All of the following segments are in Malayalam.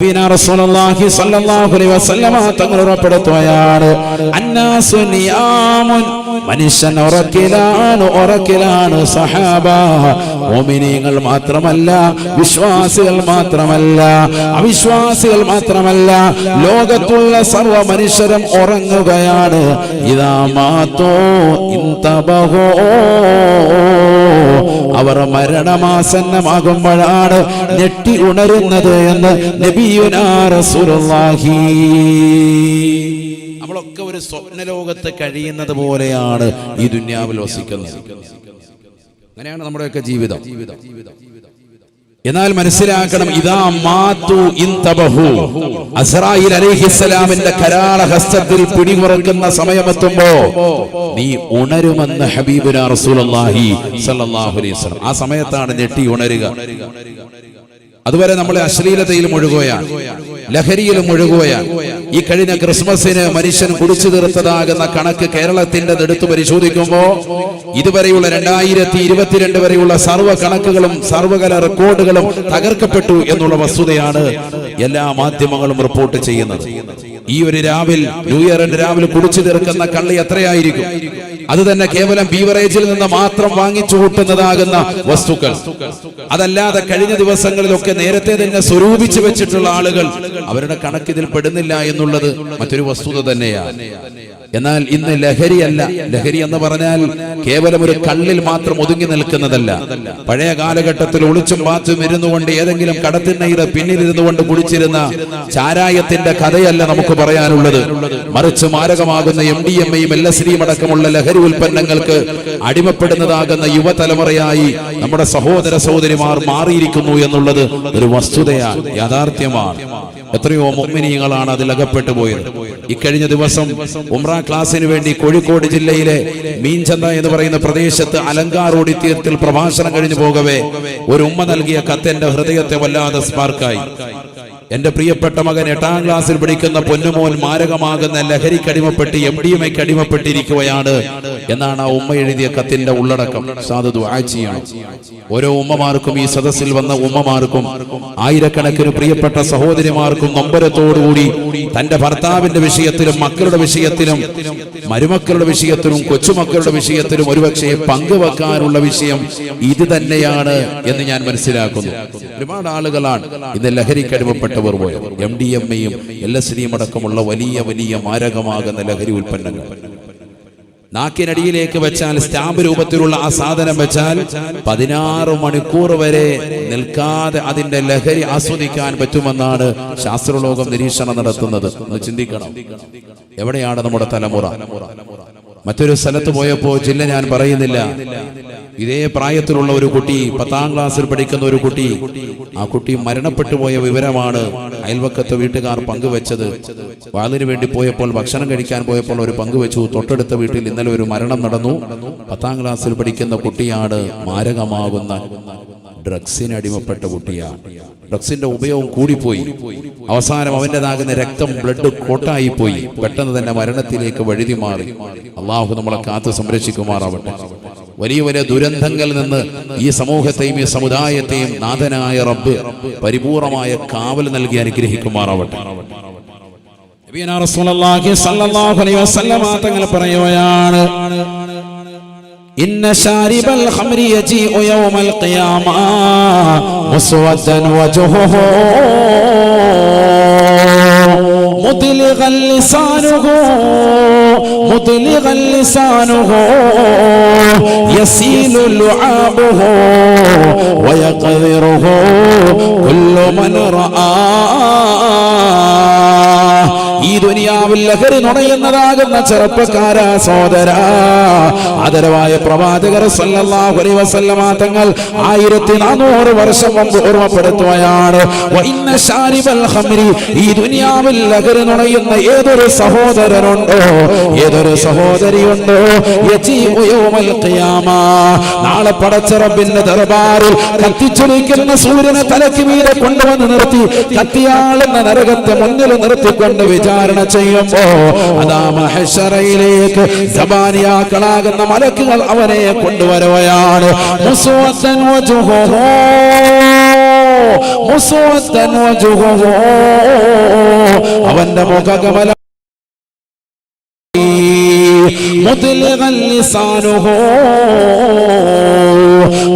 റസൂലുള്ളാഹി സ്വല്ലല്ലാഹു അലൈഹി വസല്ലമ തങ്ങൾ ഉറപ്പെടുത്തുകയാണ്, അന്നാസു നിയാമുൻ, മനുഷ്യൻ ഉറക്കിലാണ് സഹാബ. മുഅ്മിനീങ്ങൾ മാത്രമല്ല, വിശ്വാസികൾ മാത്രമല്ല, അവിശ്വാസികൾ മാത്രമല്ല, ലോകത്തുള്ള സർവ്വ മനുഷ്യരും ഉറങ്ങുകയാണ്. ഇദാ മാതൂ ഇൻതബഹൂ, അവർ മരണമാസന്നമാകുമ്പോഴാണ് ഞെട്ടി ഉണരുന്നത് എന്ന് നബിയുനാ റസൂലുള്ളാഹി. നമ്മളൊക്കെ ഒരു സ്വപ്നലോകത്ത് കഴിയുന്നത് പോലെയാണ് ഈ ദുനിയാവിൽ വസിക്കുന്നത്. അങ്ങനെയാണ് നമ്മുടെയൊക്കെ ജീവിതം. എന്നാൽ മനസ്സിലാക്കണം, ഇദാ മാതു ഇൻതബഹു, അസ്റായീൽ അലൈഹിസ്സലാമിന്റെ കരാള ഹസ്തത്തിൽ പിടിമുറുക്കുന്ന സമയമെത്തുമ്പോ നീ ഉണരുമെന്ന് ഹബീബുനാ റസൂലുള്ളാഹി സ്വല്ലല്ലാഹു അലൈഹി വസല്ലം. ആ സമയത്താണ് ഞെട്ടി ഉണരുക. അതുവരെ നമ്മൾ അശ്ലീലതയിൽ മുഴുകുകയാണ്, ലഹരിയിൽ മുഴുകുകയാണ്. ഈ കഴിഞ്ഞ ക്രിസ്മസിന് മനുഷ്യൻ കുടിച്ചു തീർത്തതാകുന്ന കണക്ക് കേരളത്തിന്റെ എടുത്തു പരിശോധിക്കുമ്പോ ഇതുവരെയുള്ള 2022 വരെയുള്ള സർവ്വ കണക്കുകളും സർവ്വകല റെക്കോർഡുകളും തകർക്കപ്പെട്ടു എന്നുള്ള വസ്തുതയാണ് എല്ലാ മാധ്യമങ്ങളും റിപ്പോർട്ട് ചെയ്യുന്നത്. ഈ ഒരു ന്യൂ ഇയറിന്റെ രാവിലെ കുടിച്ചു തീർക്കുന്ന കള്ളി എത്രയായിരിക്കും? അത് തന്നെ കേവലം ബീവറേജിൽ നിന്ന് മാത്രം വാങ്ങിച്ചു കൂട്ടുന്നതാകുന്ന വസ്തുക്കൾ. അതല്ലാതെ കഴിഞ്ഞ ദിവസങ്ങളിലൊക്കെ നേരത്തെ തന്നെ സ്വരൂപിച്ചു വെച്ചിട്ടുള്ള ആളുകൾ, അവരുടെ കണക്കിതിൽ പെടുന്നില്ല എന്നുള്ളത് മറ്റൊരു വസ്തുത തന്നെയാണ്. എന്നാൽ ഇന്ന് ലഹരിയല്ല. ലഹരി എന്ന് പറഞ്ഞാൽ കേവലം ഒരു കള്ളിൽ മാത്രം ഒതുങ്ങി നിൽക്കുന്നതല്ല. പഴയ കാലഘട്ടത്തിൽ ഒളിച്ചും പാച്ചും ഇരുന്നുകൊണ്ട് ഏതെങ്കിലും കടത്തിണ്ണയുടെ പിന്നിലിരുന്നു കൊണ്ട് കുടിച്ചിരുന്ന ചാരായത്തിന്റെ കഥയല്ല നമുക്ക് പറയാനുള്ളത്. മറിച്ച് മാരകമാകുന്ന MDMAയും LSDയും അടക്കമുള്ള ലഹരി ഉൽപ്പന്നങ്ങൾക്ക് അടിമപ്പെടുന്നതാകുന്ന യുവതലമുറയായി നമ്മുടെ സഹോദര സഹോദരിമാർ മാറിയിരിക്കുന്നു എന്നുള്ളത് ഒരു വസ്തുതയാണ്, യാഥാർത്ഥ്യമാണ്. എത്രയോ മുഅ്മിനീങ്ങളാണ് അതിൽ അകപ്പെട്ടു പോയത്. ഇക്കഴിഞ്ഞ ദിവസം ഉംറ ക്ലാസിന് വേണ്ടി കോഴിക്കോട് ജില്ലയിലെ മീൻചന്ത എന്ന് പറയുന്ന പ്രദേശത്ത് അലങ്കാർ ഓഡിറ്റോറിയത്തിൽ പ്രഭാഷണം കഴിഞ്ഞു പോകവേ ഒരു ഉമ്മ നൽകിയ കത്ത് എന്റെ ഹൃദയത്തെ വല്ലാതെ സ്പാർക്കായി. എന്റെ പ്രിയപ്പെട്ട മകൻ 8ാം ക്ലാസ്സിൽ പഠിക്കുന്ന പൊന്നുമോൻ മാരകമാകുന്ന ലഹരിക്കടിമപ്പെട്ട് MDMAയ്ക്ക് അടിമപ്പെട്ടിരിക്കുകയാണ് എന്നാണ് ആ ഉമ്മ എഴുതിയ കത്തിന്റെ ഉള്ളടക്കം. സാധു ദുആ ചെയ്യണം. ഓരോ ഉമ്മമാർക്കും, ഈ സദസ്സിൽ വന്ന ഉമ്മമാർക്കും, ആയിരക്കണക്കിന് പ്രിയപ്പെട്ട സഹോദരിമാർക്കും നൊമ്പരത്തോടുകൂടി തന്റെ ഭർത്താവിന്റെ വിഷയത്തിലും മക്കളുടെ വിഷയത്തിലും മരുമക്കളുടെ വിഷയത്തിലും കൊച്ചുമക്കളുടെ വിഷയത്തിലും ഒരുപക്ഷെ പങ്കുവെക്കാനുള്ള വിഷയം ഇത് തന്നെയാണ് എന്ന് ഞാൻ മനസ്സിലാക്കുന്നു. ഒരുപാട് ആളുകളാണ് ഇന്ന് ലഹരിക്കടിമപ്പെട്ട MDMAയും LSDയും അടക്കമുള്ള വലിയ വലിയ മാരകമാകുന്ന ലഹരി ഉൽപ്പന്നങ്ങൾ. നാക്കിനടിയിലേക്ക് വെച്ചാൽ, സ്റ്റാമ്പ് രൂപത്തിലുള്ള ആ സാധനം വെച്ചാൽ 16 മണിക്കൂർ വരെ നിൽക്കാതെ അതിന്റെ ലഹരി ആസ്വദിക്കാൻ പറ്റുമെന്നാണ് ശാസ്ത്രലോകം നിരീക്ഷണം നടത്തുന്നത്. ഒന്ന് ചിന്തിക്കണം, എവിടെയാണ് നമ്മുടെ തലമുറ? മറ്റൊരു സ്ഥലത്ത് പോയപ്പോ, ജില്ല ഞാൻ പറയുന്നില്ല, ഇതേ പ്രായത്തിലുള്ള ഒരു കുട്ടി, 10ാം ക്ലാസ്സിൽ പഠിക്കുന്ന ഒരു കുട്ടി, ആ കുട്ടി മരണപ്പെട്ടു പോയ വിവരമാണ് അയൽവക്കത്തെ വീട്ടുകാർ പങ്കുവെച്ചത്. വാതിന് വേണ്ടി പോയപ്പോൾ, ഭക്ഷണം കഴിക്കാൻ പോയപ്പോൾ അവർ പങ്കുവെച്ചു, തൊട്ടടുത്ത വീട്ടിൽ ഇന്നലെ ഒരു മരണം നടന്നു. 10ാം ക്ലാസ്സിൽ പഠിക്കുന്ന കുട്ടിയാണ്. മാരകമാകുന്ന ഡ്രഗ്സിന് അടിമപ്പെട്ട കുട്ടിയാണ്. ഡ്രഗ്സിന്റെ ഉപയോഗം കൂടിപ്പോയി. അവസാനം അവൻ്റെതാകുന്ന രക്തം, ബ്ലഡ് കോട്ടായി പോയി. പെട്ടെന്ന് തന്നെ മരണത്തിലേക്ക് വഴുതി മാറി. അള്ളാഹു നമ്മളെ കാത്തു സംരക്ഷിക്കുമാറാവട്ടെ. വലിയ വലിയ ദുരന്തങ്ങളിൽ നിന്ന് ഈ സമൂഹത്തെയും ഈ സമുദായത്തെയും നാഥനായ റബ്ബ് പരിപൂർണമായ കാവൽ നൽകി അനുഗ്രഹിക്കുമാറാവട്ടെ. നബിയുനാ റസൂലുള്ളാഹി സ്വല്ലല്ലാഹു അലൈഹി വസല്ലം തങ്ങൾ പറയുകയാണ്, ഇന്ന ശാരിബൽ ഖംരി യജീഉ യൗമൽ ഖിയാമ മുസ്വദ്ദൻ വജ്ഹുഹു മുദ്ലിഗൻ ലിസാനുഹു യസീലു ലുആബുഹു വയഖദിറുഹു കുല്ലു മൻ റആ. ഈ ദുനിയാവിൽ ലഹരി നുണയുന്നതാകുന്ന ചെറുപ്പക്കാരാ, സോദരാ, ആദരവായ പ്രവാചകർ സല്ലല്ലാഹു അലൈഹി വസല്ലമ തങ്ങൾ 1400 വർഷം മുമ്പ് ഓർമ്മപ്പെടുത്തുകയാണ്, വഇന്ന ശാരിബൽ ഖംരി, ഈ ദുനിയാവിൽ ലഹരി നുണയുന്ന ഏതൊരു സഹോദരനുണ്ടോ, ഏതൊരു സഹോദരിയുണ്ടോ, യജീഉ യൗമൽ ഖിയാമ, നാളെ പടച്ച റബ്ബിന്റെ ദർബാറിൽ കത്തിച്ചൊലിക്കുന്ന സൂര്യനെ തലയ്ക്ക് മീതെ കൊണ്ടുവന്ന് നിർത്തി കത്തിയാളുന്ന നരകത്തെ മുന്നിൽ നിർത്തിക്കൊണ്ട് വിചാരണ ചെയ്യുമ്പോ അതാ മഹ്ശറയിലേക്ക് സബാനിയാക്കളാകുന്ന മലക്കുകൾ അവനെ കൊണ്ടുവരുകയാണ്. മുസ്വദ്ദൻ വജ്ഹുഹു, മുസ്വദ്ദൻ വജ്ഹുഹു, അവന്റെ മുഖകമലം മുദ്ലിഗൻ ലിസാനുഹു,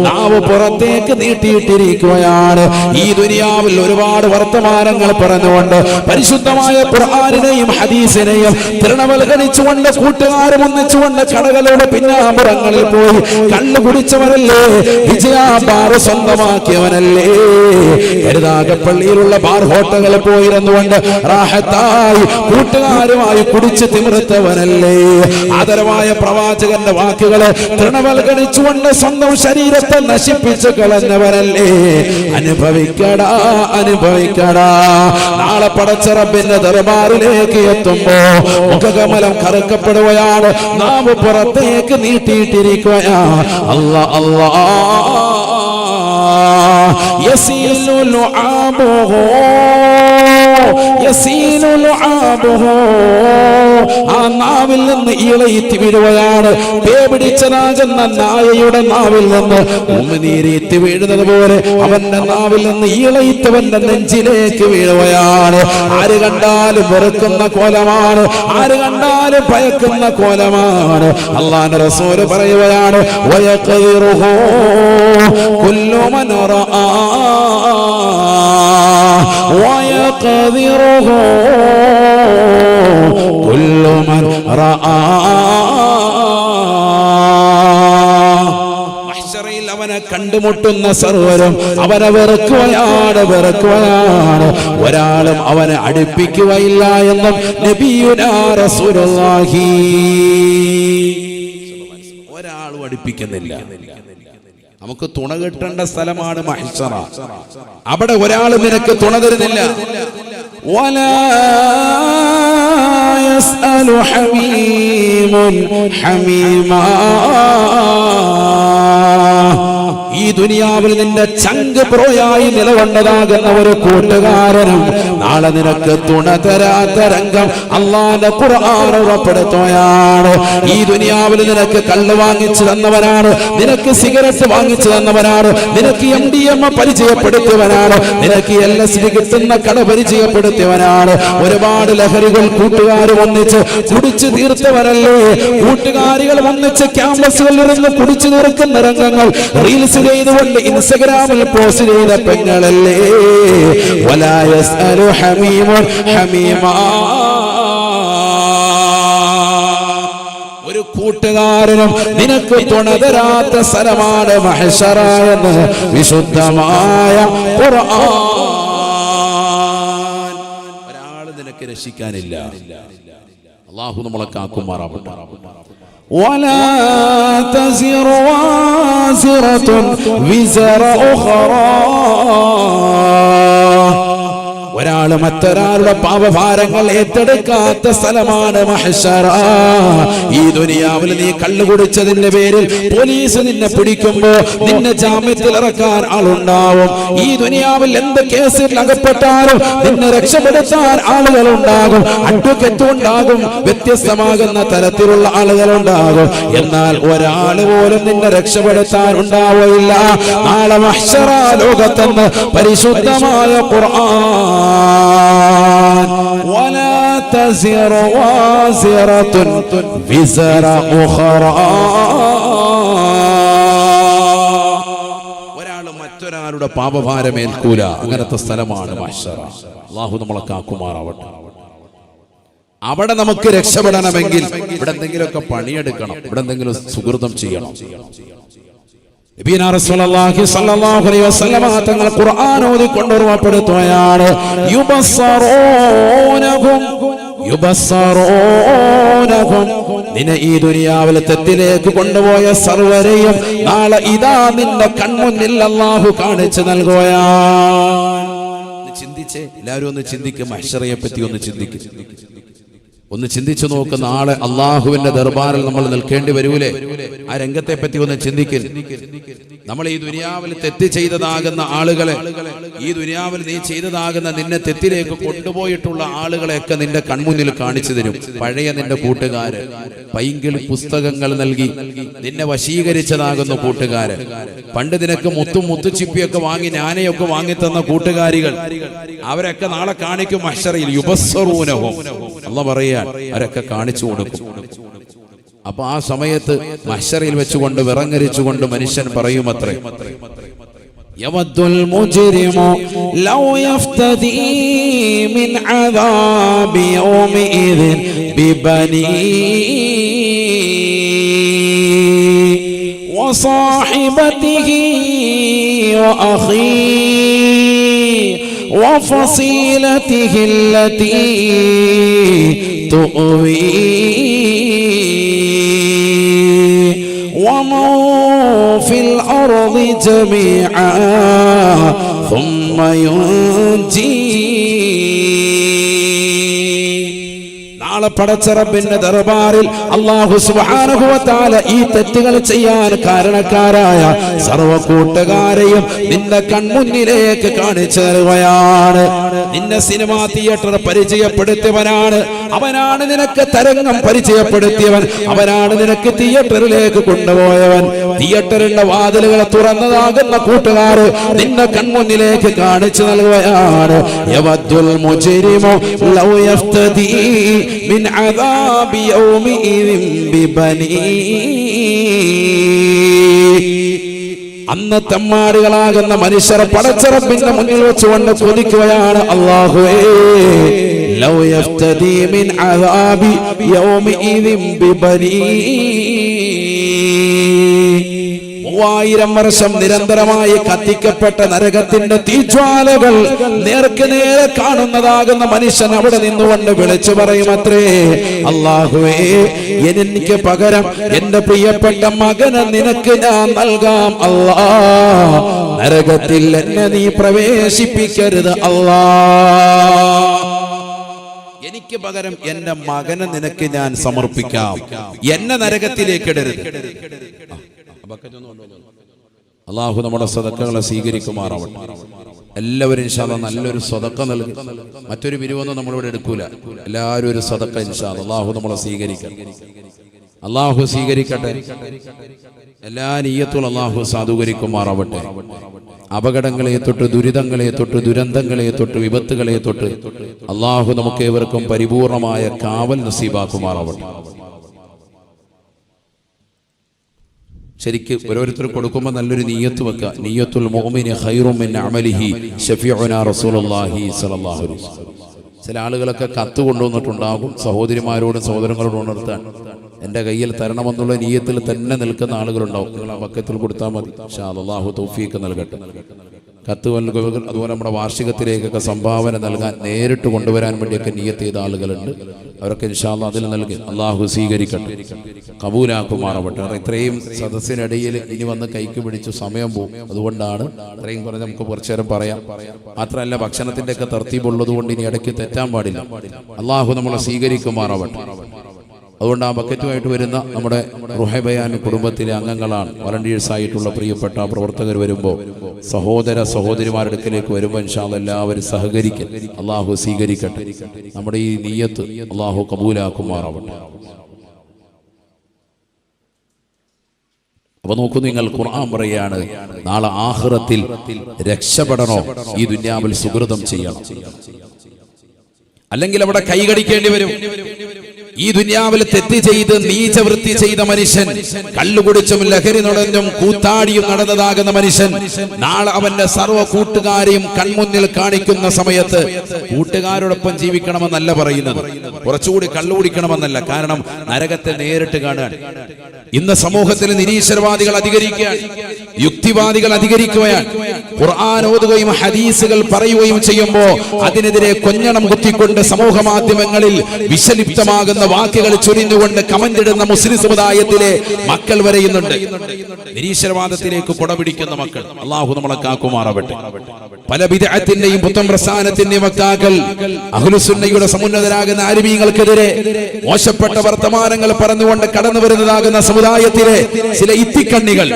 നാവ് പുറത്തേക്ക് നീട്ടിയിട്ടിരിക്കുകയാണ്. ഈ ദുനിയാവിൽ ഒരുപാട് വർത്തമാനങ്ങൾ പറഞ്ഞുകൊണ്ട് പരിശുദ്ധമായ ഖുർആനിനെയും ഹദീസിനെയും തൃണവൽക്കരിച്ചുകൊണ്ട് കൂട്ടുകാരും ഒന്നിച്ചുകൊണ്ട് കടകളുടെ പിന്നാമ്പുറങ്ങളിൽ പോയി കള്ളു കുടിച്ചവനല്ലേ, വിജയാബാർ സ്വന്തമാക്കിയവനല്ലേ, കരുനാഗപ്പള്ളിയിലുള്ള ബാർ ഹോട്ടലുകളിൽ പോയിരുന്നുകൊണ്ട് റാഹത്തായി കൂട്ടുകാരുമായി കുടിച്ച് തിമിർത്തവനല്ലേ, ആദരവായ പ്രവാചകന്റെ വാക്കുകളെ തൃണവൽക്കരിച്ചുകൊണ്ട് സ്വന്തം ശരീരത്തെ നശിപ്പിച്ചു കളഞ്ഞവരല്ലേ. അനുഭവിക്കടാ അനുഭവിക്കടാ. നാളെ പടച്ച റബ്ബിന്റെ ദർബാറിലേക്ക് എത്തുമ്പോ മുഖകമലം കറുക്കപ്പെടുകയാണ്, നാവ് പുറത്തേക്ക് നീട്ടിയിട്ടിരിക്കുകയാ. അല്ലാ അല്ലാ യസീലു ലുആബുഹു യസീലു ലുആബുഹു, ആ നാവിൽ നിന്ന് ഇളയിത്തി വീഴുകയാണ്. പേപിടിച്ചതാകുന്ന നായയുടെ നാവിൽ നിന്ന് ഉമിനീരെത്തി വീഴുന്നത് പോലെ അവന്റെ നാവിൽ നിന്ന് ഇളയിത്തവന്റെ നെഞ്ചിലേക്ക് വീഴുകയാണ്. ആര് കണ്ടാലും വെറുക്കുന്ന കോലമാണ്, ആര് കണ്ടാലും ഭയക്കുന്ന കോലമാണ്. അല്ലാഹുവിന്റെ റസൂല് പറയുകയാണ്, വയഖദിറുഹു കുല്ലു മൻ റആ വയഖദിറുഹു കുല്ലു മൻ റആ. മഹ്ശറിൽ അവനെ കണ്ടുമുട്ടുന്ന സർവരും അവനെ വെറുക്കുകയാണ് വെറുക്കുകയാണ്. ഒരാളും അവനെ അടുപ്പിക്കുകയില്ല എന്നും നബിയുനാ റസൂലുള്ളാഹി. ഒരാളും അടുപ്പിക്കുന്നില്ല. നമുക്ക് തുണ കിട്ടേണ്ട സ്ഥലമാണ് മഹ്ശറ. അവിടെ ഒരാൾ നിനക്ക് തുണ തരുന്നില്ല. വലാ യസ്അലു ഹമീമുൻ ഹമീമാ. ഈ ദുനിയാവിൽ നിന്റെ ചങ്ക് പ്രോയായി നിലകൊണ്ടതാകുന്ന ഒരു കൂട്ടുകാരനും നാളെ നിനക്ക് തുണ തരാത്ത രംഗം അല്ലാഹുവിന്റെ ഖുർആൻ ഉറപ്പെടുത്തുകയാണ്. ഈ ദുനിയാവിൽ നിനക്ക് കള്ള് വാങ്ങിച്ചു തന്നവനാണ്, നിനക്ക് സിഗരറ്റ് വാങ്ങിച്ചു തന്നവനാണ്, നിനക്ക് MDMA പരിചയപ്പെടുത്തിയവനാണ്, നിനക്ക് LSD കിട്ടുന്ന കട പരിചയപ്പെടുത്തിയവനാണ്. ഒരുപാട് ലഹരികൾ കൂട്ടുകാരും ഒന്നിച്ച് കുടിച്ചു തീർത്തവരല്ലേ. കൂട്ടുകാരികൾ ഒന്നിച്ച് ക്യാമ്പസുകളിൽ ഇരുന്ന് കുടിച്ചു തീർക്കുന്ന രംഗങ്ങൾ റീൽസ് ചെയ്തുകൊണ്ട് ഇൻസ്റ്റഗ്രാമിൽ പോസ്റ്റ് ചെയ്ത പെങ്ങളല്ലേ. വലാ യസ്അലു ഹമീമുൻ ഹമീമാ. ഒരു കൂട്ടുകാരനും നിനക്ക് തുണ തരാത്ത സ്ഥലമാണ് മഹ്ശറ എന്ന് വിശുദ്ധമായ ഖുർആൻ. ഒരാൾ നിനക്ക് രക്ഷിക്കാനില്ല. അല്ലാഹു നമ്മളെ കാക്കുമാറാവട്ടെ. ولا تزر وازرة وزر أخرى. ഒരാൾ മറ്റൊരാളുടെ പാപഭാരങ്ങൾ ഏറ്റെടുക്കാത്ത സ്ഥലമാണ് മഹ്ശറ. ഈ ദുനിയാവിൽ നീ കള്ളു കുടിച്ചതിന്റെ പേരിൽ പോലീസ് നിന്നെ പിടിക്കുമ്പോ നിന്നെ ജാമ്യത്തിൽ ഇറക്കാൻ ആളുണ്ടാവും. ഈ ദുനിയാവിൽ എന്ത് കേസിൽ അകപ്പെട്ടാലും നിന്നെ രക്ഷപ്പെടുത്താൻ ആളുകളുണ്ടാകും, അഡ്വക്കറ്റ് ഉണ്ടാകും, വ്യത്യസ്തമാകുന്ന തരത്തിലുള്ള ആളുകളുണ്ടാകും. എന്നാൽ ഒരാൾ പോലും നിന്നെ രക്ഷപ്പെടുത്താൻ ഉണ്ടാവില്ല. നാളെ മഹ്ശറ ലോകത്തെന്ന് പരിശുദ്ധമായ ഖുർആൻ. ولا تزر وازرة وزر أخرى. ഒരാൾ മറ്റൊരാളുടെ പാപഭാരമേൽക്കൂല. അങ്ങനത്തെ സ്ഥലമാണ് മഹ്ശറ. അല്ലാഹു നമ്മളെ കാക്കുമാറാവട്ടെ. അവിടെ നമുക്ക് രക്ഷപ്പെടണമെങ്കിൽ ഇവിടെ എന്തെങ്കിലുമൊക്കെ പണിയെടുക്കണം, ഇവിടെ എന്തെങ്കിലും സുകൃതം ചെയ്യണം. നബിയുനാ റസൂലുള്ളാഹി സ്വല്ലല്ലാഹു അലൈഹി വസല്ലമ തങ്ങൾ ഖുർആൻ ഓതിക്കൊണ്ട് ഓർമ്മപ്പെടുത്തുകയാണ്, യുബസ്സറൂനഹും. നിന്നെ ഈ ദുനിയാവിലെ തെറ്റിലേക്ക് കൊണ്ടുപോയ സർവരെയും നാളെ ഇതാ നിന്റെ കൺമുന്നിൽ അല്ലാഹു കാണിച്ചു നൽകുകയാണ്. ചിന്തിച്ചേ, എല്ലാവരും ഒന്ന് ചിന്തിക്കും. മഹ്ശറയെ പറ്റി ഒന്ന് ചിന്തിക്കും. ഒന്ന് ചിന്തിച്ചു നോക്ക്, നാളെ അള്ളാഹുവിന്റെ ദർബാറിൽ നമ്മൾ നിൽക്കേണ്ടി വരൂലേ? ആ രംഗത്തെ പറ്റി ഒന്ന് ചിന്തിക്കും. നമ്മൾ ഈ ദുനിയാവിൽ തെറ്റ് ചെയ്തതാകുന്ന ആളുകളെ, ഈ ദുനിയാവിൽ നീ ചെയ്തതാകുന്ന നിന്നെ തെറ്റിലേക്ക് കൊണ്ടുപോയിട്ടുള്ള ആളുകളെയൊക്കെ നിന്റെ കൺമുന്നിൽ കാണിച്ചു തരും. പഴയ നിന്റെ കൂട്ടുകാര്, പൈങ്കിളി പുസ്തകങ്ങൾ നൽകി നിന്നെ വശീകരിച്ചതാകുന്ന കൂട്ടുകാര്, പണ്ട് നിനക്ക് മുത്തുച്ചിപ്പിയൊക്കെ വാങ്ങി ഞാനയൊക്കെ വാങ്ങി തന്ന കൂട്ടുകാരികൾ, അവരൊക്കെ നാളെ കാണിക്കും മഹ്ശറിൽ. യുബസ്സറൂനഹും, അല്ലാഹു പറയാ, അവരൊക്കെ കാണിച്ചു കൊടുക്കും. അപ്പൊ ആ സമയത്ത് മഹ്ശറിൽ വെച്ചുകൊണ്ട് വിറങ്ങരിച്ചുകൊണ്ട് മനുഷ്യൻ പറയുമത്രേ, യവദ്ദുൽ മുജ്രിമു ലൗ യഫ്തദി മിൻ അദാബി യൗമിഇദിൻ ബിബനി വസാഹിബതിഹി വഅഖീ وفصيلته التي تؤوي ومن في الأرض جميعا ثم ينجي. നാളെ പടച്ച റബ്ബിന്റെ ദർബാറിൽ അല്ലാഹു സുബ്ഹാനഹു വ തആല ഈ തെറ്റുകൾ ചെയ്യാൻ കാരണക്കാരായ സർവ്വ കൂട്ടുകാരെയും നിന്റെ കൺമുന്നിലേക്ക് കാണിച്ചു തരുകയാണ്. നിന്നെ സിനിമാ തിയേറ്റർ പരിചയപ്പെടുത്തിയവനാണ്, അവനാണ് നിനക്ക് തരംഗം പരിചയപ്പെടുത്തിയവൻ, അവനാണ് നിനക്ക് തിയേറ്ററിലേക്ക് കൊണ്ടുപോയവൻ. തിയേറ്ററിന്റെ വാതിലുകൾ തുറന്നതാകുന്ന കൂട്ടുകാര് നിന്റെ കൺമുന്നിലേക്ക് കാണിച്ചു നൽകുകയാണ്. യവദ്ദുൽ മുജ്രിമു ലൗ യഫ്തദി മിൻ അദാബി യൗമിഇദിൻ ബിബനീ. അന്ന് തെമ്മാടികളാകുന്ന മനുഷ്യരെ പടച്ച റബ്ബിന്റെ മുന്നിൽ വെച്ചുകൊണ്ട് കൊതിക്കുകയാണ്, അല്ലാഹുവേ ലൗ യഫ്തദി മിൻ അദാബി യൗമിഇദിൻ ബിബനീ. 3000 വർഷം നിരന്തരമായി കത്തിക്കപ്പെട്ട നരകത്തിന്റെ തീജ്വാലകൾ നേർക്ക് നേരെ കാണുന്നതാകുന്ന മനുഷ്യൻ അവിടെ നിന്നുകൊണ്ട് വിളിച്ചു പറയുമത്രേ, അല്ലാഹുവേ എനിക്ക് പകരം എന്റെ പ്രിയപ്പെട്ട മകനെ നിനക്ക് ഞാൻ നൽകാം അല്ലാ, നരകത്തിൽ എന്നെ നീ പ്രവേശിപ്പിക്കരുത് അല്ലാ, എനിക്ക് പകരം എന്റെ മകനെ നിനക്ക് ഞാൻ സമർപ്പിക്കാം, എന്നെ നരകത്തിലേക്ക് ഇടരുത്. അല്ലാഹു നമ്മുടെ സദഖകളെ സ്വീകരിക്കുമാറാവട്ടെ. എല്ലാവരും ഇൻഷാ അല്ലാഹ് നല്ലൊരു സദഖ നൽകി, മറ്റൊരു പിരിവൊന്നും നമ്മളിവിടെ എടുക്കൂല. എല്ലാവരും ഒരു സദഖ ഇൻഷാ അല്ലാഹ്. അല്ലാഹു നമ്മളെ സ്വീകരിക്കട്ടെ, അല്ലാഹു സ്വീകരിക്കട്ടെ. എല്ലാ നിയ്യത്തും അല്ലാഹു സാധൂകരിക്കുമാറാവട്ടെ. അപകടങ്ങളെ തൊട്ട്, ദുരിതങ്ങളെ തൊട്ട്, ദുരന്തങ്ങളെ തൊട്ട്, വിപത്തുകളെ തൊട്ട് അല്ലാഹു നമുക്ക് ഏവർക്കും പരിപൂർണമായ കാവൽ നസീബാക്കുമാറാവട്ടെ. ശരിക്ക് ഓരോരുത്തർ കൊടുക്കുമ്പോൾ നല്ലൊരു നിയ്യത്ത് വെക്കുക. നിയ്യത്തുൽ മുഅ്മിനി ഖൈറും മിൻ അമലിഹി ശഫീഉനാ റസൂലുള്ളാഹി സ്വല്ലല്ലാഹു അലൈഹി വസല്ലം. ചില ആളുകളൊക്കെ കത്ത് കൊണ്ടുവന്നിട്ടുണ്ടാകും സഹോദരിമാരോടും സഹോദരങ്ങളോടും ഉണർത്താൻ. എൻ്റെ കയ്യിൽ തരണമെന്നുള്ള നിയ്യത്തിൽ തന്നെ നിൽക്കുന്ന ആളുകളുണ്ടാവും. നിങ്ങൾ ആ ബക്കത്തിൽ കൊടുത്താൽ മതി. ഇൻഷാ അല്ലാഹ് അല്ലാഹു തൗഫീഖ് നൽകട്ടെ. കത്ത് നൽകുക, അതുപോലെ നമ്മുടെ വാർഷികത്തിലേക്കൊക്കെ സംഭാവന നൽകാൻ നേരിട്ട് കൊണ്ടുവരാൻ വേണ്ടിയൊക്കെ നിയ്യത്ത് ചെയ്ത ആളുകളുണ്ട്. അവരൊക്കെ ഇൻഷാ അല്ലാഹ് അതിൽ നൽകി അല്ലാഹു സ്വീകരിക്കട്ടെ, കബൂലാക്കുമാറാവട്ടെ. ഇത്രയും സദസ്സിനിടയിൽ ഇനി വന്ന് കൈക്ക് പിടിച്ചു സമയം പോകും. അതുകൊണ്ടാണ് ഇത്രയും പറഞ്ഞ് നമുക്ക് കുറച്ചു നേരം പറയാം. മാത്രമല്ല ഭക്ഷണത്തിൻ്റെ ഒക്കെ തർത്തീബുള്ളത് കൊണ്ട് ഇനി ഇടയ്ക്ക് തെറ്റാൻ പാടില്ല. അല്ലാഹു നമ്മളെ സ്വീകരിക്കുമാറാവട്ടെ. അതുകൊണ്ട് ആ ബക്കറ്റുമായിട്ട് വരുന്ന നമ്മുടെ റുഹൈ ബയാൻ കുടുംബത്തിലെ അംഗങ്ങളാണ്, വളണ്ടിയേഴ്സ് ആയിട്ടുള്ള പ്രിയപ്പെട്ട പ്രവർത്തകർ വരുമ്പോൾ, സഹോദര സഹോദരിമാരുടെ അടുക്കലേക്ക് വരുമ്പോൾ ഇൻഷാ അല്ലാഹ് എല്ലാവരും സഹകരിക്കും. അല്ലാഹു സ്വീകരിക്കട്ടെ. നമ്മുടെ ഈ നിയ്യത്ത് അല്ലാഹു കബൂലാക്കുമാറാവട്ടെ. അപ്പൊ നോക്കൂ നിങ്ങൾ, ഖുർആൻ പറയാണ് നാളെ ആഖിറത്തിൽ രക്ഷപ്പെടണോ ഈ ദുനിയാവിൽ സുകൃതം ചെയ്യണം, അല്ലെങ്കിൽ അവിടെ കൈകടിക്കേണ്ടി വരും. ഈ ദുനിയാവിൽ തെറ്റ് ചെയ്ത് നീചവൃത്തി ചെയ്ത മനുഷ്യൻ, കള്ളുകുടിച്ചും ലഹരി നുടഞ്ഞും കൂത്താടിയും നടന്നതാകുന്ന മനുഷ്യൻ, നാളെ അവന്റെ സർവ്വ കൂട്ടുകാരെയും കൺമുന്നിൽ കാണിക്കുന്ന സമയത്ത് കൂട്ടുകാരോടൊപ്പം ജീവിക്കണമെന്നല്ല പറയുന്നത്, കുറച്ചുകൂടി കള്ളു കുടിക്കണമെന്നല്ല. കാരണം നരകത്തെ നേരിട്ട് കാണാൻ ഇന്ന് സമൂഹത്തിൽ നിരീശ്വരവാദികൾ അധികരിക്കുകയാണ്. യുക്തിവാദികൾ അധികരിക്കുകയാണ്. ഖുർആൻ ഓതുകയും ഹദീസുകൾ പറയുകയും ചെയ്യുമ്പോൾ അതിനെതിരെ കൊഞ്ഞണം കുത്തിക്കൊണ്ട് സമൂഹ മാധ്യമങ്ങളിൽ വിഷലിപ്തമാകുന്ന വാക്കുകൾ ചൊരിഞ്ഞുകൊണ്ട് കമന്റ് ഇടുന്ന മുസ്ലിം സമുദായത്തിലെ മക്കൾ വരെയുന്നുണ്ട്. നിരീശ്വരവാദത്തിലേക്ക് കുടപിടിക്കുന്ന മക്കൾ. അള്ളാഹു നമ്മളെ കാക്കുമാറാവട്ടെ. പല ബിദ്അത്തിന്റെയും പുത്തൻ പ്രസ്ഥാനത്തിന്റെയും വക്താക്കൾ അഹ്ലുസുന്നയുടെ സമുന്നതരാകുന്ന ആലിമീങ്ങൾക്കെതിരെ മോശപ്പെട്ട വർത്തമാനങ്ങൾ പറഞ്ഞുകൊണ്ട് കടന്നു വരുന്നതാകുന്ന സമുദായത്തിലെ ചില ഇത്തിക്കണ്ണികൾ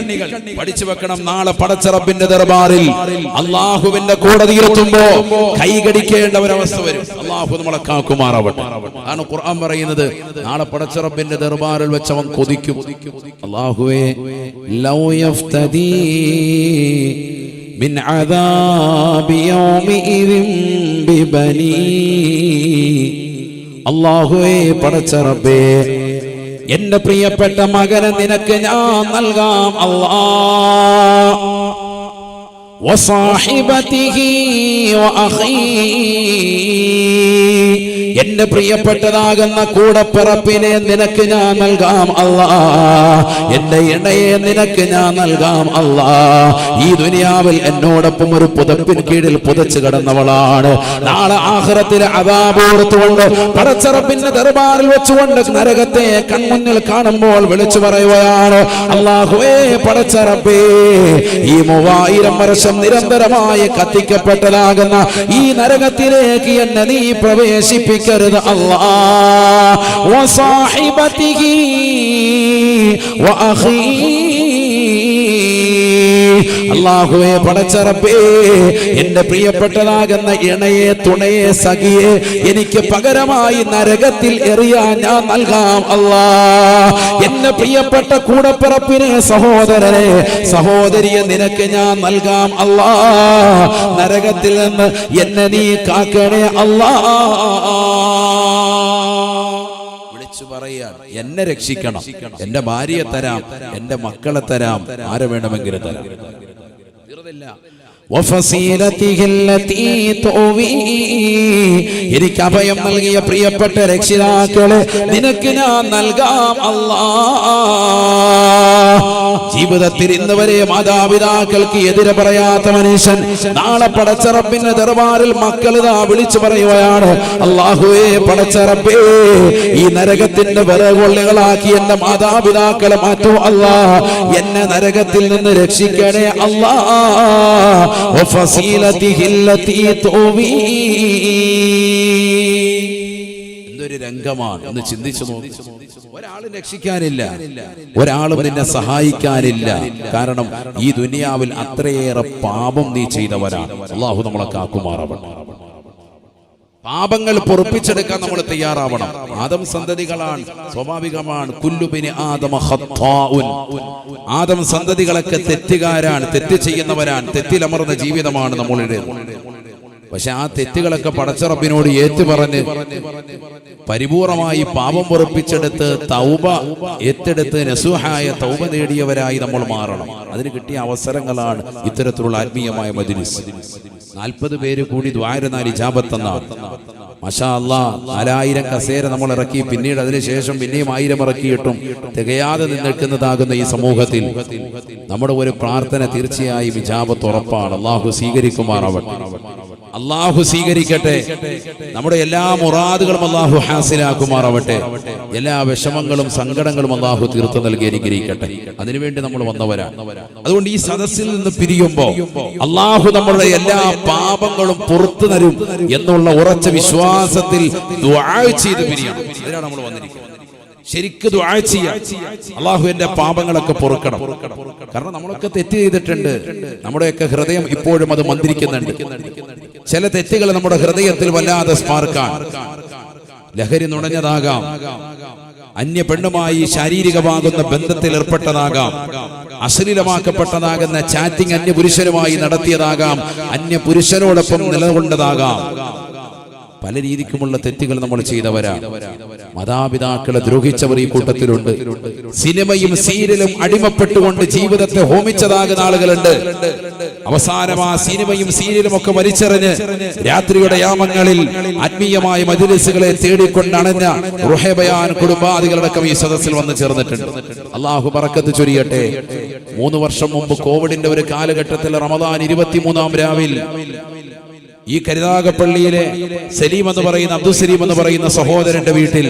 പഠിച്ചു വെക്കണം. നാളെ പടച്ച റബ്ബിന്റെ ദർബാറിൽ അള്ളാഹുവിന്റെ കോടതിയിലെത്തുമ്പോ കൈകടിക്കേണ്ട ഒരവസ്ഥ വരും. അള്ളാഹു നമ്മളെ കാക്കുമാറാവട്ടെ. ആണ് ഖുർആൻ പറയുന്നത്, നാളെ പടച്ച റബ്ബിന്റെ ദർബാറിൽ വെച്ച് അവൻ കൊതിക്കും. അല്ലാഹുവേ ലൗ യഫ്തദി മിൻ അദാബി യൗമിഇദിൻ ബിബനി. അല്ലാഹുവേ പടച്ച റബ്ബേ, എന്റെ പ്രിയപ്പെട്ട മകനെ നിനക്ക് ഞാൻ നൽകാം അല്ലാഹ്. വസാഹിബതിഹി വഅഖീ, എന്റെ പ്രിയപ്പെട്ടതാകുന്ന കൂടപ്പിറപ്പിനെ നിനക്ക് ഞാൻ നൽകാം അല്ലാഹ്. എന്റെ ഇണയെ നിനക്ക് ഞാൻ നൽകാം അല്ലാഹ്. ഈ ദുനിയാവിൽ എന്നോടൊപ്പം ഒരു പുതപ്പിൻ കീഴിൽ പുതച്ചു കിടന്നവളാണ്. നാളെ ആഖിറത്തിലെ അദാബ് ഓർത്തുകൊണ്ട് പടച്ച റബ്ബിന്റെ ദർബാറിൽ വെച്ചുകൊണ്ട് നരകത്തെ കൺമുന്നിൽ കാണുമ്പോൾ വിളിച്ചു പറയുകയാണ്, അല്ലാഹുവേ പടച്ച റബ്ബേ, ഈ 3000 വർഷം നിരന്തരമായി കത്തിക്കപ്പെട്ടതാകുന്ന ഈ നരകത്തിലേക്ക് എന്നെ നീ പ്രവേശിപ്പിക്കരുത് അല്ലാഹ്. വസാഹിബതിഹി വഅഖീ, അല്ലാഹുവേ പടച്ച റബ്ബേ, എന്റെ പ്രിയപ്പെട്ടതാകുന്ന ഇണയെ തുണയെ സഖിയെ എനിക്ക് പകരമായി നരകത്തിൽ എറിയാൻ ഞാൻ നൽകാം അല്ലാഹ്. എന്റെ പ്രിയപ്പെട്ട കൂടപ്പിറപ്പിനെ സഹോദരനെ സഹോദരിയെ നിനക്ക് ഞാൻ നൽകാം അല്ലാഹ്. നരകത്തിൽ നിന്ന് എന്നെ നീ കാക്കണേ അല്ലാഹ്. പറയാൻ എന്നെ രക്ഷിക്കണം, എന്റെ ഭാര്യയെ തരാം, എന്റെ മക്കളെ തരാം, ആരെ വേണമെങ്കിലും തരാം. എനിക്ക് അഭയം നൽകിയ പ്രിയപ്പെട്ട രക്ഷിതാക്കളെ നിനക്ക് ഞാൻ നൽകാം അല്ലാഹ്. ജീവിതത്തിൽ ഇന്ന് വരെ മാതാപിതാക്കൾക്ക് എതിരെ പറയാത്ത മനുഷ്യൻ നാളെ പടച്ച റബ്ബിന്റെ ദർബാറിൽ മക്കൾ ഇതാ വിളിച്ചു പറയുകയാണ്, അല്ലാഹുവേ പടച്ച റബ്ബേ, ഈ നരകത്തിന്റെ വിറകൊള്ളികളാക്കി എന്റെ മാതാപിതാക്കളെ മാറ്റൂ അല്ലാഹ്. എന്നെ നരകത്തിൽ നിന്ന് രക്ഷിക്കണേ അല്ലാഹ്. എന്തൊരു രംഗമാണ് എന്ന് ചിന്തിച്ചു നോക്കി. ഒരാളും രക്ഷിക്കാനില്ല, ഒരാളും നിന്നെ സഹായിക്കാനില്ല. കാരണം ഈ ദുനിയാവിൽ അത്രയേറെ പാപം നീ ചെയ്തവരാണ്. അല്ലാഹു നമ്മളെ കാക്കുമാറാവട്ടെ. പാപങ്ങൾ പൊറുപ്പിച്ചെടുക്കാൻ നമ്മൾ തയ്യാറാവണം. ആദം സന്തതികളാണ്, സ്വാഭാവികമാണ്. കുല്ലുബിനി ആദമ ഖത്താഉൻ, ആദം സന്തതികളൊക്കെ തെറ്റുകാരാണ്, തെറ്റ് ചെയ്യുന്നവരാണ്, തെറ്റിലമർന്ന ജീവിതമാണ് നമ്മളുടെ. പക്ഷെ ആ തെറ്റുകളൊക്കെ പടച്ച റബ്ബിനോട് ഏറ്റുപറഞ്ഞ് പരിപൂർണമായി പാപം പൊറുപ്പിച്ചെടുത്ത് തൗബ ഏറ്റെടുത്ത് നസുഹായ തൗബ നേടിയവരായി നമ്മൾ മാറണം. അതിന് കിട്ടിയ അവസരങ്ങളാണ് ഇത്തരത്തിലുള്ള ആത്മീയമായ മജ്‌ലിസ്. 40 പേര് കൂടി ദ്വാരനാൽ ഇജാബത്തെന്നാണ്. മാഷാ അല്ലാഹ്, 4000 കസേര നമ്മൾ ഇറക്കി, പിന്നീട് അതിനുശേഷം പിന്നെയും 1000 ഇറക്കിയിട്ടും തികയാതെ നിൽക്കുന്നതാകുന്ന ഈ സമൂഹത്തിൽ നമ്മുടെ ഒരു പ്രാർത്ഥന തീർച്ചയായും ഇജാബത്ത് ഉറപ്പാണ്. അല്ലാഹു സ്വീകരിക്കുമാറാവട്ടെ. അല്ലാഹു സ്വീകരിക്കട്ടെ. നമ്മുടെ എല്ലാ മുറാദുകളും അല്ലാഹു ഹാസിലാക്കുമാറാവട്ടെ. എല്ലാ വിഷമങ്ങളും സങ്കടങ്ങളും അല്ലാഹു തീർത്തു നൽകി അനുഗ്രഹിക്കട്ടെ. അതിനുവേണ്ടി നമ്മൾ വന്നവരാണ്. അതുകൊണ്ട് ഈ സദസ്സിൽ നിന്ന് പിരിയുമ്പോൾ അല്ലാഹു നമ്മുടെ എല്ലാ പാപങ്ങളും പുറത്തു തരും എന്നുള്ള ഉറച്ച വിശ്വാസത്തിൽ ദുആ ചെയ്ത് പിരിയണം. അതിനാണ് നമ്മൾ വന്നിരിക്കുന്നത്. ശരിക്കും ദുആ ചെയ്യാം, അല്ലാഹു എന്റെ പാപങ്ങളൊക്കെ പൊറുക്കണം. കാരണം നമ്മളൊക്കെ തെറ്റ് ചെയ്തിട്ടുണ്ട്. നമ്മുടെയൊക്കെ ഹൃദയം ഇപ്പോഴും അത് മന്ത്രിക്കുന്നുണ്ട്. ചില തെറ്റുകൾ നമ്മുടെ ഹൃദയത്തിൽ വല്ലാതെ സ്പാർക്കാൻ, ലഹരി നുണഞ്ഞതാകാം, അന്യ പെണ്ണുമായി ശാരീരികമാകുന്ന ബന്ധത്തിൽ ഏർപ്പെട്ടതാകാം, അശ്ലീലമാക്കപ്പെട്ടതാകുന്ന ചാറ്റിംഗ് അന്യ പുരുഷനുമായി നടത്തിയതാകാം, അന്യ പുരുഷനോടൊപ്പം നിലകൊണ്ടതാകാം. പല രീതിക്കുമുള്ള തെറ്റുകൾ നമ്മൾ ചെയ്തവരാണ്. മാതാപിതാക്കളെ ദ്രോഹിച്ചവർ ഈ കൂട്ടത്തിലുണ്ട്. സിനിമയും സീരിയലും അടിമപ്പെട്ടുകൊണ്ട് ജീവിതത്തെ ഹോമിച്ചതാകുന്ന ആളുകളുണ്ട്. അവസാനം ആ സിനിമയും സീരിയലും ഒക്കെ വലിച്ചെറിഞ്ഞ് രാത്രിയുടെ യാമങ്ങളിൽ ആത്മീയമായ മജ്‌ലിസുകളെ തേടിക്കൊണ്ടണഞ്ഞ റുഹൈ ബയാൻ കുടുംബാദികളടക്കം ഈ സദസ്സിൽ വന്ന് ചേർന്നിട്ടുണ്ട്. അള്ളാഹു ബറക്കത്ത് ചൊരിയട്ടെ. 3 വർഷം മുമ്പ് കോവിഡിന്റെ ഒരു കാലഘട്ടത്തിൽ റമദാൻ 23-ാം രാവിൽ ഈ കരുനാഗപ്പള്ളിയിലെ സലീം എന്ന് പറയുന്ന അബ്ദുൽ സലീം എന്ന് പറയുന്ന സഹോദരന്റെ വീട്ടിൽ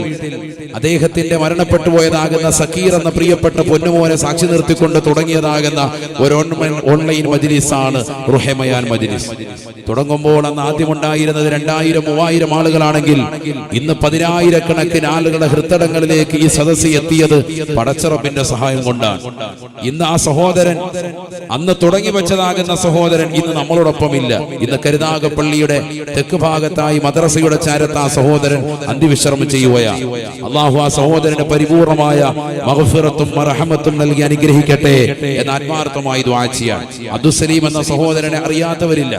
അദ്ദേഹത്തിന്റെ മരണപ്പെട്ടു പോയതാകുന്ന സക്കീർ എന്ന പ്രിയപ്പെട്ട പൊന്നുമോനെ സാക്ഷി നിർത്തിക്കൊണ്ട് തുടങ്ങിയതാകുന്ന ഒരു ഓൺലൈൻ മജ്‌ലിസാണ് റുഹൈ ബയാൻ മജ്‌ലിസ്. തുടങ്ങുമ്പോൾ അന്ന് ആദ്യമുണ്ടായിരുന്നത് 2000-3000 ആളുകളാണെങ്കിൽ ഇന്ന് 10,000-കണക്കിന് ആളുകളുടെ ഹൃദയങ്ങളിലേക്ക് ഈ സദസ്സ് എത്തിയത് പടച്ചറപ്പിന്റെ സഹായം കൊണ്ടാണ്. ഇന്ന് ആ സഹോദരൻ, അന്ന് തുടങ്ങി വെച്ചതാകുന്ന സഹോദരൻ ഇന്ന് നമ്മളോടൊപ്പം ഇല്ല. ഇന്ന് കരുനാഗപ്പള്ളിയുടെ തെക്ക് ഭാഗത്തായി മദ്രസയുടെ ചാരത്ത് ആ സഹോദരൻ അന്ത്യവിശ്രമം ചെയ്യുകയാണ്. അള്ളാഹു ആ സഹോദരന് പരിപൂർണമായ മഗ്ഫിറത്തും റഹ്മത്തും നൽകി അനുഗ്രഹിക്കട്ടെ എന്ന് ആത്മാർത്ഥമായി ദുആ ചെയ്യാൻ. അബ്ദുൽ സലീം എന്ന സഹോദരനെ അറിയാത്തവരില്ല.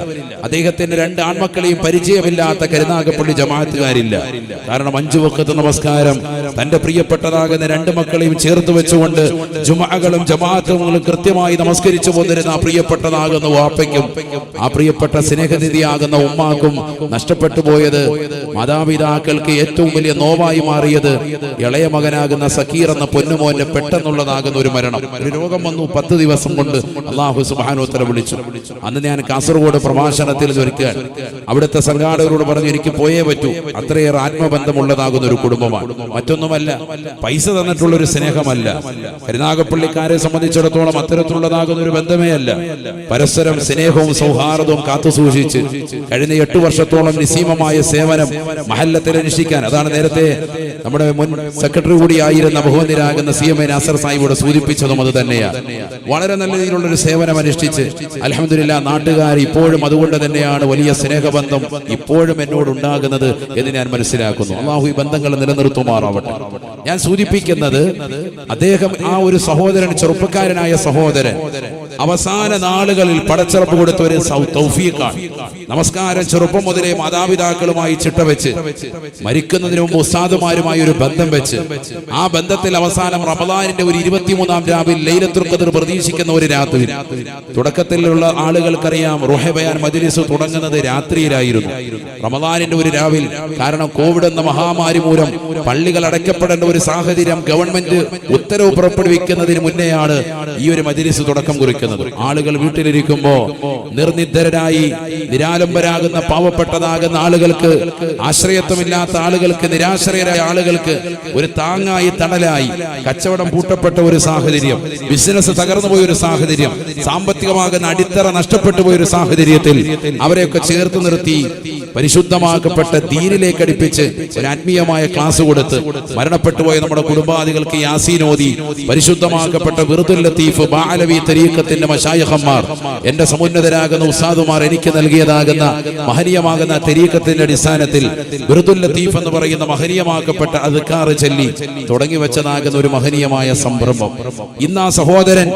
അദ്ദേഹത്തിന്റെ 2 ആൺമക്കളെയും പരിചയമില്ലാത്ത കരുനാഗപ്പള്ളി ജമാഅത്തുകാരില്ല. കാരണം 5 വഖത്ത് നമസ്കാരം തന്റെ പ്രിയപ്പെട്ടതാകുന്ന 2 മക്കളെയും ചേർത്ത് വെച്ചുകൊണ്ട് ജുമഅകളും ജമാഅത്തുകളും കൃത്യമായി നമസ്കരിച്ചു പോന്നിരുന്ന ആ പ്രിയപ്പെട്ടതാകുന്ന വാപ്പയ്ക്കും ആ പ്രിയപ്പെട്ട സ്നേഹനിധിയാകുന്ന ഉമ്മാക്കും നഷ്ടപ്പെട്ടു പോയത്, മാതാപിതാക്കൾക്ക് ഏറ്റവും വലിയ നോവായി മാറിയത് ഇളയ മകനാകുന്ന സക്കീർ എന്ന പൊന്നുമോന്റെ പെട്ടെന്നുള്ളതാകുന്ന ഒരു മരണം. ഒരു രോഗം വന്നു. 10 ദിവസം കൊണ്ട് അല്ലാഹു സുബ്ഹാനഹു വ തആല വിളിച്ചു. അന്ന് ഞാൻ കാസർഗോഡ് പ്രഭാഷണത്തിൽ ഒരുക്കാൻ അവിടുത്തെ സംഘാടകരോട് പറഞ്ഞു, എനിക്ക് പോയേ പറ്റൂ. അത്രയേറെ ആത്മബന്ധമുള്ളതാകുന്ന ഒരു കുടുംബമാണ്. മറ്റൊന്നുമല്ല, പൈസ തന്നിട്ടുള്ള ഒരു സ്നേഹമല്ല. കരുനാഗപ്പള്ളിക്കാരെ സംബന്ധിച്ചിടത്തോളം അത്തരത്തിലുള്ളതാകുന്ന ഒരു ബന്ധമേ അല്ല. പരസ്പരം സ്നേഹവും സൗഹാർദ്ദവും കാത്തുസൂക്ഷിച്ച് കഴിഞ്ഞ 8 വർഷത്തോളം നിസ്സീമമായ സേവനം മഹല്ലത്തിൽ അനുഷ്ഠിക്കാൻ, അതാണ് നേരത്തെ നമ്മുടെ മുൻ സെക്രട്ടറി കൂടിയായിരുന്ന ബഹുമാന്യരാകുന്ന CMA നാസർ സാഹിബോട് സൂചിപ്പിച്ചതും അത് തന്നെയാണ്. വളരെ നല്ല രീതിയിലുള്ള ഒരു സേവനം അനുഷ്ഠിച്ച് അൽഹംദുലില്ലാഹ് നാട്ടുകാർ ഇപ്പോഴും അതുകൊണ്ട് തന്നെയാണ് വലിയ സ്നേഹബന്ധം ഇപ്പോഴും എന്നോട് ഉണ്ടാകുന്നത് എന്ന് ഞാൻ മനസ്സിലാക്കുന്നു. അല്ലാഹു ഈ ബന്ധങ്ങൾ നിലനിർത്തുമാറാവട്ടെ. ഞാൻ സൂചിപ്പിക്കുന്നത്, അദ്ദേഹം ആ ഒരു സഹോദരൻ, ചെറുപ്പക്കാരനായ സഹോദരൻ അവസാന നാളുകളിൽ പടച്ചറപ്പ് കൊടുത്ത ഒരു തൗഫീഖാണ്. നമസ്കാരം ചെറുപ്പം മുതലേ മാതാപിതാക്കളുമായി ചിട്ടവെച്ച് മരിക്കുന്നതിന് മുമ്പ് ഉസ്താദുമാരുമായി ഒരു ബന്ധം വെച്ച് ആ ബന്ധത്തിൽ അവസാനം റമദാനിന്റെ ഒരു 23-ാം രാവിൽ ലൈലത്തുൽ ഖദ്ർ പ്രതീക്ഷിക്കുന്ന ഒരു രാത്രി. തുടക്കത്തിലുള്ള ആളുകൾക്കറിയാം റുഹൈ ബയാൻ മജ്‌ലിസ് തുടങ്ങുന്നത് രാത്രിയിലായിരുന്നു, റമദാനിന്റെ ഒരു രാവിൽ. കാരണം കോവിഡ് എന്ന മഹാമാരി മൂലം പള്ളികൾ അടയ്ക്കപ്പെടേണ്ട ഒരു സാഹചര്യം ഗവൺമെന്റ് ഉത്തരവ് പുറപ്പെടുവിക്കുന്നതിന് മുന്നെയാണ് ഈ ഒരു മജ്‌ലിസ് തുടക്കം കുറിക്കുന്നത്. ആളുകൾ വീട്ടിലിരിക്കുമ്പോ നിർനിദ്രരായി നിരാലംബരാകുന്ന പാവപ്പെട്ടതാകുന്ന ആളുകൾക്ക്, ആശ്രയത്വമില്ലാത്ത ആളുകൾക്ക്, നിരാശ്രയരായ ആളുകൾക്ക് ഒരു താങ്ങായി തണലായി, കച്ചവടം പൂട്ടപ്പെട്ട ഒരു സാഹചര്യം, ബിസിനസ് തകർന്നു പോയ ഒരു സാഹചര്യം, സാമ്പത്തികമാകുന്ന അടിത്തറ നഷ്ടപ്പെട്ടു പോയ ഒരു സാഹചര്യത്തിൽ അവരെയൊക്കെ ചേർത്ത് നിർത്തി പരിശുദ്ധമാക്കപ്പെട്ട ദീനിലേക്ക് അടുപ്പിച്ച് ഒരു ആത്മീയമായ ക്ലാസ് കൊടുത്ത് മരണപ്പെട്ടു പോയ നമ്മുടെ കുടുംബാദികൾക്ക് യാസീൻ ഓതി പരിശുദ്ധമാക്കപ്പെട്ട വിറുദുൽ ലത്തീഫ് ബഅലവി തരീഖത്തിന്റെ മശായിഖന്മാർ, എന്റെ സമുന്നതരാകുന്ന ഉസ്താദുമാർ എനിക്ക് നൽകിയതാകുന്ന മഹനീയമാകുന്ന തരീഖത്തിന്റെ അടിസ്ഥാനത്തിൽ വിറുദുൽ ലത്തീഫ് എന്ന് പറയുന്ന മഹനീയമാക്കപ്പെട്ട അദ്കാർ ചൊല്ലി തുടങ്ങി വെച്ചതാകുന്ന ഒരു മഹനീയമായ സംരംഭം. ഇന്ന് ആ സഹോദരൻ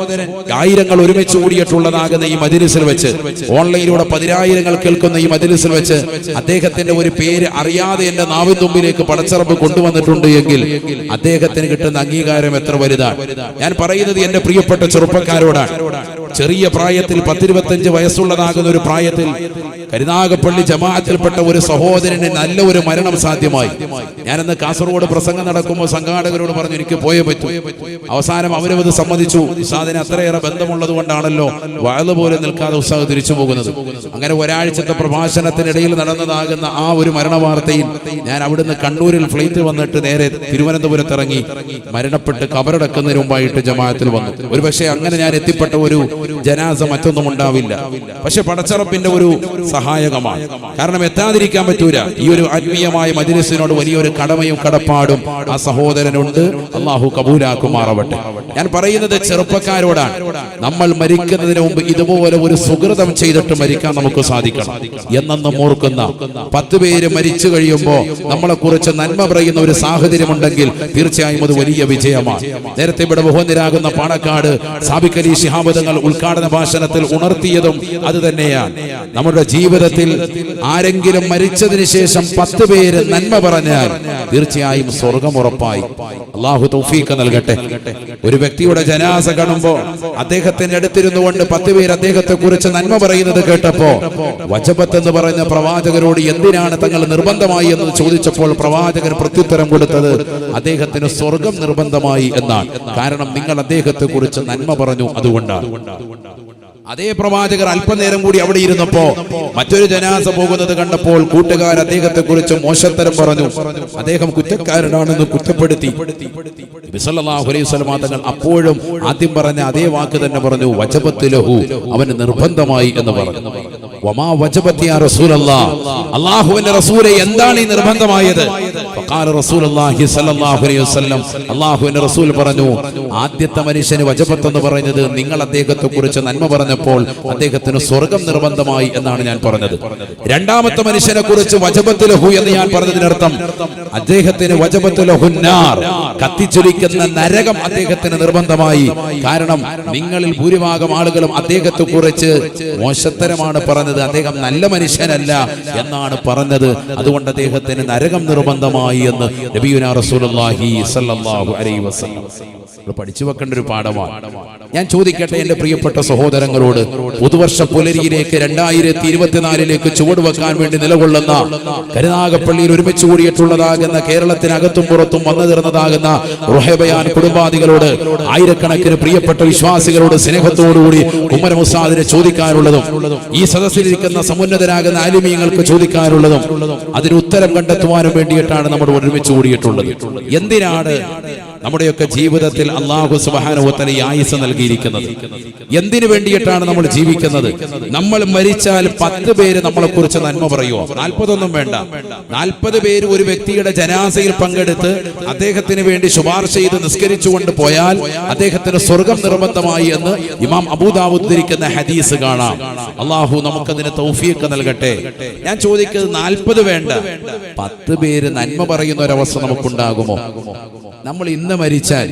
ആയിരങ്ങൾ ഒരുമിച്ച് കൂടിയിട്ടുള്ളതാകുന്ന ഈ മജ്‌ലിസിൽ വെച്ച്, ഓൺലൈനിലൂടെ 10,000 കേൾക്കുന്ന ഈ മജ്‌ലിസിൽ വെച്ച് അദ്ദേഹത്തിന്റെ ഒരു പേര് അറിയാതെ എന്റെ നാവിൻ തുമ്പിലേക്ക് പടച്ചറപ്പ് കൊണ്ടുവന്നിട്ടുണ്ട് എങ്കിൽ അദ്ദേഹത്തിന് കിട്ടുന്ന അംഗീകാരം എത്ര വലുതാണ്. ഞാൻ പറയുന്നത് എന്റെ പ്രിയപ്പെട്ട ചെറുപ്പക്കാരോടാണ്. ചെറിയ പ്രായത്തിൽ 10-25 വയസ്സുള്ളതാകുന്ന ഒരു പ്രായത്തിൽ കരുനാഗപ്പള്ളി ജമാഅത്തിൽപ്പെട്ട ഒരു സഹോദരന് നല്ല ഒരു മരണം സാധ്യമായി. ഞാനന്ന് കാസർഗോഡ് പ്രസംഗം നടക്കുമ്പോൾ സംഘാടകരോട് പറഞ്ഞു, എനിക്ക് പോയേ പറ്റൂ. അവസാനം അവരും അത് സമ്മതിച്ചു. ഉസ്താദിന് അത്രയേറെ ബന്ധമുള്ളത് കൊണ്ടാണല്ലോ വഅദ് പോലെ നിൽക്കാതെ ഉസ്താദ് തിരിച്ചു പോകുന്നത്. അങ്ങനെ ഒരാഴ്ചത്തെ പ്രഭാഷണത്തിനിടയിൽ നടന്നതാകുന്ന ആ ഒരു മരണവാർത്തയിൽ ഞാൻ അവിടുന്ന് കണ്ണൂരിൽ ഫ്ലൈറ്റ് വന്നിട്ട് നേരെ തിരുവനന്തപുരത്ത് ഇറങ്ങി മരണപ്പെട്ട് കബറടക്കുന്നതിന് മുമ്പായിട്ട് ജമാഅത്തിൽ വന്നു. ഒരുപക്ഷെ അങ്ങനെ ഞാൻ എത്തിപ്പെട്ട ഒരു ജനാസ മറ്റൊന്നും ഉണ്ടാവില്ല. പക്ഷെ പടച്ചറപ്പിന്റെ ഒരു സഹായകമാണ്. കാരണം എത്താതിരിക്കാൻ പറ്റൂല. ഈ ഒരു ആത്മീയമായ മജ്‌ലിസിനോട് വലിയൊരു കടമയും കടപ്പാടും ആ സഹോദരനുണ്ട്. അല്ലാഹു കബൂലാക്കുമാറാവട്ടെ. ഞാൻ പറയുന്നത് ചെറുപ്പക്കാരോടാണ്. നമ്മൾ മരിക്കുന്നതിന് മുമ്പ് ഇതുപോലെ ഒരു സുകൃതം ചെയ്തിട്ട് മരിക്കാൻ നമുക്ക് സാധിക്കണം. എന്നെന്നും ഓർക്കുന്ന 10 പേര് മരിച്ചു കഴിയുമ്പോൾ നമ്മളെ കുറിച്ച് നന്മ പറയുന്ന ഒരു സാഹചര്യം ഉണ്ടെങ്കിൽ തീർച്ചയായും അത് വലിയ വിജയമാണ്. നേരത്തെ ഇവിടെ ബഹുനിരാകുന്ന പാണക്കാട് സാബിഖ് അലി ശിഹാബ് തങ്ങൾ ഉദ്ഘാടന ഭാഷണത്തിൽ ഉണർത്തിയതും അത് തന്നെയാണ്. നമ്മുടെ ജീവിതം ജീവിതത്തിൽ ആരെങ്കിലും മരിച്ചതിന് ശേഷം 10 പേര് നന്മ പറഞ്ഞാൽ തീർച്ചയായും സ്വർഗം ഉറപ്പായി. അള്ളാഹു തൗഫീഖ് നൽകട്ടെ. ഒരു വ്യക്തിയുടെ ജനാസ കാണുമ്പോൾ അദ്ദേഹത്തിന്റെ അടുത്തിരുന്നു കൊണ്ട് 10 പേര് അദ്ദേഹത്തെ കുറിച്ച് നന്മ പറയുന്നത് കേട്ടപ്പോ വജബത്ത് എന്ന് പറഞ്ഞ പ്രവാചകരോട് എന്തിനാണ് തങ്ങൾ നിർബന്ധമായി എന്ന് ചോദിച്ചപ്പോൾ പ്രവാചകർ പ്രത്യുത്തരം കൊടുത്തത് അദ്ദേഹത്തിന് സ്വർഗം നിർബന്ധമായി എന്നാണ്. കാരണം നിങ്ങൾ അദ്ദേഹത്തെ കുറിച്ച് നന്മ പറഞ്ഞു, അതുകൊണ്ടാണ്. അതേ പ്രവാചകർ അല്പനേരം കൂടി അവിടെ ഇരുന്നപ്പോ മറ്റൊരു ജനാസ പോകുന്നത് കണ്ടപ്പോൾ കൂട്ടുകാർ അദ്ദേഹത്തെ കുറിച്ച് മോശത്തരം പറഞ്ഞു, അദ്ദേഹം കുറ്റക്കാരനാണെന്ന് കുറ്റപ്പെടുത്തി. നബി സല്ലല്ലാഹു അലൈഹി വസല്ലം തങ്ങൾ അപ്പോഴും ആദ്യം പറഞ്ഞ അതേ വാക്ക് തന്നെ പറഞ്ഞു, വജബത്ത് ലഹു, അവന് നിർബന്ധമായി എന്ന് പറഞ്ഞു. വമാ വജബത്ത് യാ റസൂലല്ലാഹ്, അല്ലാഹുവിന്റെ റസൂലേ എന്താണ് ഈ നിർബന്ധമായത്? ഫഖാല റസൂലുള്ളാഹി സ്വല്ലല്ലാഹു അലൈഹി വസല്ലം, അല്ലാഹുവിന്റെ റസൂൽ പറഞ്ഞു, ആദ്യത്തെ മനുഷ്യന് വജബത്ത് എന്ന് പറയുന്നത് നിങ്ങൾ അദ്ദേഹത്തെ കുറിച്ച് നന്മ പറഞ്ഞപ്പോൾ അദ്ദേഹത്തിന് സ്വർഗം നിർബന്ധമായി എന്നാണ് ഞാൻ പറഞ്ഞത്. രണ്ടാമത്തെ മനുഷ്യനെ കുറിച്ച് വജബത്ത് ലഹു എന്ന് ഞാൻ പറഞ്ഞതിനർത്ഥം അദ്ദേഹത്തിന് വജബത്ത് ലഹുന്നാർ, കത്തിച്ചൊലിക്കുന്ന നരകം അദ്ദേഹത്തിന് നിർബന്ധമായി. കാരണം നിങ്ങളിൽ ഭൂരിഭാഗം ആളുകളും അദ്ദേഹത്തെ കുറിച്ച് മോശത്തരമാണ് പറഞ്ഞത്, അദ്ദേഹം നല്ല മനുഷ്യനല്ല എന്നാണ് പറഞ്ഞത്. അതുകൊണ്ട് അദ്ദേഹത്തിന് നരകം നിർബന്ധമായി എന്ന് നബിയുനാ റസൂലുള്ളാഹി സ്വല്ലല്ലാഹു അലൈഹി വസല്ലം പഠിച്ചു വെക്കേണ്ട ഒരു പാഠമാണ്. ഞാൻ ചോദിക്കട്ടെ എന്റെ പ്രിയപ്പെട്ട സഹോദരങ്ങളോട്, പുതുവർഷ പുലരിയിലേക്ക് 2024 ചുവടുവെക്കാൻ വേണ്ടി നിലകൊള്ളുന്ന കരുനാഗപ്പള്ളിയിൽ ഒരുമിച്ച് കൂടിയിട്ടുള്ളതാകുന്ന കേരളത്തിനകത്തും പുറത്തും വന്നു തീർന്നതാകുന്ന റുഹൈബയാൻ കുടുംബാദികളോട്, ആയിരക്കണക്കിന് പ്രിയപ്പെട്ട വിശ്വാസികളോട് സ്നേഹത്തോടുകൂടി ഉമർ മുസാദിനെ ചോദിക്കാനുള്ളതും ഈ സദസ്സിലിരിക്കുന്ന സമുന്നതരാകുന്ന ആലിമീങ്ങൾക്ക് ചോദിക്കാനുള്ളതും അതിന് ഉത്തരം കണ്ടെത്തുവാനും വേണ്ടിയിട്ടാണ് നമ്മൾ ഒരുമിച്ച് കൂടിയിട്ടുള്ളത്. എന്തിനാണ് നമ്മുടെയൊക്കെ ജീവിതത്തിൽ അല്ലാഹു സുബ്ഹാനഹു വ തആല ആയുസ്സ് നൽകിയിരിക്കുന്നത്? എന്തിനു വേണ്ടിയിട്ടാണ് നമ്മൾ ജീവിക്കുന്നത്? നമ്മൾ മരിച്ചാൽ 10 പേര് നമ്മളെ കുറിച്ച് നന്മ പറയുമോ? 40 ഒന്നും വേണ്ട. 40 പേര് ഒരു വ്യക്തിയുടെ ജനാസയിൽ പങ്കെടുത്ത് അദ്ദേഹത്തിന് വേണ്ടി ശുപാർശ ചെയ്ത് നിസ്കരിച്ചുകൊണ്ട് പോയാൽ അദ്ദേഹത്തിന് സ്വർഗം നിർബന്ധമായി എന്ന് ഇമാം അബൂദാവൂദ് ഉദ്ധരിക്കുന്ന ഹദീസ് കാണാം. അല്ലാഹു നമുക്കതിന് തൗഫീഖ് നൽകട്ടെ. ഞാൻ ചോദിക്കുന്നത് 40 വേണ്ട, 10 പേര് നന്മ പറയുന്ന ഒരവസ്ഥ നമുക്കുണ്ടാകുമോ? നമ്മൾ ഇന്ന് മരിച്ചാൽ,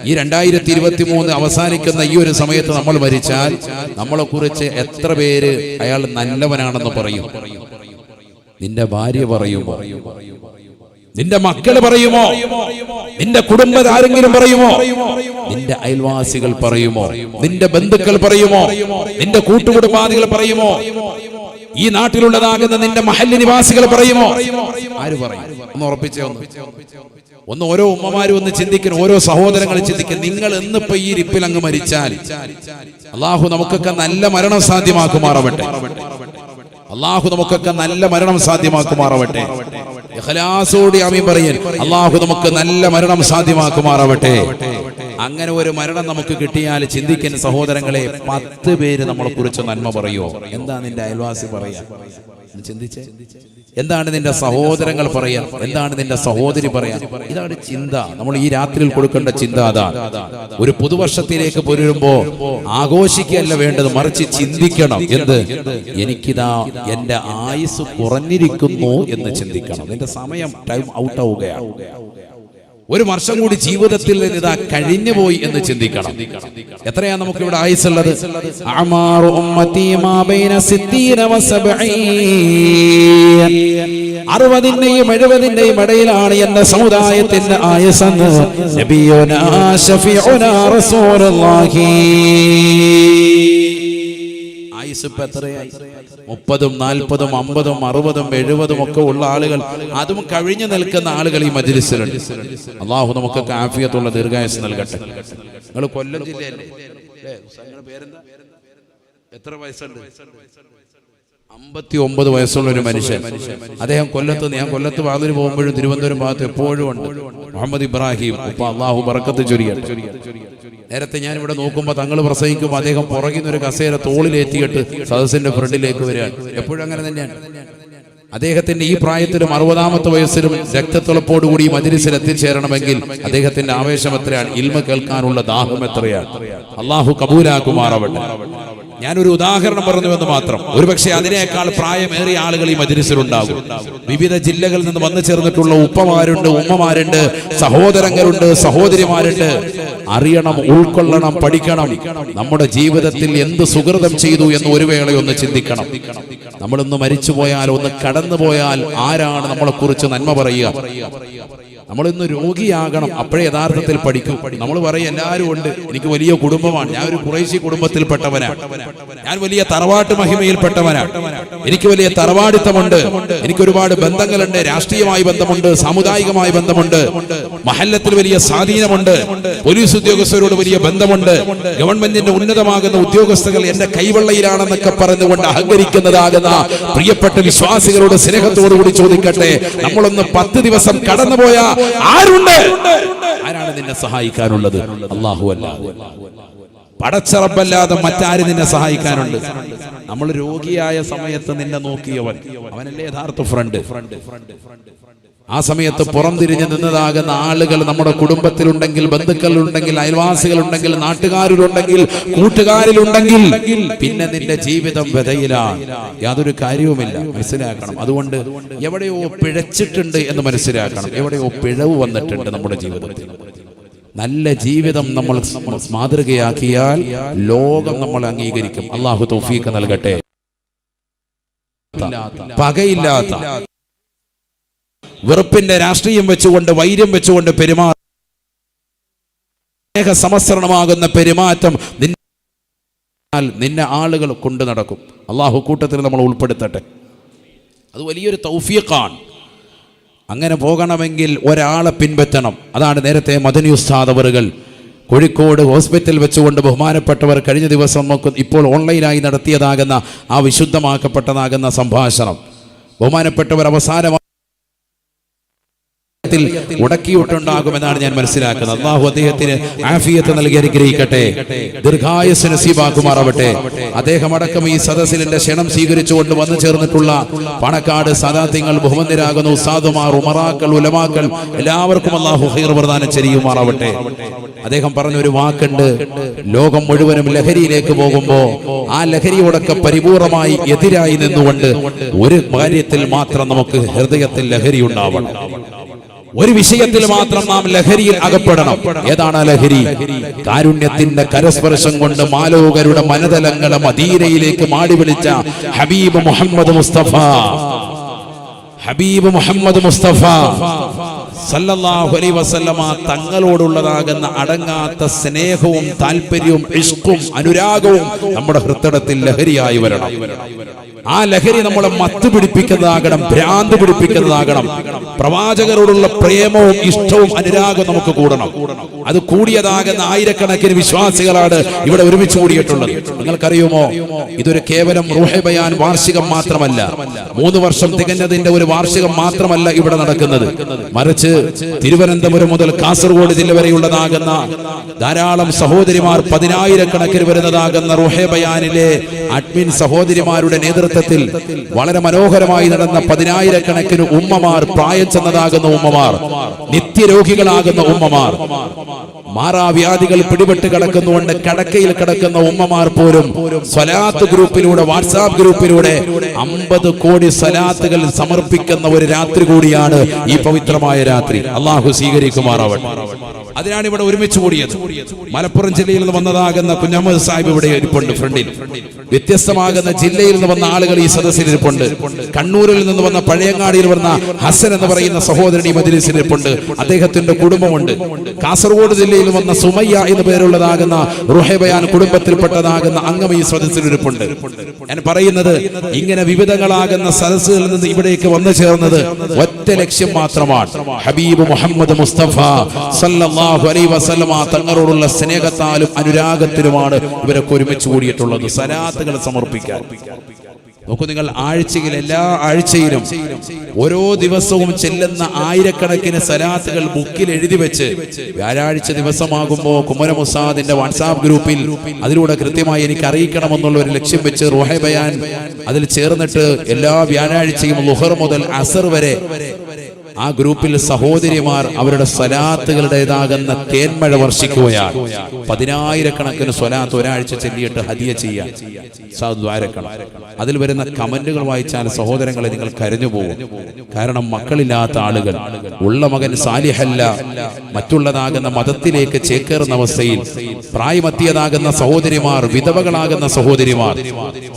ഈ 2023 അവസാനിക്കുന്ന ഈ ഒരു സമയത്ത് നമ്മൾ മരിച്ചാൽ നമ്മളെ കുറിച്ച് എത്ര പേര് അയാൾ നല്ലവനാണെന്ന് പറയും? നിന്റെ ഭാര്യ പറയുമോ? നിന്റെ മക്കള് പറയുമോ? നിന്റെ കുടുംബത്തിൽ ആരെങ്കിലും പറയുമോ? നിന്റെ അയൽവാസികൾ പറയുമോ? നിന്റെ ബന്ധുക്കൾ പറയുമോ? നിന്റെ കൂട്ടുകുടുംബാദികൾ പറയുമോ? ഈ നാട്ടിലുള്ളതാകുന്ന നിന്റെ മഹല്ല് നിവാസികൾ പറയുമോ? ആര് പറയും? ഒന്ന് ഉറപ്പിച്ചേ. ഒന്ന് ഓരോ ഉമ്മമാരും ഒന്ന് ചിന്തിക്കണം, ഓരോ സഹോദരങ്ങളും ചിന്തിക്കണം. നിങ്ങൾ എന്നിപ്പോ ഈ ഇരിപ്പിൽ അങ്ങ് മരിച്ചാൽ അള്ളാഹു നമുക്കൊക്കെ നല്ല മരണം സാധ്യമാക്കുമാറാവട്ടെ. അള്ളാഹു നമുക്കൊക്കെ നല്ല മരണം സാധ്യമാക്കുമാറാവട്ടെ. ഇഖ്ലാസോടെ ആമീൻ പറയൻ. അള്ളാഹു നമുക്ക് നല്ല മരണം സാധ്യമാക്കുമാറാവട്ടെ. അങ്ങനെ ഒരു മരണം നമുക്ക് കിട്ടിയാൽ ചിന്തിക്കുന്ന സഹോദരങ്ങളെ, 10 പേര് നമ്മളെ കുറിച്ച് നന്മ പറയോ? എന്താ നിന്റെ അയൽവാസി പറയാ? ചിന്തിച്ചേ. എന്താണ് നിന്റെ സഹോദരങ്ങൾ പറയാ? എന്താണ് നിന്റെ സഹോദരി പറയാ? ഇതാണ് ചിന്ത. നമ്മൾ ഈ രാത്രിയിൽ കൊടുക്കേണ്ട ചിന്ത അതാണ്. ഒരു പുതുവർഷത്തിലേക്ക് പൊരുമ്പോ ആഘോഷിക്കല്ല വേണ്ടത്, മറിച്ച് ചിന്തിക്കണം. എന്ത്? എനിക്കിതാ എന്റെ ആയുസ് കുറഞ്ഞിരിക്കുന്നു എന്ന് ചിന്തിക്കണം. നിന്റെ സമയം ടൈം ഔട്ട് ആവുകയാണ്. ഒരു വർഷം കൂടി ജീവിതത്തിൽ ഇതാ കഴിഞ്ഞു പോയി എന്ന് ചിന്തിക്കണം. എത്രയാ നമുക്ക് ഇവിടെ ആയുസുള്ളത്? 60-ന്റെയും 70-ന്റെയും ഇടയിലാണ് എന്റെ സമുദായത്തിന്റെ ആയുസെന്ന് നബിയുനാ ശഫീഉനാ റസൂലുള്ളാഹി. ആയുസ് ഇപ്പൊ എത്രയായി? 30, 40, 50, 60, 70 ഒക്കെ ഉള്ള ആളുകൾ, അതും കഴിഞ്ഞു നിൽക്കുന്ന ആളുകൾ ഈ മജ്‌ലിസിലുണ്ട്. അല്ലാഹു നമുക്കൊക്കെ ആഫിയത്തുള്ള ദീർഘായുസ് നൽകട്ടെ. നിങ്ങൾ കൊല്ലം ജില്ലയല്ലേ? പേരെന്താ? എത്ര വയസ്സുണ്ട്? 59 വയസ്സുള്ള ഒരു മനുഷ്യൻ. അദ്ദേഹം കൊല്ലത്ത്, ഞാൻ കൊല്ലത്ത് വാതിന് പോകുമ്പോഴും തിരുവനന്തപുരം ഭാഗത്ത് എപ്പോഴും ഉണ്ട്. മുഹമ്മദ് ഇബ്രാഹിം. ഉപ്പ അല്ലാഹു ബറക്കത്ത് ചൊരിയട്ടെ. നേരത്തെ ഞാൻ ഇവിടെ നോക്കുമ്പോൾ തങ്ങൾ പ്രസംഗിക്കുമ്പോൾ അദ്ദേഹം പുറകിൽ നിന്ന് ഒരു കസേര തോളിലേറ്റിയിട്ട് സദസ്സിന്റെ ഫ്രണ്ടിലേക്ക് വരികയാണ്. എപ്പോഴും അങ്ങനെ തന്നെയാണ്. അദ്ദേഹത്തിന്റെ ഈ പ്രായത്തിലും 60-ാമത്തെ വയസ്സിലും രക്തത്തിളപ്പോടുകൂടി മജ്‌ലിസിൽ എത്തിച്ചേരണമെങ്കിൽ അദ്ദേഹത്തിന്റെ ആവേശം എത്രയാണ്? ഇൽമ കേൾക്കാനുള്ള ദാഹം എത്രയാണ്? അല്ലാഹു കബൂലാക്കുമാറാവട്ടെ. ഞാനൊരു ഉദാഹരണം പറഞ്ഞുവെന്ന് മാത്രം. ഒരുപക്ഷെ അതിനേക്കാൾ പ്രായമേറിയ ആളുകൾ ഈ മജ്‌ലിസിലുണ്ടാകും. വിവിധ ജില്ലകളിൽ നിന്ന് വന്നു ചേർന്നിട്ടുള്ള ഉപ്പമാരുണ്ട്, ഉമ്മമാരുണ്ട്, സഹോദരങ്ങളുണ്ട്, സഹോദരിമാരുണ്ട്. അറിയണം, ഉൾക്കൊള്ളണം, പഠിക്കണം. നമ്മുടെ ജീവിതത്തിൽ എന്ത് സുകൃതം ചെയ്തു എന്ന് ഒരു വേളയൊന്ന് ചിന്തിക്കണം. നമ്മളൊന്ന് മരിച്ചു പോയാൽ, ഒന്ന് കടന്നു പോയാൽ ആരാണ് നമ്മളെ കുറിച്ച് നന്മ പറയുക? നമ്മളിന്ന് രോഗിയാകണം, അപ്പോഴേ യഥാർത്ഥത്തിൽ പഠിക്കും. നമ്മൾ പറയും എല്ലാവരും ഉണ്ട്, എനിക്ക് വലിയ കുടുംബമാണ്, ഞാൻ ഒരു ഖുറൈശി കുടുംബത്തിൽപ്പെട്ടവനാണ്, ഞാൻ വലിയ തറവാട്ട് മഹിമയിൽപ്പെട്ടവനാണ്, എനിക്ക് വലിയ തറവാടിത്തമുണ്ട്, എനിക്ക് ഒരുപാട് ബന്ധങ്ങളുണ്ട്, രാഷ്ട്രീയമായി ബന്ധമുണ്ട്, സാമുദായികമായി ബന്ധമുണ്ട്, മഹല്ലത്തിൽ വലിയ സ്വാധീനമുണ്ട്, പോലീസ് ഉദ്യോഗസ്ഥരോട് വലിയ ബന്ധമുണ്ട്, ഗവൺമെന്റിന്റെ ഉന്നതമാകുന്ന ഉദ്യോഗസ്ഥകൾ എന്റെ കൈവെള്ളയിലാണെന്നൊക്കെ പറഞ്ഞുകൊണ്ട് അഹങ്കരിക്കുന്നതാകുന്ന പ്രിയപ്പെട്ട വിശ്വാസികളോട് സ്നേഹത്തോടുകൂടി ചോദിക്കട്ടെ, നമ്മളൊന്ന് 10 ദിവസം കടന്നുപോയാ ആരുണ്ട്? ആരാണ് നിന്നെ സഹായിക്കാനുള്ളത്? അല്ലാഹു അല്ലാഹു. പടച്ച റബ്ബല്ലാതെ മറ്റാര് നിന്നെ സഹായിക്കാനുണ്ട്? നമ്മൾ രോഗിയായ സമയത്ത് നിന്നെ നോക്കിയവൻ, അവനല്ലേ യഥാർത്ഥ ഫ്രണ്ട്. ആ സമയത്ത് പുറംതിരിഞ്ഞ് നിന്നതാകുന്ന ആളുകൾ നമ്മുടെ കുടുംബത്തിലുണ്ടെങ്കിൽ, ബന്ധുക്കളുണ്ടെങ്കിൽ, അയൽവാസികളുണ്ടെങ്കിൽ, നാട്ടുകാരിലുണ്ടെങ്കിൽ, കൂട്ടുകാരിലുണ്ടെങ്കിൽ, പിന്നെ നിന്റെ ജീവിതം വിതയിലാണ്, യാതൊരു കാര്യവുമില്ല. മനസ്സിലാക്കണം. അതുകൊണ്ട് എവിടെയോ പിഴച്ചിട്ടുണ്ട് എന്ന് മനസ്സിലാക്കണം, എവിടെയോ പിഴവ് വന്നിട്ടുണ്ട് നമ്മുടെ ജീവിതത്തിൽ. നല്ല ജീവിതം നമ്മൾ മാതൃകയാക്കിയാൽ ലോകം നമ്മൾ അംഗീകരിക്കും. അല്ലാഹു തൗഫീഖ് നൽകട്ടെ. പകയില്ലാത്ത, വെറുപ്പിന്റെ രാഷ്ട്രീയം വെച്ചുകൊണ്ട്, വൈര്യം വെച്ചുകൊണ്ട് പെരുമാറുന്ന, സ്നേഹ സമസ്രണമാകുന്ന പെരുമാറ്റം നിന്നെ ആളുകൾ കൊണ്ടു നടക്കും. അള്ളാഹു കൂട്ടത്തിൽ നമ്മൾ ഉൾപ്പെടുത്തട്ടെ. അത് വലിയൊരു തൗഫീഖാണ്. അങ്ങനെ പോകണമെങ്കിൽ ഒരാളെ പിൻപറ്റണം. അതാണ് നേരത്തെ മദനി ഉസ്താദ് അവറുകൾ കോഴിക്കോട് ഹോസ്പിറ്റൽ വെച്ചുകൊണ്ട് ബഹുമാനപ്പെട്ടവർ കഴിഞ്ഞ ദിവസം നമുക്ക് ഇപ്പോൾ ഓൺലൈനായി നടത്തിയതാകുന്ന ആ വിശുദ്ധമാക്കപ്പെട്ടതാകുന്ന സംഭാഷണം ബഹുമാനപ്പെട്ടവർ അവസാനമായി ഉടക്കിയിട്ടുണ്ടാകുമെന്നാണ് ഞാൻ മനസ്സിലാക്കുന്നത്. അല്ലാഹു അദ്ദേഹത്തിന് ആഫിയത്ത് നൽകി അനുഗ്രഹിക്കട്ടെ, ദീർഘായുസ്സ് നസീബാക്കുമാറാവട്ടെ. അദ്ദേഹം അടക്കം ഈ സദസ്സിൽ എന്റെ ക്ഷണം സ്വീകരിച്ചുകൊണ്ട് വന്നു ചേർന്നിട്ടുള്ള പാണക്കാട് സാദാത്യങ്ങൾ, ബഹുമന്യരാകുന്ന ഉസ്താദുമാർ, ഉമറാക്കൾ, ഉലമാക്കൾ എല്ലാവർക്കും അല്ലാഹു ഖൈർ പ്രദാനം ചെയ്യുമാറാവട്ടെ. അദ്ദേഹം പറഞ്ഞൊരു വാക്കുണ്ട്, ലോകം മുഴുവനും ലഹരിയിലേക്ക് പോകുമ്പോ ആ ലഹരിയോടൊക്കെ പരിപൂർണമായി എതിരായി നിന്നുകൊണ്ട് ഒരു കാര്യത്തിൽ മാത്രം നമുക്ക് ഹൃദയത്തിൽ ലഹരി ഉണ്ടാവണം. ഒരു വിഷയത്തിൽ മാത്രം നാം ലഹരിയിൽ അകപ്പെടണം. ഏതാണ് ലഹരി? കാരുണ്യത്തിന്റെ കരസ്പർശം കൊണ്ട് മാലോകരുടെ മനതലങ്ങളെ മദീനയിലേക്ക് മാടി വിളിച്ച ഹബീബ് മുഹമ്മദ് മുസ്തഫ, ഹബീബ് മുഹമ്മദ് മുസ്തഫ സല്ലല്ലാഹു അലൈഹി വസല്ലമ തങ്ങളോടുള്ളതാകുന്ന അടങ്ങാത്ത സ്നേഹവും താല്പര്യവും ഇഷ്കും അനുരാഗവും നമ്മുടെ ഹൃദയത്തിൽ ലഹരിയായി വരണം. ആ ലഹരി നമ്മളെ മത്ത് പിടിപ്പിക്കുന്നതാകണം, ഭ്രാന്ത് പിടിപ്പിക്കുന്നതാകണം. പ്രവാചകരോടുള്ള പ്രേമവും ഇഷ്ടവും അനുരാഗവും നമുക്ക് കൂടണം. അത് കൂടിയതാകുന്ന ആയിരക്കണക്കിന് വിശ്വാസികളാണ് ഇവിടെ ഒരുമിച്ച് കൂടിയിട്ടുള്ളത്. നിങ്ങൾക്കറിയുമോ, ഇതൊരു കേവലം റൂഹെ ബയാൻ വാർഷികം മാത്രമല്ല, 3 വർഷം തികഞ്ഞതിന്റെ ഒരു വാർഷികം മാത്രമല്ല ഇവിടെ നടക്കുന്നത്. മറിച്ച് തിരുവനന്തപുരം മുതൽ കാസർഗോഡ് ജില്ല വരെയുള്ളതാകുന്ന ധാരാളം സഹോദരിമാർ, 10,000 വരുന്നതാകുന്ന റൂഹെ ബയാനിലെ അഡ്മിൻ സഹോദരിമാരുടെ നേതൃത്വത്തിൽ വളരെ മനോഹരമായി നടന്ന 10,000 ഉമ്മമാർ, പ്രായം ചെന്നതാകുന്ന ഉമ്മമാർ, നിത്യരോഗികളാകുന്ന ഉമ്മമാർ, മാറാവ്യാധികൾ പിടിപെട്ട് കിടക്കുന്നുകൊണ്ട് കടക്കയിൽ കിടക്കുന്ന ഉമ്മമാർ പോലും സ്വലാത്ത് ഗ്രൂപ്പിലൂടെ, വാട്സാപ്പ് ഗ്രൂപ്പിലൂടെ 50 കോടി സ്വലാത്തുകൾ സമർപ്പിക്കുന്ന ഒരു രാത്രി കൂടിയാണ് ഈ പവിത്രമായ രാത്രി. അള്ളാഹു സ്വീകരിക്കുമാറാവട്ടെ. അതിനാണ് ഇവിടെ ഒരുമിച്ച് കൂടിയത്. മലപ്പുറം ജില്ലയിൽ നിന്ന് വന്നതാകുന്ന കുഞ്ഞഹമ്മദ് സാഹിബ് ഇവിടെ ഇരിപ്പുണ്ട് ഫ്രണ്ടിൽ. വ്യത്യസ്തമാകുന്ന ജില്ലയിൽ നിന്ന് വന്ന ആളുകൾ ഈ സദസ്സിൽ ഇരിപ്പുണ്ട്. കണ്ണൂരിൽ നിന്ന് വന്ന, പഴയങ്ങാടിയിൽ വന്ന ഹസൻ എന്ന് പറയുന്ന സഹോദരൻ ഈ മജ്‌ലിസിൽ ഇരിപ്പുണ്ട്. അദ്ദേഹത്തിന്റെ കുടുംബമുണ്ട്. കാസർഗോഡ് ജില്ലയിൽ വന്ന സുമയ്യ എന്ന് പേരുള്ളതാകുന്ന റൂഹെ ബയാൻ കുടുംബത്തിൽപ്പെട്ടതാകുന്ന അംഗം ഈ സദസ്സിൽ ഇരിപ്പുണ്ട്. ഞാൻ പറയുന്നത്, ഇങ്ങനെ വിവിധങ്ങളാകുന്ന സദസ്സുകളിൽ നിന്ന് ഇവിടേക്ക് വന്നു ചേർന്നത് ഒറ്റ ലക്ഷ്യം മാത്രമാണ്. ഹബീബ് മുഹമ്മദ് മുസ്തഫ സല്ലല്ലാഹു അലൈഹി വസല്ലമ തങ്ങളോടുള്ള സ്നേഹത്താലും അനുരാഗത്തിലുമാണ് ഇവരൊക്കെ ഒരുമിച്ച് കൂടിയിട്ടുള്ളത്. സലാത്തുകൾ സമർപ്പിക്കാൻ നോക്കൂ നിങ്ങൾ. ആഴ്ചയിൽ, എല്ലാ ആഴ്ചയിലും ഓരോ ദിവസവും ചെല്ലുന്ന ആയിരക്കണക്കിന് സലാത്തുകൾ ബുക്കിൽ എഴുതി വെച്ച് വ്യാഴാഴ്ച ദിവസമാകുമ്പോൾ കുമരം ഉസ്താദിന്റെ വാട്സാപ്പ് ഗ്രൂപ്പിൽ അതിലൂടെ കൃത്യമായി എനിക്ക് അറിയിക്കണമെന്നുള്ള ഒരു ലക്ഷ്യം വെച്ച് റൂഹെ ബയാൻ അതിൽ ചേർന്നിട്ട് എല്ലാ വ്യാഴാഴ്ചയും ളുഹർ മുതൽ അസർ വരെ ആ ഗ്രൂപ്പിൽ സഹോദരിമാർ അവരുടെ സ്വലാത്തുകളുടേതാകുന്ന തേന്മഴ വർഷിക്കുകയാണ്. 10,000-കണക്കിന് സ്വലാത്ത് ഒരാഴ്ച ചൊല്ലിയിട്ട് ഹദിയ ചെയ്യാൻ ദ്വാരക്കണം. അതിൽ വരുന്ന കമന്റുകൾ വായിച്ചാൽ സഹോദരങ്ങളെ നിങ്ങൾ കരഞ്ഞു പോകും. കാരണം മക്കളില്ലാത്ത ആളുകൾ, ഉള്ള മകൻ സാലിഹല്ല, മറ്റുള്ളതാകുന്ന മതത്തിലേക്ക് ചേക്കേറുന്ന അവസ്ഥയിൽ പ്രായമെത്തിയതാകുന്ന സഹോദരിമാർ, വിധവകളാകുന്ന സഹോദരിമാർ,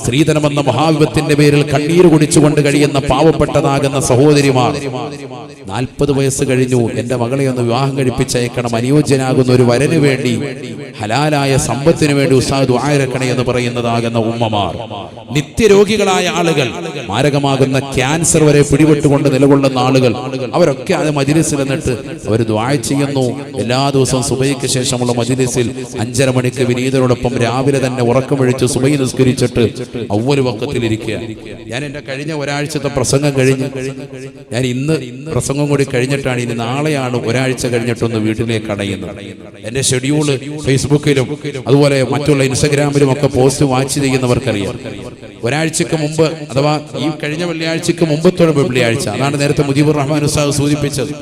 സ്ത്രീധനമെന്ന മഹാവിപത്തിന്റെ പേരിൽ കണ്ണീര് കുടിച്ചുകൊണ്ട് കഴിയുന്ന പാവപ്പെട്ടതാകുന്ന സഹോദരിമാർ, 40 വയസ്സ് കഴിഞ്ഞു, എന്റെ മകളെ ഒന്ന് വിവാഹം കഴിപ്പിച്ചയക്കണം, അനുയോജ്യനാകുന്ന ഒരു വരന് വേണ്ടി, ഹലാലായ സമ്പത്തിന് വേണ്ടി ഉസ്താദ് ദുആ ഇറക്കണേ എന്ന് പറയുന്നതാകുന്ന ഉമ്മമാർ, നിത്യരോഗികളായ ആളുകൾ, മാരകമാകുന്ന ക്യാൻസർ വരെ പിടിപെട്ടുകൊണ്ട് നിലകൊള്ളുന്ന ആളുകൾ, അവരൊക്കെ അത് മജ്‌ലിസിൽ നിന്നിട്ട് അവർ ദുആ ചെയ്യുന്നു. എല്ലാ ദിവസവും സുബഹിക്ക് ശേഷമുള്ള മജ്‌ലിസിൽ 5:30 മണിക്ക് വിനീതരോടൊപ്പം രാവിലെ തന്നെ ഉറക്കമൊഴിച്ച് സുബഹി നിസ്കരിച്ചിട്ട് അവ്വൽ വഖത്തിലിരിക്കുക. ഞാൻ എന്റെ കഴിഞ്ഞ ഒരാഴ്ചത്തെ പ്രസംഗം കഴിഞ്ഞ്, ഞാൻ ഇന്ന് പ്രസംഗം കൂടി കഴിഞ്ഞിട്ടാണ്, ഇനി നാളെയാണ് ഒരാഴ്ച കഴിഞ്ഞിട്ടൊന്ന് വീട്ടിലേക്ക് അടയുന്നത്. എന്റെ ഷെഡ്യൂള് ഫേസ്ബുക്കിലും അതുപോലെ മറ്റുള്ള ഇൻസ്റ്റഗ്രാമിലും ഒക്കെ പോസ്റ്റ് വാച്ച് ചെയ്യുന്നവർക്കറിയാം. ഒരാഴ്ചക്ക് മുമ്പ്, അഥവാ ഈ കഴിഞ്ഞ വെള്ളിയാഴ്ചക്ക് മുമ്പത്തോടെ വെള്ളിയാഴ്ച, അതാണ് നേരത്തെ മുജീബുർ റഹ്മാൻ ഉസ്താദ് സൂചിപ്പിച്ചത്.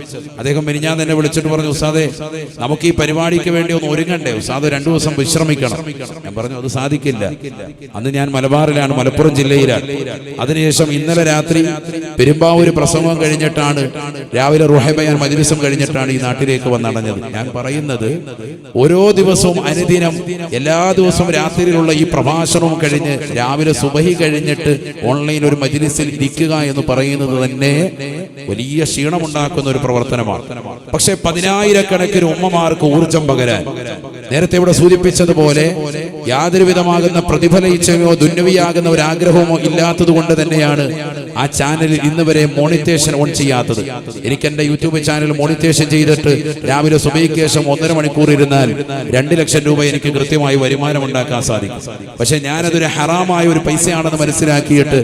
അദ്ദേഹം ഞാൻ തന്നെ വിളിച്ചിട്ട് പറഞ്ഞു, ഉസ്താദേ നമുക്ക് ഈ പരിപാടിക്ക് വേണ്ടി ഒന്ന് ഒരുങ്ങണ്ടേ, ഉസ്താദ് 2 ദിവസം വിശ്രമിക്കണം. ഞാൻ പറഞ്ഞു അത് സാധിക്കില്ല. അന്ന് ഞാൻ മലബാറിലാണ്, മലപ്പുറം ജില്ലയിലാണ്. അതിനുശേഷം ഇന്നലെ രാത്രി പെരുമ്പാവൂര് പ്രസംഗം കഴിഞ്ഞിട്ടാണ്, രാവിലെ റുഹൈ ബയാൻ മജ്‌ലിസും കഴിഞ്ഞിട്ടാണ് ഈ നാട്ടിലേക്ക് വന്നടഞ്ഞത്. ഞാൻ പറയുന്നത്, ഓരോ ദിവസവും അനുദിനം എല്ലാ ദിവസവും രാത്രിയിലുള്ള ഈ പ്രഭാഷണവും കഴിഞ്ഞ് രാവിലെ സുബഹി കഴിഞ്ഞിട്ട് ഓൺലൈൻ ഒരു മജ്‌ലിസിൽ ഇരിക്കുക എന്ന് പറയുന്നത് തന്നെ വലിയ ക്ഷീണമുണ്ടാക്കുന്ന ഒരു പ്രവർത്തനമാണ്. പക്ഷെ 10,000-കണക്കിന് ഉമ്മമാർക്ക് ഊർജം പകരാൻ, നേരത്തെ ഇവിടെ സൂചിപ്പിച്ചതുപോലെ യാതൊരു വിധമാകുന്ന പ്രതിഫല ഇച്ഛയോ ദുന്യവിയാകുന്ന ഒരു ആഗ്രഹമോ ഇല്ലാത്തത് കൊണ്ട് തന്നെയാണ് ആ ചാനലിൽ ഇന്ന് വരെ മോണിറ്റേഷൻ ഓൺ ചെയ്യാത്തത്. എനിക്ക് എന്റെ യൂട്യൂബ് ചാനൽ മോണിറ്റേഷൻ ചെയ്തിട്ട് രാവിലെ സുബഹിക്ക് ശേഷം 1.5 മണിക്കൂർ ഇരുന്നാൽ 2 ലക്ഷം രൂപ എനിക്ക് കൃത്യമായി വരുമാനം ഉണ്ടാക്കാൻ സാധിക്കും. പക്ഷെ ഞാനതൊരു ഹറാമായ ഒരു പൈസയാണെന്ന് മനസ്സിലാക്കിയിട്ട്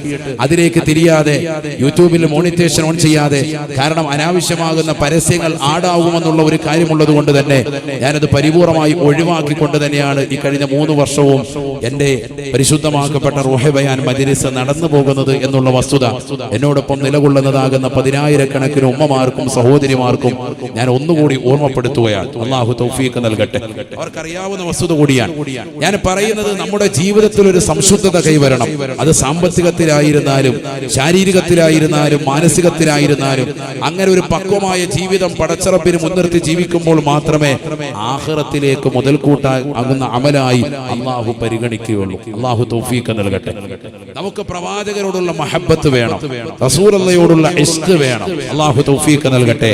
അതിലേക്ക് തിരിയാതെ, യൂട്യൂബിൽ മോണിറ്റേഷൻ ഓൺ ചെയ്യാതെ, കാരണം അനാവശ്യമാകുന്ന പരസ്യങ്ങൾ ആടാവുമെന്നുള്ള ഒരു കാര്യമുള്ളത് കൊണ്ട് തന്നെ ഞാനത് പരിപൂർണമായി ഒഴിവാക്കിക്കൊണ്ട് തന്നെയാണ് ഈ കഴിഞ്ഞ 3 വർഷവും എന്റെ പരിശുദ്ധമാക്കപ്പെട്ട റുഹൈ ബയാൻ മജ്‌ലിസ് നടന്നു പോകുന്നത് എന്നുള്ള വസ്തുത എന്നോടൊപ്പം നിലകൊള്ളുന്നതാകുന്ന 10,000-കണക്കിന് ഉമ്മമാർക്കും സഹോദരിമാർക്കും ഞാൻ ഒന്നുകൂടി ഓർമ്മപ്പെടുത്തുകയാണ്. അല്ലാഹു തൗഫീഖ് നൽകട്ടെ. അവർക്കറിയാവുന്ന വസ്തുത കൂടിയാണ് ഞാൻ പറയുന്നത്. നമ്മുടെ ജീവിതത്തിൽ ഒരു സംശുദ്ധത കൈവരണം. അത് സാമ്പത്തികത്തിലായിരുന്നാലും ശാരീരികത്തിലായിരുന്നാലും മാനസികത്തിലായിരുന്നാലും അങ്ങനെ ഒരു പക്വമായ ജീവിതം പടച്ചറപ്പിന് മുൻനിർത്തി ജീവിക്കുമ്പോൾ മാത്രമേ ആഖിറത്തിലേക്ക് മുതൽക്കൂട്ടാകുന്ന അമലായി അല്ലാഹു പരിഗണിക്കുകയുള്ളൂ. അല്ലാഹു തൗഫീഖ് നൽകട്ടെ. നമുക്ക് പ്രവാചകരോടുള്ള മഹബ്ബത്ത് വേണം, റസൂലുള്ളാഹിയോടുള്ള ഇഷ്ക് വേണം. അല്ലാഹു തൗഫീഖ് നൽകട്ടെ.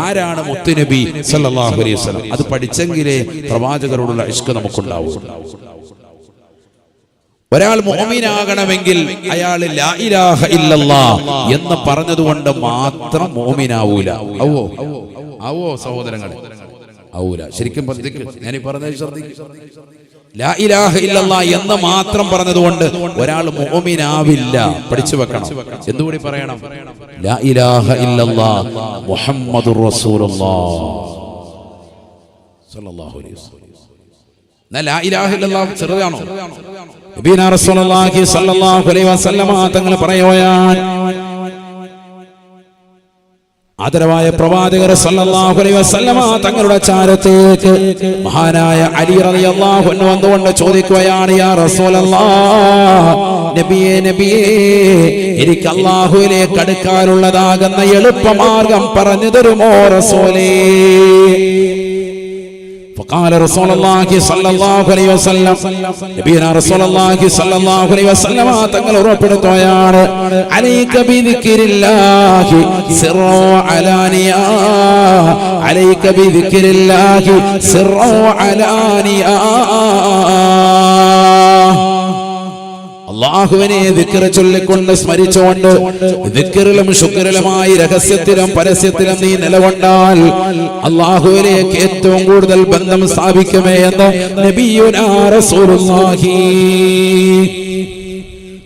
ആരാണ് മുത്തുനബി സല്ലല്ലാഹു അലൈഹി വസല്ലം? അത് പഠിച്ചെങ്കിലേ പ്രവാചകരോടുള്ള ഇഷ്ക് നമുക്കുണ്ടാവൂ. ഒരാൾ മുഅ്മിനാകണമെങ്കിൽ അയാൾ ലാ ഇലാഹ ഇല്ലല്ലാഹ് എന്ന് പറഞ്ഞതുകൊണ്ട് മാത്രം മുഅ്മിനാവൂല. ആവോ സഹോദരങ്ങളെ, ആവൂല. ശരിക്കും ഞാൻ പറഞ്ഞത് ശ്രദ്ധിക്കുക. ലാ ഇലാഹ ഇല്ലല്ലാഹ് എന്ന് മാത്രം പറഞ്ഞതുകൊണ്ട് ഒരാൾ മുഅ്മിനാവില്ല. പഠിച്ചു വെക്കണം. എന്തുകൂടി പറയണം? ലാ ഇലാഹ ഇല്ലല്ലാഹ് മുഹമ്മദുർ റസൂലുള്ളാഹ് സ്വല്ലല്ലാഹു അലൈഹി വസല്ലം. ലാ ഇലാഹ ഇല്ലല്ലാഹ് ചെറുതാണോ? നബിയുനാ റസൂലുള്ളാഹി സ്വല്ലല്ലാഹു അലൈഹി വസല്ലം തങ്ങൾ പറയുകയാണ്, ആദരവായ പ്രവാചകർ സല്ലല്ലാഹു അലൈഹി വസല്ലം തങ്ങളുടെ ചാരത്തേക്ക് മഹാനായ അലി റളിയല്ലാഹു അൻഹു വന്നുകൊണ്ട് ചോദിക്കുകയാണ്, യാ റസൂലല്ലാഹ്, നബിയേ നബിയേ, എനിക്ക് അല്ലാഹുവിലേക്ക് അടുക്കാനുള്ളതാകുന്ന എളുപ്പമാർഗം പറഞ്ഞു തരുമോ റസൂലേ? فقال رسول الله صلى الله عليه وسلم, നബിയനാ റസൂലുള്ളാഹി സ്വല്ലല്ലാഹു അലൈഹി വസല്ലം തങ്ങൾ ഉറപ്പെടുത്തുകയാണ്, അലൈക ബിദിക്രില്ലാഹി സിർറ അലാനിയ, അലൈക ബിദിക്രില്ലാഹി സിർറ അലാനിയ. അല്ലാഹുവിനെ ദിക്ർ ചൊല്ലിക്കൊണ്ട് സ്മരിച്ചുകൊണ്ട് ദിക്റിലും ശുക്റിലുമായി രഹസ്യത്തിലും പരസ്യത്തിലും നീ നിലകൊണ്ടാൽ അല്ലാഹുവിലേക്ക് ഏറ്റവും കൂടുതൽ ബന്ധം സ്ഥാപിക്കുമേ എന്ന് നബിയുനാ റസൂലുള്ളാഹി.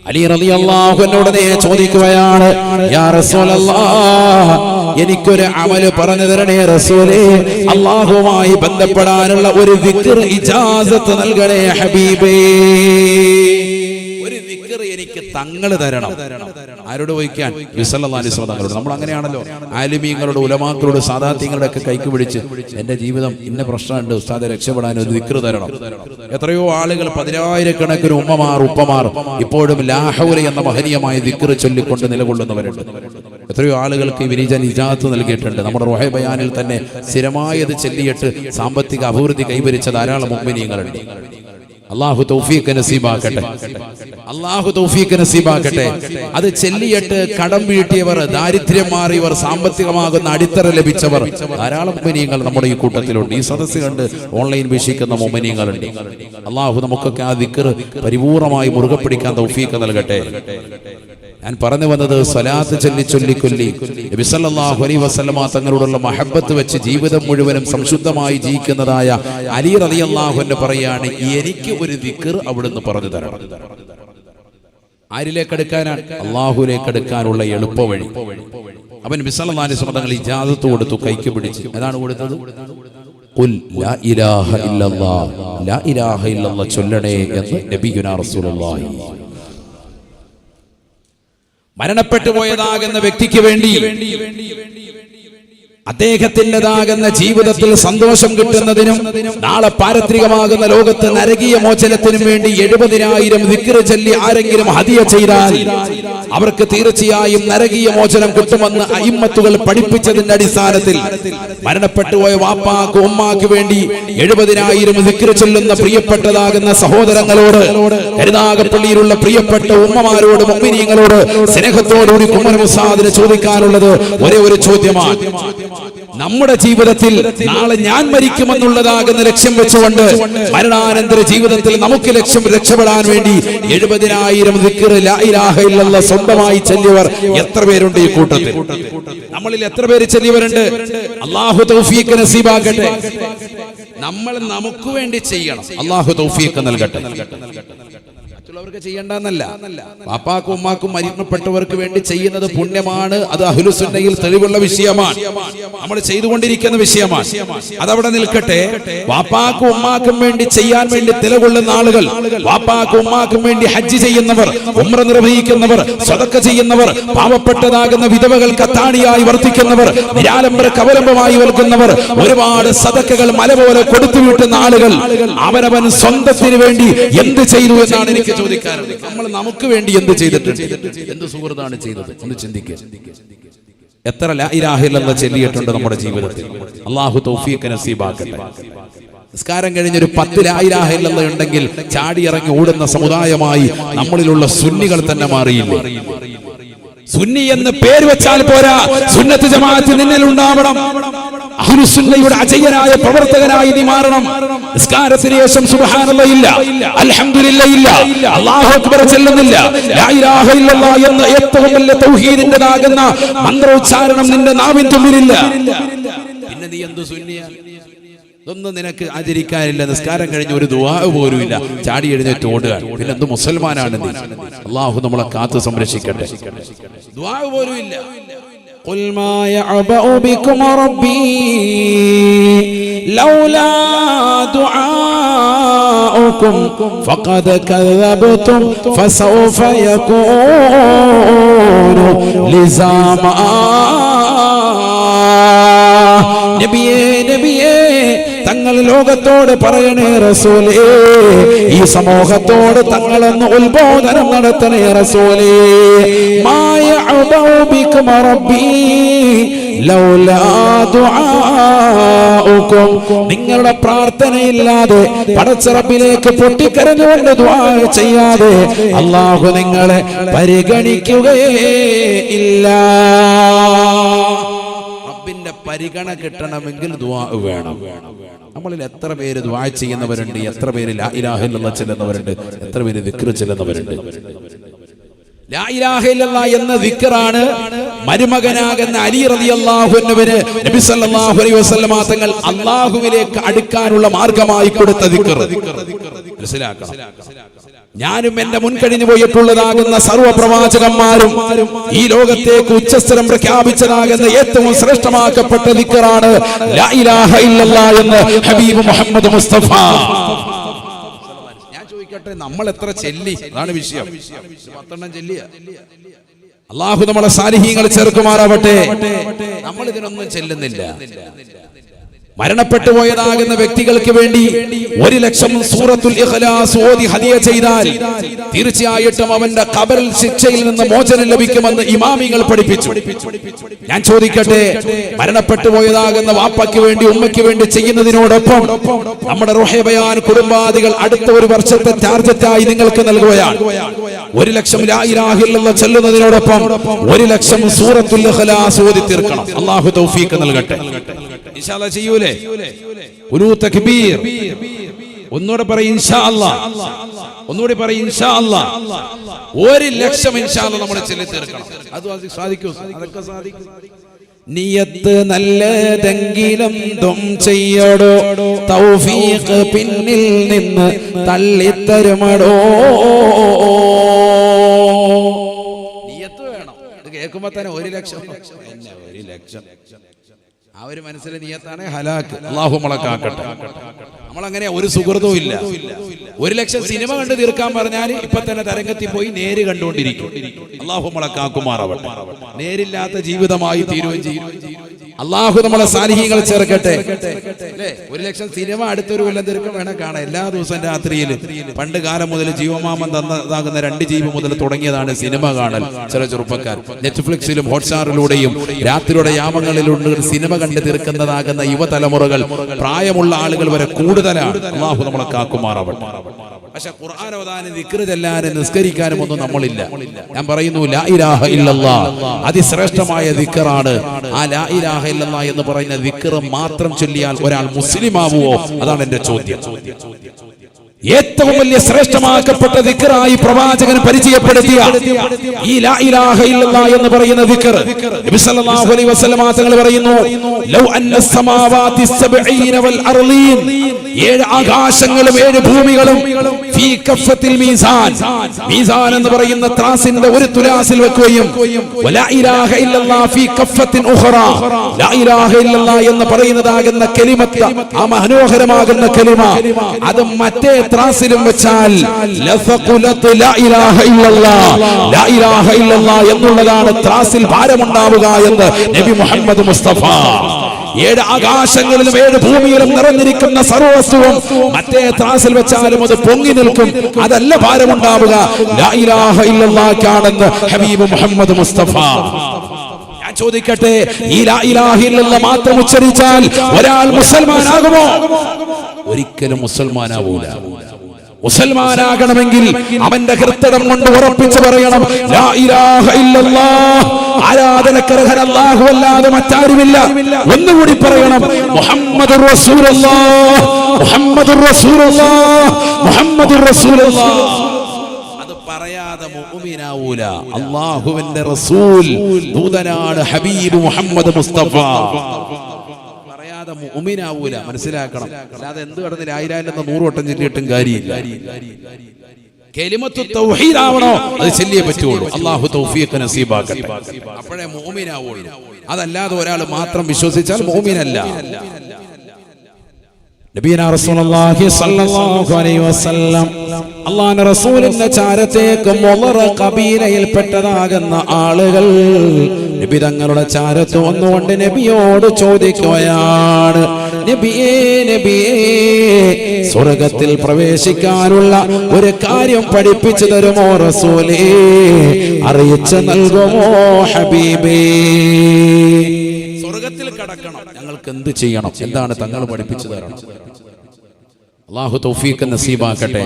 അലി റളിയല്ലാഹു അൻഹുവോട് ചോദിക്കുകയാണ്, യാ റസൂലല്ലാഹ്, എനിക്കൊരു അമല് പറഞ്ഞു തരണേ റസൂലേ, അല്ലാഹുവുമായി ബന്ധപ്പെടാനുള്ള ഒരു ദിക്ർ ഇജാസത്ത് നൽകണേ ഹബീബേ. എനിക്ക് തങ്ങൾ തരണം. ആരോട് ചോദിക്കാൻ? സല്ലല്ലാഹു അലൈഹി വസല്ലം തങ്ങളോട്. നമ്മൾ അങ്ങനെയാണല്ലോ, ആലിമീങ്ങളോട്, ഉലമാക്കളോട്, സാദാത്യങ്ങളുടെ ഒക്കെ കൈക്ക് പിടിച്ച് എന്റെ ജീവിതം ഇന്ന പ്രശ്നമുണ്ട് ഉസ്താദെ, രക്ഷപ്പെടാൻ ഒരു ദിക്ർ തരണം. എത്രയോ ആളുകൾ, 10,000-കണക്കിന് ഉമ്മമാർ, ഉപ്പമാർ ഇപ്പോഴും ലാ ഹൗല എന്ന മഹനീയമായ ദിക്ർ ചൊല്ലിക്കൊണ്ട് നിലകൊള്ളുന്നവരുണ്ട്. എത്രയോ ആളുകൾക്ക് വിനീജൻ ഇജാത്ത് നൽകിയിട്ടുണ്ട്. നമ്മുടെ റൂഹി ബയാനിൽ തന്നെ സ്ഥിരമായത് ചൊല്ലിയിട്ട് സാമ്പത്തിക അഭിവൃദ്ധി കൈവരിച്ച ധാരാളം മുഅ്മിനീങ്ങളുണ്ട്. അല്ലാഹു തൗഫീഖ് നസീബാക്കട്ടെ, അല്ലാഹു തൗഫീഖ് നസീബാക്കട്ടെ. അത് ചെല്ലിയിട്ട് കടം വീട്ടിയവർ, ദാരിദ്ര്യം മാറിയവർ, സാമ്പത്തികമാകുന്ന അടിത്തറ ലഭിച്ചവർ ധാരാളം മുഅ്മിനീങ്ങൾ നമ്മുടെ ഈ കൂട്ടത്തിലുണ്ട്. ഈ സദസ്സ് കണ്ട് ഓൺലൈൻ വീക്ഷിക്കുന്ന മുഅ്മിനീങ്ങളുണ്ട്. അല്ലാഹു നമുക്കൊക്കെ ആ ദിക്ർ പരിപൂർണമായി മുറുകെ പിടിക്കാൻ തൗഫീഖ് നൽകട്ടെ. ഞാൻ പറഞ്ഞു വന്നത്, സ്വലാത്ത് ചൊല്ലിക്കൊല്ലി നബി സല്ലല്ലാഹു അലൈഹി വസല്ലമ തങ്ങളോടുള്ള മഹബത്ത് വെച്ച് ജീവിതം മുഴുവനും സംശുദ്ധമായി ജീവിക്കുന്നതായ അലി റളിയല്ലാഹു അൻഹു പറയാണ്, എനിക്ക് ഒരു ദിക്ർ അവിടുന്ന് പറഞ്ഞു തരണം. ആരിലേക്ക് അടുക്കാനാണ്? അല്ലാഹുവിലേക്ക് അടുക്കാനുള്ള എളുപ്പ വഴി. അവൻ നബി സല്ലല്ലാഹു അലൈഹി വസല്ലം തങ്ങൾ ഇജാസത്ത് കൊടുത്തു, കൈക്ക് പിടിച്ച്. അതാണ് കൊടുത്തത്. ഖുൽ ലാ ഇലാഹ ഇല്ലല്ലാഹ്, ലാ ഇലാഹ ഇല്ലല്ലാഹ് ചൊല്ലണേ എന്ന് നബിയുനാ റസൂലുള്ളാഹി. മരണപ്പെട്ടു പോയതാകുന്ന വ്യക്തിക്ക് വേണ്ടി അദ്ദേഹത്തിൻ്റെതാകുന്ന ജീവിതത്തിൽ സന്തോഷം കിട്ടുന്നതിനും നാളെ പാരത്രികമാകുന്ന ലോകത്ത് നരകീയ മോചനത്തിനും വേണ്ടി 70,000 ദിക്ർ ചൊല്ലി ആരെങ്കിലും ഹദിയ ചെയ്താൽ അവർക്ക് തീർച്ചയായും നരകീയ മോചനം കിട്ടുമെന്ന് അയിമ്മത്തുകൾ പഠിപ്പിച്ചതിന്റെ അടിസ്ഥാനത്തിൽ മരണപ്പെട്ടുപോയ വാപ്പാക്ക് ഉമ്മാക്ക് വേണ്ടി 70,000 ദിക്ർ ചൊല്ലുന്ന പ്രിയപ്പെട്ടതാകുന്ന സഹോദരങ്ങളോട്, കരുനാഗപ്പള്ളിയിലുള്ള പ്രിയപ്പെട്ട ഉമ്മമാരോട്, മുഅ്മിനീങ്ങളോട് സ്നേഹത്തോടുകൂടി കുമരം ഉസ്താദിന് ചോദിക്കാനുള്ളത് ഒരേ ഒരു ചോദ്യമാണ്. നമ്മുടെ ജീവിതത്തിൽ നാളെ ഞാൻ മരിക്കുമെന്നുള്ളതാകുന്ന ലക്ഷ്യം വെച്ചുകൊണ്ട് മരണാനന്തര ജീവിതത്തിൽ നമുക്ക് രക്ഷപ്പെടാൻ വേണ്ടി 70,000 ദിക്ർ ലാ ഇലാഹ ഇല്ലല്ലാഹ് സ്വന്തമായി ചൊല്ലിയവർ എത്ര പേരുണ്ട് ഈ കൂട്ടത്തിൽ? നമ്മളിൽ എത്ര പേര് ചൊല്ലിയവരുണ്ട്? അല്ലാഹു തൗഫീഖ് നസീബാക്കട്ടെ. നമ്മൾ നമുക്ക് വേണ്ടി ചെയ്യണം. അല്ലാഹു തൗഫീഖ് നൽകട്ടെ. മറ്റുള്ളവർക്ക് ചെയ്യേണ്ടെന്നല്ല, പാപ്പാക്കും ഉമ്മാക്കും മരണപ്പെട്ടവർക്ക് വേണ്ടി ചെയ്യുന്നത് പുണ്യമാണ്. അത് അഹ്ലുസുന്നയിൽ തെളിവുള്ള വിഷയമാണ്, നമ്മൾ ചെയ്തുകൊണ്ടിരിക്കുന്ന വിഷയമാണ്. അതവിടെ നിൽക്കട്ടെ. വാപ്പാക്കും ഉമ്മാക്കും വേണ്ടി ചെയ്യാൻ വേണ്ടി നിലകൊള്ളുന്ന ആളുകൾ, വാപ്പാക്കും ഉമ്മാക്കും വേണ്ടി ഹജ്ജ് ചെയ്യുന്നവർ, ഉംറ നിർവഹിക്കുന്നവർ, സദഖ ചെയ്യുന്നവർ, പാവപ്പെട്ടതാകുന്ന വിധവകൾക്ക് അത്താണിയായി വർത്തിക്കുന്നവർ, നിരാലംബർക്ക് അവലംബമായി നൽകുന്നവർ, ഒരുപാട് സദഖകൾ മല പോലെ കൊടുത്തു വീട്ടുന്ന ആളുകൾ, അവനവൻ സ്വന്തത്തിന് വേണ്ടി എന്ത് ചെയ്തു എന്നാണ് എനിക്ക് ചോദിക്കാറുണ്ട്. നമ്മൾ നമുക്ക് വേണ്ടി എന്ത് ചെയ്തിട്ടുണ്ട്? എന്ത് സുഹൃത്താണ് ചെയ്തത്? ഒന്ന് ചിന്തിക്കുക. എത്ര ലാ ഇലാഹ ഇല്ലല്ലാഹ് ചൊല്ലിയിട്ടുണ്ട് നമ്മുടെ ജീവിതത്തിൽ? അല്ലാഹു തൗഫീഖ് നസീബാക്കട്ടെ. നിസ്കാരം കഴിഞ്ഞൊരു 10 ലാ ഇലാഹ ഇല്ലല്ലാഹ് ഉണ്ടെങ്കിൽ ചാടി ഇറങ്ങി ഓടുന്ന സമുദായമായി നമ്മളിലുള്ള സുന്നികൾ തന്നെ മാറിയില്ലേ? സുന്നി എന്ന് പേര് വെച്ചാൽ പോരാ, സുന്നത്ത് ജമാഅത്ത് നിന്നിൽ ഉണ്ടാവണം. അഹ്ലുസുന്നയുടെ അജയ്യനായ പ്രവർത്തകനായി നീ മാറണം. നിസ്കാരത്തിന് ശേഷം സുബ്ഹാനല്ലാഹ് ഇല്ല, അൽഹംദുലില്ലാഹ് ഇല്ല, അല്ലാഹു അക്ബർ ചൊല്ലുന്നില്ല, ലാ ഇലാഹ ഇല്ലല്ലാഹ് എന്ന ഏറ്റവും വലിയ തൗഹീദിന്റേതാകുന്ന മന്ത്രോച്ചാരണം നിന്റെ നാവിൻ തുമ്പിലില്ല. പിന്നെ നീ എന്തു സുന്നിയാ? ഇതൊന്നും നിനക്ക് ആചരിക്കാനില്ല. നിസ്കാരം കഴിഞ്ഞ് ഒരു ദുആ പോലും ഇല്ല, ചാടി എഴുന്നേറ്റ് ഓടുക. പിന്നെ എന്ത് മുസൽമാനാണ് നീ? അല്ലാഹു നമ്മളെ കാത്തു സംരക്ഷിക്കട്ടെ. ദുആ പോലും ഇല്ല. ഖുൽ മാ യഅബഉ ബികും റബ്ബി ലൗലാ ദുആഉകും ഫഖദ് കദബതും ഫസൗഫ യകൂനു ലിസാമാ. നബിയേ, നബിയേ, തങ്ങൾ ലോകത്തോട് പറയണേ റസൂലേ, ഈ സമൂഹത്തോട് തങ്ങളൊന്ന് ഉത്ബോധനം നടത്തണേ റസൂലേ. മാ യഅബഉ ബികും റബ്ബി ലൗലാ ദുആഉകും. നിങ്ങളുടെ പ്രാർത്ഥനയില്ലാതെ, പടച്ച റബ്ബിലേക്ക് പൊട്ടിക്കരഞ്ഞുകൊണ്ട് ദുആ ചെയ്യാതെ അല്ലാഹു നിങ്ങളെ പരിഗണിക്കുകയേ ഇല്ല. റബ്ബിന്റെ പരിഗണന കിട്ടണമെങ്കിൽ ദുആ വേണം. നമ്മളിൽ എത്ര പേര് ദുആ ചെയ്യുന്നവരുണ്ട്? എത്ര പേര് ലാ ഇലാഹ ഇല്ലല്ലാഹ് ചൊല്ലുന്നവരുണ്ട്? എത്ര പേര് ദിക്ർ ചൊല്ലുന്നവരുണ്ട്? ലാ ഇലാഹ ഇല്ലല്ലാഹ് എന്ന ദിക്റാണ് മരുമകനാകുന്ന അലി റളിയല്ലാഹു അൻഹുവിന് നബി സല്ലല്ലാഹു അലൈഹി വസല്ലമ തങ്ങൾ അല്ലാഹുവിലേക്ക് അടുക്കാനുള്ള മാർഗമായി കൊടുത്ത ദിക്ർ. മനസ്സിലാക്കണം. ഞാനും എന്റെ മുൻകഴിഞ്ഞു പോയിട്ടുള്ളതാകുന്ന സർവ്വ പ്രവാചകന്മാരും ഈ ലോകത്തേക്ക് ഉച്ചസ്ഥലം പ്രഖ്യാപിച്ചതാകുന്ന ഏറ്റവും ശ്രേഷ്ഠമാക്കപ്പെട്ട ദിക്റാണ് ലാ ഇലാഹ ഇല്ലല്ലാഹ് എന്ന് ഹബീബ് മുഹമ്മദ് മുസ്തഫ. ഞാൻ ചോദിക്കട്ടെ, നമ്മൾ എത്ര ചെല്ലി? അതാണ് വിഷയം. 10 ചെല്ലിയ അള്ളാഹു നമ്മളെ സാലിഹീങ്ങൾ ചേർക്കുമാറാവട്ടെ. നമ്മൾ ഇതിനൊന്നും ചെല്ലുന്നില്ല. മരണപ്പെട്ടു പോയതാകുന്ന വ്യക്തികൾക്ക് വേണ്ടി 1,00,000 സൂറത്തുൽ ഇഖ്ലാസ് ഓതി ഹദിയ ചെയ്താൽ തീർച്ചയായിട്ടും അവന്റെ ഖബറിൽ ശിക്ഷയിൽ നിന്ന് മോചനം ലഭിക്കുമെന്ന് ഇമാമികൾ പഠിപ്പിച്ചു. ഞാൻ ചോദിക്കട്ടെ, മരണപ്പെട്ടു പോയതാകുന്ന വാപ്പയ്ക്ക് വേണ്ടി ഉമ്മയ്ക്ക് വേണ്ടി ചെയ്യുന്നതിനോടൊപ്പം നമ്മുടെ റൂഹി ബയാൻ കുടുംബാദികൾ അടുത്ത ഒരു വർഷത്തെ ടാർഗറ്റായി നിങ്ങൾക്ക് നൽകുകയാണ്. 1,00,000 ലാ ഇലാഹ ഇല്ലല്ലാഹ് ചൊല്ലുന്നതിനോടൊപ്പം 1,00,000 സൂറത്തുൽ ഇഖ്ലാസ് ഓതി തീർക്കണം. അല്ലാഹു തൗഫീഖ് നൽകട്ടെ. ഇൻഷാ അല്ലാഹ് ചെയ്യൂലേ? ഖുലൂ തക്ബീർ. ഒന്നുകൂടെ പറയും ഇൻഷാ അല്ലാഹ്. ഒന്നുകൂടി പറയും ഇൻഷാ അല്ലാഹ്. 1,00,000 ഇൻഷാ അല്ലാഹ് നമ്മൾ ചൊല്ലി തീർക്കണം. അത് സാധിക്കും. അതൊക്കെ സാധിക്കും. നിയത്ത് നല്ലതെങ്കിലും ദും ചെയ്യടോ, തൗഫീഖ് പിന്നിൽ നിന്ന് തള്ളിത്തരുമടോ. നിയത്ത് വേണം. ഇത് കേൾക്കുമ്പോ തന്നെ 1,00,000 1,00,000 ആ ഒരു മനസ്സിലെ നിയത്താണ് ഹലാക്ക്. അല്ലാഹു മലക്കാക്കട്ടെ. നമ്മളങ്ങനെ ഒരു സുഹൃത്തും ഇല്ല. 1,00,000 സിനിമ കണ്ടു തീർക്കാൻ പറഞ്ഞാൽ ഇപ്പൊ തന്നെ തരംഗത്തിൽ പോയി നേര് കണ്ടുകൊണ്ടിരിക്കും. അല്ലാഹു മലക്കാക്കുമാറാവട്ടെ. നേരില്ലാത്ത ജീവിതമായി തീരുകയും ചെയ്യും. അല്ലാഹു നമ്മളെ സാലിഹീങ്ങൾ ചേർക്കട്ടെ. അല്ലേ, 1,00,000 സിനിമ അടുത്തൊരു കൊല്ലം തീർക്കാൻ വേണം കാണാൻ. എല്ലാ ദിവസവും രാത്രിയിൽ പണ്ട് കാലം മുതൽ ജീവമാമൻ തന്നതാകുന്ന 2 GB മുതൽ തുടങ്ങിയതാണ് സിനിമ കാണൽ. ചില ചെറുപ്പക്കാർ നെറ്റ്ഫ്ലിക്സിലും ഹോട്ട്സ്റ്റാറിലൂടെയും രാത്രിയുടെ യാമങ്ങളിലുള്ള സിനിമ കണ്ടു തീർക്കുന്നതാകുന്ന യുവതലമുറകൾ, പ്രായമുള്ള ആളുകൾ വരെ കൂടുതലാണ്. അല്ലാഹു നമ്മളെ കാക്കുമാറാവട്ടെ. പക്ഷെ ഖുർആൻ ഓതാനും ദിക്ർ ചെല്ലാനും നിസ്കരിക്കാനും ഒന്നും നമ്മളില്ല. ഞാൻ പറയുന്നു, ലാ ഇലാഹ ഇല്ലല്ലാഹ് അതിശ്രേഷ്ഠമായ ദിക്റാണ്. ആ ലാ ഇലാഹ ഇല്ലല്ലാഹ് എന്ന് പറയുന്ന ദിക്ർ മാത്രം ചൊല്ലിയാൽ ഒരാൾ മുസ്ലിം ആവുമോ? അതാണ് എന്റെ ചോദ്യം. ഏറ്റവും വലിയ ശ്രേഷ്ഠമാക്കപ്പെട്ട ദിക്റായി പ്രവാചകൻ പരിചയപ്പെടുത്തിയ ഈ ലാ ഇലാഹ ഇല്ലല്ലാഹ് എന്ന് പറയുന്ന ദിക്ർ നബി സല്ലല്ലാഹു അലൈഹി വസല്ലം തങ്ങൾ പറയുന്നു, ലൗ അന്ന സമാവാതി സബ്ഈന വൽ അർളീൻ, 7 ആകാശങ്ങളും 7 ഭൂമികളും ഫീ കഫത്തിൽ മീസാൻ, മീസാൻ എന്ന് പറയുന്ന ത്രാസിന്റെ ഒരു തുലാസിൽ വെക്കുകയും വലാ ഇലാഹ ഇല്ലല്ലാഹ് ഫീ കഫത്തിൻ ഉഖറ, ലാ ഇലാഹ ഇല്ലല്ലാഹ് എന്ന് പറയുന്നതാകുന്ന കലിമത്ത്, ആ മനോഹരമാകുന്ന കലിമ അത് മറ്റേ ത്രാസിലും വെച്ചാൽ ലഫഖുലത് ലാ ഇലാഹ ഇല്ലല്ലാഹ്, ലാ ഇലാഹ ഇല്ലല്ലാഹ് എന്നുള്ളതാണ് ത്രാസിൽ ഭാരമുണ്ടാവുക എന്ന് നബി മുഹമ്മദ് മുസ്തഫ. 7 ആകാശങ്ങളിലും 7 ഭൂമിയിലും നിറഞ്ഞിരിക്കുന്ന സർവ്വസ്തുവും മറ്റേ ത്രാസിൽ വെച്ചാലും അത് പൊങ്ങി നിൽക്കും. അതല്ല ഭാരമുണ്ടാവുക, ലാ ഇലാഹ ഇല്ലല്ലാഹ്ക്കാണെന്ന് ഹബീബ് മുഹമ്മദ് മുസ്തഫ. ഞാൻ ചോദിക്കട്ടെ, ഈ ലാ ഇലാഹ ഇല്ലല്ലാഹ് മാത്രം ഉച്ചരിച്ചാൽ ഒരാൾ മുസൽമാനാകുമോ? ഒരിക്കലും മുസൽമാനാവൂല. മുസൽമാനാകണമെങ്കിൽ അവന്റെ ഹൃദയം കൊണ്ട് ഉറപ്പിച്ചു പറയണം, ലാ ഇലാഹ ഇല്ലല്ലാഹ്, ആരാധനക്കർഹൻ അല്ലാഹു അല്ലാതെ മറ്റാരുമില്ല. ഒന്നുകൂടി പറയണം, മുഹമ്മദുർ റസൂലുള്ളാഹ്, മുഹമ്മദുർ റസൂലുള്ളാഹ്, മുഹമ്മദുർ റസൂലുള്ളാഹ്. അത് പറയാതെ മുഅ്മിനാവൂല. അല്ലാഹുവിന്റെ റസൂൽ ദൂതനാണ് ഹബീബ് മുഹമ്മദ് മുസ്തഫ. മുഅ്മിനാവൂല, മനസ്സിലാക്കണം. അല്ലാതെ എന്ത് കടന്ന് ലാ ഇലാഹ ഇല്ലല്ലാഹ് 100 വട്ടം ചൊല്ലിയിട്ടും കാര്യമില്ല. കലിമത്തു തൗഹീദ് ആവണോ, അത് ചൊല്ലിയേ പറ്റുള്ളൂ. അല്ലാഹു തൗഫീഖ് നസീബാക്കട്ടെ. അപ്പോഴേ മുഅ്മിനാവുള്ളൂ. അതല്ലാതെ ഒരാൾ മാത്രം വിശ്വസിച്ചാൽ മുഅ്മിനല്ല. നബിയനാ റസൂലുള്ളാഹി സ്വല്ലല്ലാഹു അലൈഹി വസല്ലം അല്ലാഹുവിന്റെ റസൂലിന്റെ ചാരത്തേക്ക് മുളറ ഖബീലയിൽപ്പെട്ടതാകുന്ന ആളുകൾ നബി തങ്ങളുടെ ചാരത്ത് വന്നുകൊണ്ട് നബിയോട് ചോദിക്കുകയാണ്, നബിയേ നബിയേ, സ്വർഗ്ഗത്തിൽ പ്രവേശിക്കാനുള്ള ഒരു കാര്യം പഠിപ്പിച്ചു തരുമോ റസൂലേ, അറിയിച്ചു നൽകുമോ ഹബീബേ? സ്വർഗ്ഗത്തിൽ കടക്കണം, ഞങ്ങൾക്ക് എന്ത് ചെയ്യണം? എന്താണ് തങ്ങൾ പഠിപ്പിച്ചു തരണം? അല്ലാഹു തൗഫീഖ് നസീബാക്കട്ടെ.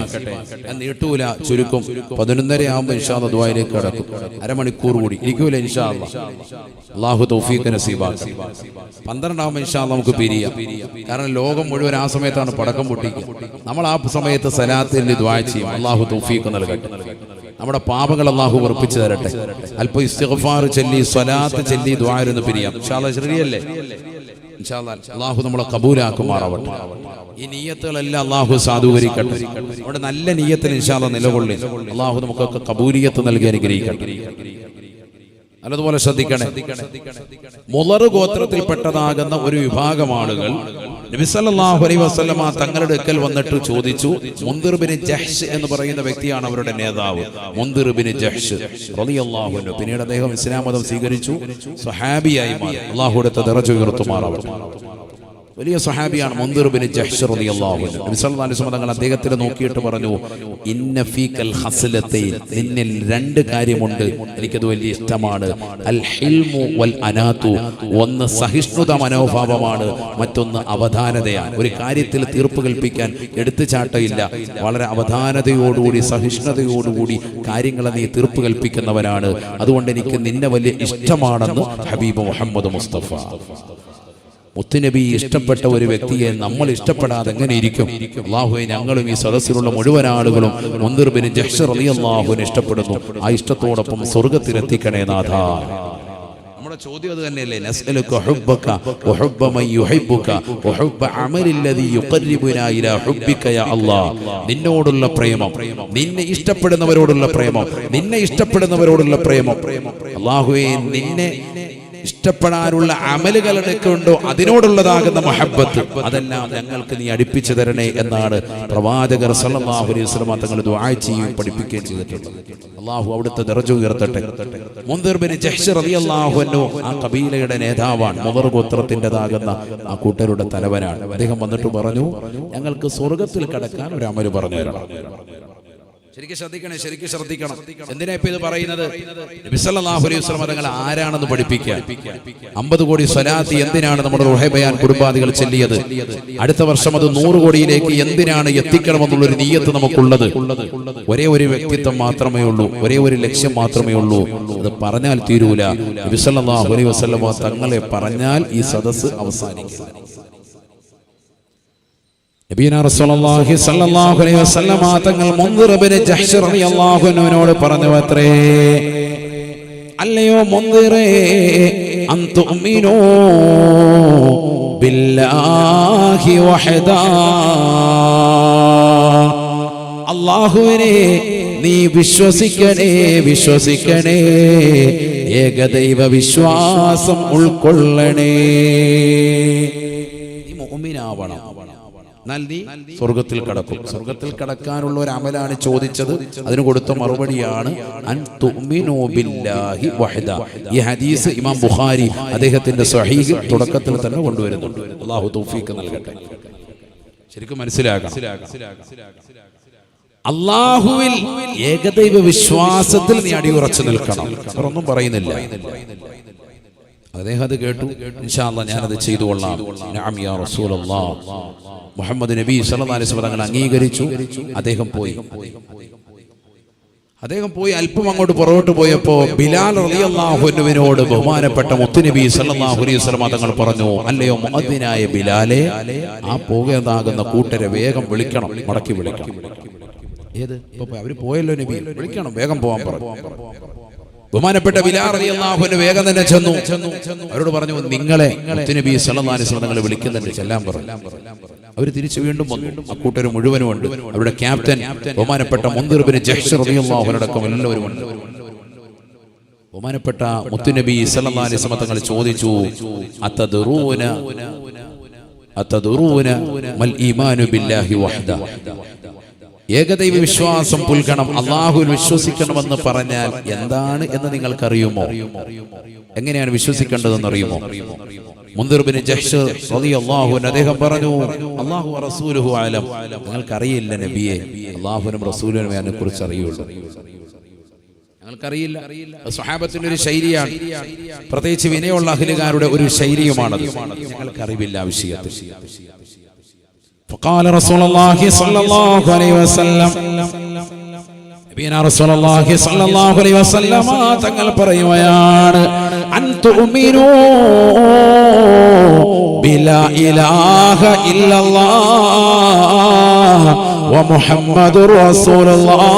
ഞാൻ നീട്ടൂല, ചുരുക്കും. 11:30 ആവുമ്പോൾ ഇൻഷാ അല്ലാഹ് ദുആയിലേക്ക് കടക്കും. അരമണിക്കൂർ കൂടി ഇരിക്കൂല ഇൻഷാ അല്ലാഹ്. അല്ലാഹു തൗഫീഖ് നസീബാക്കട്ടെ. 12 ആവുമ്പോൾ ഇൻഷാ അല്ലാഹ് നമുക്ക് പിരിയാം. കാരണം ലോകം മുഴുവൻ ആ സമയത്താണ് പടക്കം പൊട്ടിക്കുക. നമ്മൾ ആ സമയത്ത് സലാത്തിൽ ദുആ ചെയ്യും. അല്ലാഹു തൗഫീഖ് നൽകട്ടെ. നമ്മുടെ പാപങ്ങൾ അല്ലാഹു ഉറപ്പിച്ചു തരട്ടെ. അല്പം ഇസ്തിഗ്ഫാർ ചൊല്ലി സ്വലാത്ത് ചൊല്ലി ദുആയിരൊന്ന് പിരിയാം. ഇൻഷാ അല്ലാഹ് ശരിയല്ലേ? ഇൻഷാ അല്ലാഹ് അല്ലാഹു നമ്മളെ കബൂലാക്കുമാറാവട്ടെ. ഈ നിയ്യത്തുകളെല്ലാം അല്ലാഹു സാധൂകരിക്കട്ടെ. അവിടെ നല്ല നിയ്യത്തിൽ ഇൻഷാ അല്ലാഹ് നിലകൊള്ളി. അല്ലാഹു നമുക്കൊക്കെ കബൂലിയത്ത് നൽകി അനുഗ്രഹിക്കട്ടെ. അതുപോലെ ശ്രദ്ധിക്കണേ, മുളർ ഗോത്രത്തിൽപ്പെട്ടതാകുന്ന ഒരു വിഭാഗം ആളുകൾ നബി സല്ലല്ലാഹു അലൈഹി വസല്ലമ തങ്ങളുടെ അടുക്കൽ വന്നിട്ട് ചോദിച്ചു. മുൻദിർ ബിൻ ജഹ്ഷ് എന്ന് പറയുന്ന വ്യക്തിയാണ് അവരുടെ നേതാവ്. മുൻദിർ ബിൻ ജഹ്ഷ് റളിയല്ലാഹു അൻഹു. പിന്നീട് അദ്ദേഹം ഇസ്ലാം മതം സ്വീകരിച്ചു, സ്വഹാബിയായി മാറി. അല്ലാഹു അടുത്ത ദറജ ഉയർത്തുമാറാവട്ടെ. വലിയ സ്വഹാബിയാണ് മുൻദിർ ബിൻ ജഹ്ഷ് റളിയല്ലാഹു അൻഹു. നബി സല്ലല്ലാഹു അലൈഹി വസല്ലം തങ്ങൾ അദ്ദേഹത്തെ നോക്കിയിട്ട് പറഞ്ഞു, ഇന്ന ഫീകൽ ഖസ്ലതൈൻ, നിന്നിൽ രണ്ട് കാര്യമുണ്ട്, എനിക്കത് വലിയ ഇഷ്ടമാണ്. അൽ ഹിൽമു വൽ അനാതു, ഒന്ന് സഹിഷ്ണുത മനോഭാവമാണ്, മറ്റൊന്ന് അവധാനതയാണ്. ഒരു കാര്യത്തിൽ തീർപ്പ് കൽപ്പിക്കാൻ എടുത്തുചാട്ടമില്ല, വളരെ അവധാനതയോടുകൂടി സഹിഷ്ണുതയോടുകൂടി കാര്യങ്ങളെ നീ തീർപ്പ് കൽപ്പിക്കുന്നവരാണ്. അതുകൊണ്ട് എനിക്ക് നിന്നെ വലിയ ഇഷ്ടമാണെന്ന് ഹബീബ് മുഹമ്മദ് മുസ്തഫ. മുത്തുനബി ഇഷ്ടപ്പെട്ട ഒരു വ്യക്തിയെ നമ്മൾ ഇഷ്ടപ്പെടാതെ എങ്ങനെ ഇരിക്കും? അല്ലാഹുവേ, ഞങ്ങളും ഈ സദസ്സിലുള്ള മുഴുവൻ ആളുകളും മുൻദിർ ബിൻ ജഹ്ഷ് റളിയല്ലാഹുവിനെ ഇഷ്ടപ്പെടുന്നു. ആ ഇഷ്ടത്തോടൊപ്പം സ്വർഗ്ഗത്തിലെത്തിക്കണേ നാഥ. നമ്മുടെ ചോദ്യം അത് തന്നെയല്ലേ? നസ്അലുക ഹുബ്ബക വഹുബ്ബ മൻ യുഹിബ്ബുക വഹുബ്ബ അമലില്ലദീ യുഖർരിബുനാ ഇലാ ഹുബ്ബിക യാ അല്ലാഹ്. നിന്നോടുള്ള പ്രേമം, നിന്നെ ഇഷ്ടപ്പെടുന്നവരോടുള്ള പ്രേമം, നിന്നെ ഇഷ്ടപ്പെടുന്നവരോടുള്ള പ്രേമം. അല്ലാഹുവേ, നിന്നെ ഇഷ്ടപ്പെടാനുള്ള അമലുകളൊക്കെ ഉണ്ടോ അതിനോടുള്ളതാകുന്ന മഹബ്ബത്ത്, അതെല്ലാം ഞങ്ങൾക്ക് നീ അടുപ്പിച്ചു തരണേ എന്നാണ് പ്രവാചകർ സല്ലല്ലാഹു അലൈഹി വസല്ലം തങ്ങൾ ദുആ ചെയ്യുകയും പഠിപ്പിക്കുകയും ചെയ്തിട്ടുള്ളത്. അല്ലാഹു അവിടുത്തെ ദറജ ഉയർത്തട്ടെ. മുൻദിർ ബിൻ ജഹ്ഷ് റളിയല്ലാഹു അൻഹു ആ കബീലയുടെ നേതാവാണ്, മുദർ ഗോത്രത്തിൻ്റെതാകുന്ന ആ കൂട്ടരുടെ തലവനാണ്. അദ്ദേഹം വന്നിട്ട് പറഞ്ഞു, ഞങ്ങൾക്ക് സ്വർഗ്ഗത്തിൽ കടക്കാൻ ഒരു അമല് പറഞ്ഞു തരണം. ശരിക്കും ശ്രദ്ധിക്കണേ, ശരിക്കും ശ്രദ്ധിക്കണം. എന്തിനാ ഇപ്പൊ ഇത് പറയുന്നത്? നബി സല്ലല്ലാഹു അലൈഹി വസല്ലം തങ്ങൾ ആരാണെന്ന് പഠിപ്പിക്കാൻ. 50 കോടി സ്വലാത്ത് എന്തിനാണ് നമ്മുടെ റുഹൈ ബയാൻ കുടുംബാദികൾ ചൊല്ലിയത്? അടുത്ത വർഷം അത് 100 കോടിയിലേക്ക് എന്തിനാണ് എത്തിക്കണമെന്നുള്ളൊരു നിയ്യത്ത് നമുക്കുള്ളത്? ഒരേ ഒരു വ്യക്തിത്വം മാത്രമേ ഉള്ളൂ, ഒരേ ഒരു ലക്ഷ്യം മാത്രമേ ഉള്ളൂ. അത് പറഞ്ഞാൽ തീരൂല. നബി സല്ലല്ലാഹു അലൈഹി വസല്ലം തങ്ങളെ പറഞ്ഞാൽ ഈ സദസ്സ് അവസാനിക്കും. നബിയനാ റസൂലുള്ളാഹി സ്വല്ലല്ലാഹു അലൈഹി വസല്ലം തങ്ങൾ മുൻദിർ ബിൻ ജഹ്ഷ് റളിയല്ലാഹു അൻഹുവിനോട് പറഞ്ഞു അത്രേ, അല്ലയോ മുൻദിറേ, അൻതുമിനൂ ബില്ലാഹി വഹദാ, അല്ലാഹുവിനെ നീ വിശ്വസിക്കണേ, വിശ്വസിക്കണേ, ഏകദൈവ വിശ്വാസം ഉൾക്കൊള്ളണേ. നീ മുഅ്മിനാവണം, എന്നാൽ നീ സ്വർഗത്തിൽ കടക്കും. സ്വർഗത്തിൽ കടക്കാനുള്ള ഒരു അമലാണ് ചോദിച്ചത്. അതിന് കൊടുത്ത മറുപടിയാണ് അൻ തുഅ്മിനൂ ബില്ലാഹി വഹദ. ഈ ഹദീസ് ഇമാം ബുഖാരി അദ്ദേഹത്തിന്റെ സ്വഹീഹിൽ തുടക്കത്തിൽ തന്നെ കൊണ്ടുവരുന്നുണ്ട്. അല്ലാഹു തൗഫീഖ് നൽകട്ടെ. ശരിക്കും മനസ്സിലാക്കണം, അല്ലാഹുവിൽ ഏകദൈവ വിശ്വാസത്തിൽ നീ അടിയുറച്ചു നിൽക്കണം. ഒന്നും പറയുന്നില്ല. അദ്ദേഹം അത് കേട്ടു. ഇൻഷാ അല്ലാഹ് ഞാനത് ചെയ്തു കൊള്ളാം. നഅം യാ റസൂലല്ലാഹ്. മുഹമ്മദ് നബി സല്ലല്ലാഹു അലൈഹി വസല്ലം തങ്ങൾ അംഗീകരിച്ചു. അദ്ദേഹം പോയി അല്പം അങ്ങോട്ട് പുറകോട്ട് പോയപ്പോ ബിലാൽ റളിയല്ലാഹു അൻഹുവിനോട് ബഹുമാനപ്പെട്ട മുത്തുനബി സല്ലല്ലാഹു അലൈഹി വസല്ലം തങ്ങൾ പറഞ്ഞു, അല്ലയോ മുഅദ്ദിനായ ബിലാലെ, ആ പോകുന്നതാകുന്ന കൂട്ടരെ വേഗം വിളിക്കണം, മടക്കി വിളിക്കണം. ഏത് അവര് പോയല്ലോ നബി, വിളിക്കണം, വേഗം പോകാൻ പറഞ്ഞു. ബഹുമാനപ്പെട്ട ബിലാൽ റളിയല്ലാഹു അൻഹു വേഗം തന്നെ ചെന്നു. അവരോട് പറഞ്ഞു, നിങ്ങളെ മുത്തുനബി സല്ലല്ലാഹു അലൈഹി വസല്ലം തങ്ങൾ വിളിക്കുന്നുണ്ട്, ചെല്ലാൻ പറഞ്ഞു. അവർ തിരിച്ചു വീണ്ടും വന്നു. അക്കൂട്ടർ മുഴുവനും ഉണ്ട്. അവരുടെ ക്യാപ്റ്റൻ ബഹുമാനപ്പെട്ട മുൻദിർ ബിൻ ജഹ്ഷ് റളിയല്ലാഹു അൻഹു അടക്കം എല്ലാവരും ഉണ്ട്. ബഹുമാനപ്പെട്ട മുത്തുനബി സല്ലല്ലാഹു അലൈഹി വസല്ലം തങ്ങൾ ചോദിച്ചു, അതദറൂന മൽ ഈമാനു ബില്ലാഹി വഹദ, ഏകദൈവ വിശ്വാസം പുൽക്കണം, അല്ലാഹുവിൽ വിശ്വസിക്കണമെന്ന് പറഞ്ഞാൽ എന്താണ് എന്ന് നിങ്ങൾക്കറിയുമോ? എങ്ങനെയാണ് വിശ്വസിക്കേണ്ടതെന്ന് അറിയുമോ? മുൻദിർ ബിൻ ജഹ്ഷ് റളിയല്ലാഹു അൻഹു അദ്ദേഹം പറഞ്ഞു, അല്ലാഹു റസൂലുഹു അലം, നിങ്ങൾക്കറിയില്ല നബിയെ, അല്ലാഹുവിനും റസൂലിനും അതിനെ കുറിച്ച് അറിയുള്ളൂ. ഞങ്ങൾക്കറിയില്ല. സ്വഹാബത്തിന്റെ ഒരു ശൈലിയാണ്, പ്രത്യേകിച്ച് വിനയുള്ള അഹ്ലുകാരുടെ ഒരു ശൈലിയുമാണത്. ഞങ്ങൾക്കറിവില്ല ആ വിഷയത്തിൽ. فقال رسول الله صلى الله عليه وسلم, നബിയനാ റസൂലുള്ളാഹി സ്വല്ലല്ലാഹു അലൈഹി വസല്ലം തങ്ങൾ പറയുകയാണ്, അൻ തുഅ്മിനൂ ബിലാ ഇലാഹ ഇല്ലല്ലാഹ് വ മുഹമ്മദുർ റസൂലുള്ളാഹ്.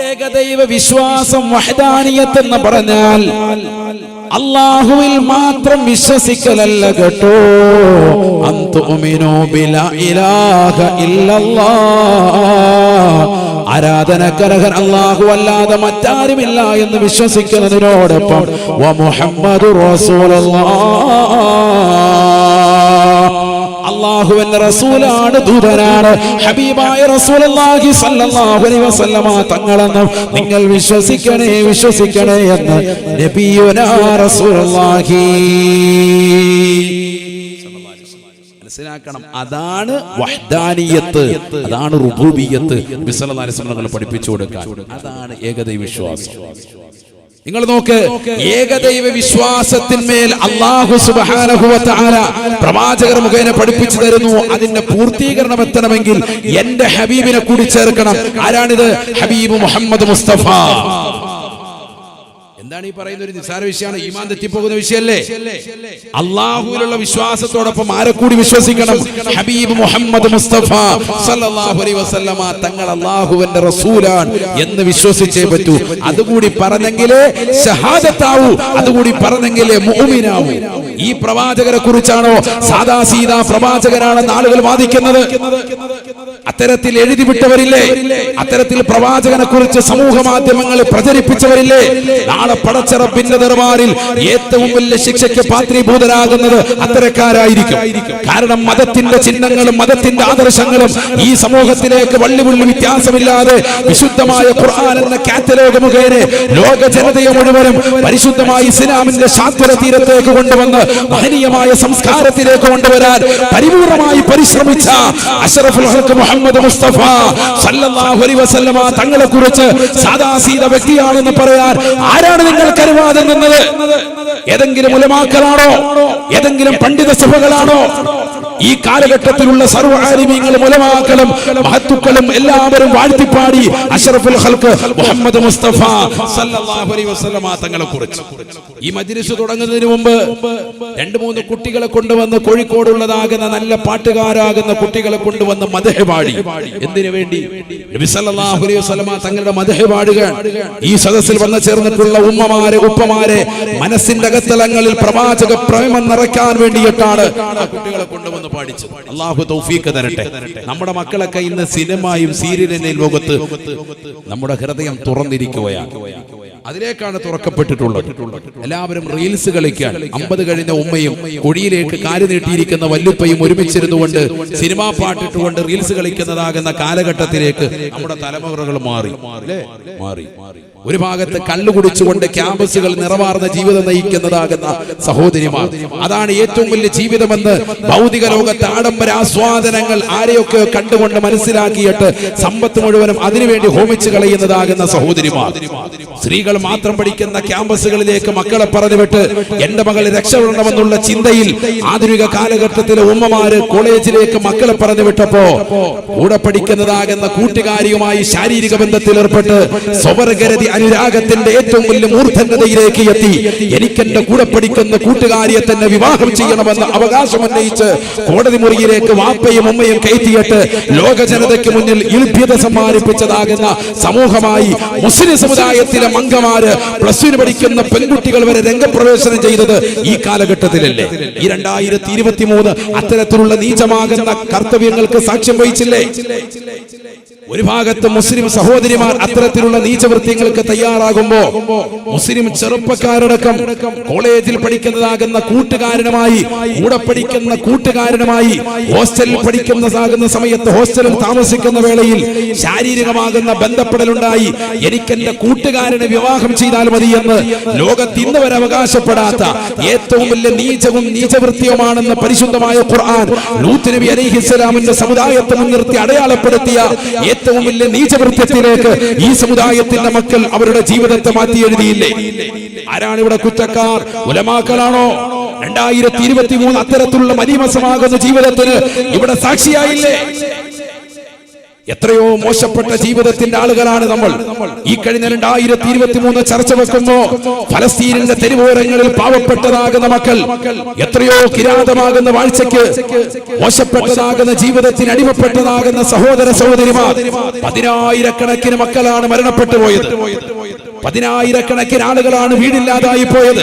ഏകദൈവ വിശ്വാസം വഹദാനിയത്ത് എന്ന് പറഞ്ഞാൽ അല്ലാഹുവിൽ മാത്രം വിശ്വസിക്കലല്ല കേട്ടോ, അന്തുമിനു ബിലാ ഇലാഹ ഇല്ലല്ലാഹ്, ആരാധനക്കർഹൻ അല്ലാഹു അല്ലാതെ മറ്റാരുമില്ല എന്ന് വിശ്വസിക്കുന്നതിനോടൊപ്പം വ മുഹമ്മദുർ റസൂലുള്ളാഹ്, അല്ലാഹുവിന്റെ റസൂലാണ്, ദൂതനാണ്, ഹബീബായ റസൂലുള്ളാഹി സ്വല്ലല്ലാഹു അലൈഹി വസല്ലമ തങ്ങളെന്ന് നിങ്ങൾ വിശ്വസിക്കണേ വിശ്വസിക്കണേ എന്ന് നബിയുനാ റസൂലുള്ളാഹി. മനസ്സിലാക്കണം, അതാണ് വഹ്ദാനിയത്ത്, അതാണ് റുബൂബിയത്ത്. നബി സല്ലല്ലാഹു അലൈഹി വസല്ലം തങ്ങൾ പഠിപ്പിച്ചു കൊടുക്കാൻ, അതാണ് ഏകദൈവ വിശ്വാസം. നിങ്ങൾ നോക്ക്, ഏകദൈവ വിശ്വാസത്തിന്മേൽ അല്ലാഹു സുബ്ഹാനഹു വ തആല പ്രവാചകർ മുഖേന പഠിപ്പിച്ചു തരുന്നു. അതിന്റെ പൂർത്തീകരണം എത്തണമെങ്കിൽ എന്റെ ഹബീബിനെ കൂടി ചേർക്കണം. ആരാണിത്? ഹബീബ് മുഹമ്മദ് മുസ്തഫ. എന്താണ് ഈ പറയുന്ന? ഒരു നിസ്സാര വിഷയമാണ്, ഈമാൻ തെറ്റിപ്പോകുന്ന വിഷയല്ലേ? അല്ലാഹുവിലുള്ള വിശ്വാസത്തോടൊപ്പം ആരെ കൂടി വിശ്വസിക്കണം? ഹബീബ് മുഹമ്മദ് മുസ്തഫ സല്ലല്ലാഹു അലൈഹി വസല്ലമ തങ്ങൾ അല്ലാഹുവിന്റെ റസൂലാണ് എന്ന് വിശ്വസിച്ചേ പറ്റൂ. അതുകൂടി പറഞ്ഞെങ്കിലേ ഷഹാദത്താവൂ, അതുകൂടി പറഞ്ഞെങ്കിലേ മുഅ്മിനാവൂ. ഈ പ്രവാചകരെ കുറിച്ചാണോ സാദാ സീദാ പ്രവാചകരാണെന്ന് ആളുകൾ വാദിക്കുന്നത്? അത്തരത്തിൽ എഴുതി വിട്ടവരില്ലേ? അത്തരത്തിൽ പ്രവാചകനെ കുറിച്ച് സമൂഹ മാധ്യമങ്ങളിൽ പ്രചരിപ്പിച്ചവരില്ലേ? നാളെ പടച്ച റബ്ബിന്റെ ദർബാറിൽ ഏറ്റവും വലിയ ശിക്ഷയ്ക്ക് പാത്രീഭൂതരാകുന്നത് അത്തരക്കാരായിരിക്കും. കാരണം മതത്തിന്റെ ചിഹ്നങ്ങളും മതത്തിന്റെ ആദർശങ്ങളും ഈ സമൂഹത്തിലേക്ക് വള്ളിപുള്ളി വ്യത്യാസമില്ലാതെ വിശുദ്ധമായ ഖുർആൻ എന്ന കാറ്റലോഗ് മുഖേന ലോക ജനതയെ മുഴുവനും പരിശുദ്ധമായ ഇസ്ലാമിന്റെ ശാന്തര തീരത്തേക്ക് കൊണ്ടുവന്ന് മഹനീയമായ സംസ്കാരത്തിലേക്ക് കൊണ്ടുവരാൻ പരിപൂർണമായി പരിശ്രമിച്ച അഷ്റഫുൽ ഖൽഖ് മുഹമ്മദ് മുസ്തഫ സല്ലല്ലാഹു അലൈഹി വസല്ലമ തങ്ങളെ കുറിച്ച് സാദാ സീദ വ്യക്തിയാണെന്ന് പറയാൻ ആരാണ് നിങ്ങൾക്ക് അനുവാദം തന്നത്? ഏതെങ്കിലും ഉലമാക്കളാണോ? ഏതെങ്കിലും പണ്ഡിത സഭകളാണോ? ഈ കാലഘട്ടത്തിലുള്ള സർവ്വ ആലിമീങ്ങളും ഉലമാക്കളും മഹത്തുക്കളും എല്ലാവരും വാഴ്ത്തിപ്പാടി അഷ്റഫുൽ ഖൽഖ് മുഹമ്മദ് മുസ്തഫ സല്ലല്ലാഹു അലൈഹി വസല്ലമ തങ്ങളെ കുറിച്ച്. ഈ മജ്ലിസ് തുടങ്ങുന്നതിന് മുമ്പ് 2-3 കുട്ടികളെ കൊണ്ടുവന്ന്, കോഴിക്കോടുള്ളതാകുന്ന നല്ല പാട്ടുകാരാകുന്ന കുട്ടികളെ കൊണ്ടുവന്ന് മദ്ഹ് പാടി. എന്തിനു വേണ്ടി? നബി സല്ലല്ലാഹു അലൈഹി വസല്ലമ തങ്ങളുടെ മദ്ഹ് പാടുക. ഈ സദസ്സിൽ വന്നു ചേർന്നിട്ടുള്ള ഉമ്മമാരെ ഉപ്പമാരെ മനസ്സിന്റെ അകത്തലങ്ങളിൽ പ്രവാചക പ്രേമം നിറയ്ക്കാൻ വേണ്ടിയിട്ടാണ് ആ കുട്ടികളെ കൊണ്ടുവന്ന് പാടിച്ചത്. അല്ലാഹു തൗഫീഖ് തരട്ടെ. നമ്മുടെ മക്കളൊക്കെ ഇന്ന് സിനിമയും സീരിയലിന്റെ ലോകത്ത് നമ്മുടെ ഹൃദയം തുറന്നിരിക്കുകയാണ്. അതിലേക്കാണ് തുറക്കപ്പെട്ടിട്ടുള്ളത്. എല്ലാവരും റീൽസ് കളിക്കാൻ 50 കഴിഞ്ഞ ഉമ്മയും കൊടിയിലേക്ക് കാല് നീട്ടിയിരിക്കുന്ന വല്ലുപ്പയും ഒരുമിച്ചിരുന്നുകൊണ്ട് സിനിമാ പാട്ടിട്ടുകൊണ്ട് റീൽസ് കളിക്കുന്നതാകുന്ന കാലഘട്ടത്തിലേക്ക് നമ്മുടെ തലമുറകൾ മാറി. ഒരു ഭാഗത്ത് കള്ളു കുടിച്ചുകൊണ്ട് ക്യാമ്പസുകൾ നിറവാർന്ന ജീവിതം നയിക്കുന്നതാകുന്ന സഹോദരിമാർ. അതാണ് ഏറ്റവും വലിയ ജീവിതമെന്ന് ഭൗതിക ലോകത്തെ ആഡംബര ആസ്വാദനങ്ങൾ ആരെയൊക്കെ കണ്ടുകൊണ്ട് മനസ്സിലാക്കിയിട്ട് സമ്പത്ത് മുഴുവനും അതിനുവേണ്ടി ഹോമിച്ചു കളയുന്നതാകുന്ന സഹോദരിമാർ. സ്ത്രീകൾ മാത്രം പഠിക്കുന്ന ക്യാമ്പസുകളിലേക്ക് മക്കളെ പറഞ്ഞുവിട്ട് എന്റെ മകൾ രക്ഷപ്പെടണമെന്നുള്ള ചിന്തയിൽ ആധുനിക കാലഘട്ടത്തിലെ ഉമ്മമാര് കോളേജിലേക്ക് മക്കളെ പറഞ്ഞുവിട്ടപ്പോ കൂടെ പഠിക്കുന്നതാകുന്ന കൂട്ടുകാരിയുമായി ശാരീരിക ബന്ധത്തിൽ ഏർപ്പെട്ട് സ്വവർഗരതി അനുരാഗത്തിന്റെ ഏറ്റവും വലിയ മൂർധന്യതയിലേക്ക് എത്തി. എനിക്കെന്റെ കൂടെ പഠിക്കുന്ന കൂട്ടുകാരിയെ തന്നെ വിവാഹം ചെയ്യണമെന്ന് അവകാശം ഉന്നയിച്ച് കോടതി മുറിയിലേക്ക് വാപ്പയും ഉമ്മയും കയറ്റിയിട്ട് ലോക ജനതയ്ക്ക് മുന്നിൽ ഇൽഭ്യത സമ്മാനിപ്പിച്ചതാകുന്ന സമൂഹമായി മുസ്ലിം സമുദായത്തിലെ മംഗമാര് +1 പഠിക്കുന്ന പെൺകുട്ടികൾ വരെ രംഗപ്രവേശനം ചെയ്തത് ഈ കാലഘട്ടത്തിലല്ലേ? ഈ 2023 അത്തരത്തിലുള്ള നീചമാകുന്ന കർത്തവ്യങ്ങൾക്ക് സാക്ഷ്യം വഹിച്ചില്ലേ? ഒരു ഭാഗത്ത് മുസ്ലിം സഹോദരിമാർ അത്തരത്തിലുള്ള നീചവൃത്യങ്ങൾക്ക് തയ്യാറാകുമ്പോ മുസ്ലിം ചെറുപ്പക്കാരടക്കം കോളേജിൽ പഠിക്കുന്നതാകുന്ന കൂട്ടുകാരനുമായി കൂടെ പഠിക്കുന്ന കൂട്ടുകാരനുമായി ഹോസ്റ്റലിൽ പഠിക്കുന്നതാകുന്ന സമയത്ത് ഹോസ്റ്റലിൽ താമസിക്കുന്ന വേളയിൽ ശാരീരികമാകുന്ന ബന്ധപ്പെടലുണ്ടായി. എനിക്കെന്റെ കൂട്ടുകാരനെ വിവാഹം ചെയ്താൽ മതിയെന്ന് ലോകത്ത് ഇന്ന് വരെ അവകാശപ്പെടാത്ത ഏറ്റവും വലിയ നീചവും നീചവൃത്തിയുമാണെന്ന് പരിശുദ്ധമായ ഖുർആൻ ലൂത്ത് നബി അലൈഹിസ്സലാമിന്റെ സമുദായത്തെ മുൻനിർത്തി അടയാളപ്പെടുത്തിയ ഏറ്റവും വലിയ നീചവൃത്യത്തിലേക്ക് ഈ സമുദായത്തിന്റെ മക്കൾ അവരുടെ ജീവിതത്തെ മാറ്റി എഴുതിയില്ലേ? ആരാണ് ഇവിടെ കുറ്റക്കാർ? ഉലമാക്കളാണോ? 2023 അത്തരത്തിലുള്ള മലീമസമാകുന്ന ജീവിതത്തിന് ഇവിടെ സാക്ഷിയായില്ലേ? എത്രയോ മോശപ്പെട്ട ജീവിതത്തിന്റെ ആളുകളാണ് നമ്മൾ. ഈ കഴിഞ്ഞ 2023 ചർച്ച വെക്കുമ്പോ ഫലസ്തീനിന്റെ തെരുവോരങ്ങളിൽ പാവപ്പെട്ടതാകുന്ന മക്കൾ, എത്രയോ കിരാതമാകുന്ന വാഴ്ചയ്ക്ക് മോശപ്പെട്ടതാകുന്ന ജീവിതത്തിന് അടിമപ്പെട്ടതാകുന്ന സഹോദര സഹോദരിമാർ, 10,000 കണക്കിന് മക്കളാണ് മരണപ്പെട്ടു പോയത്. 10,000-കണക്കിന് ആളുകളാണ് വീടില്ലാതായി പോയത്.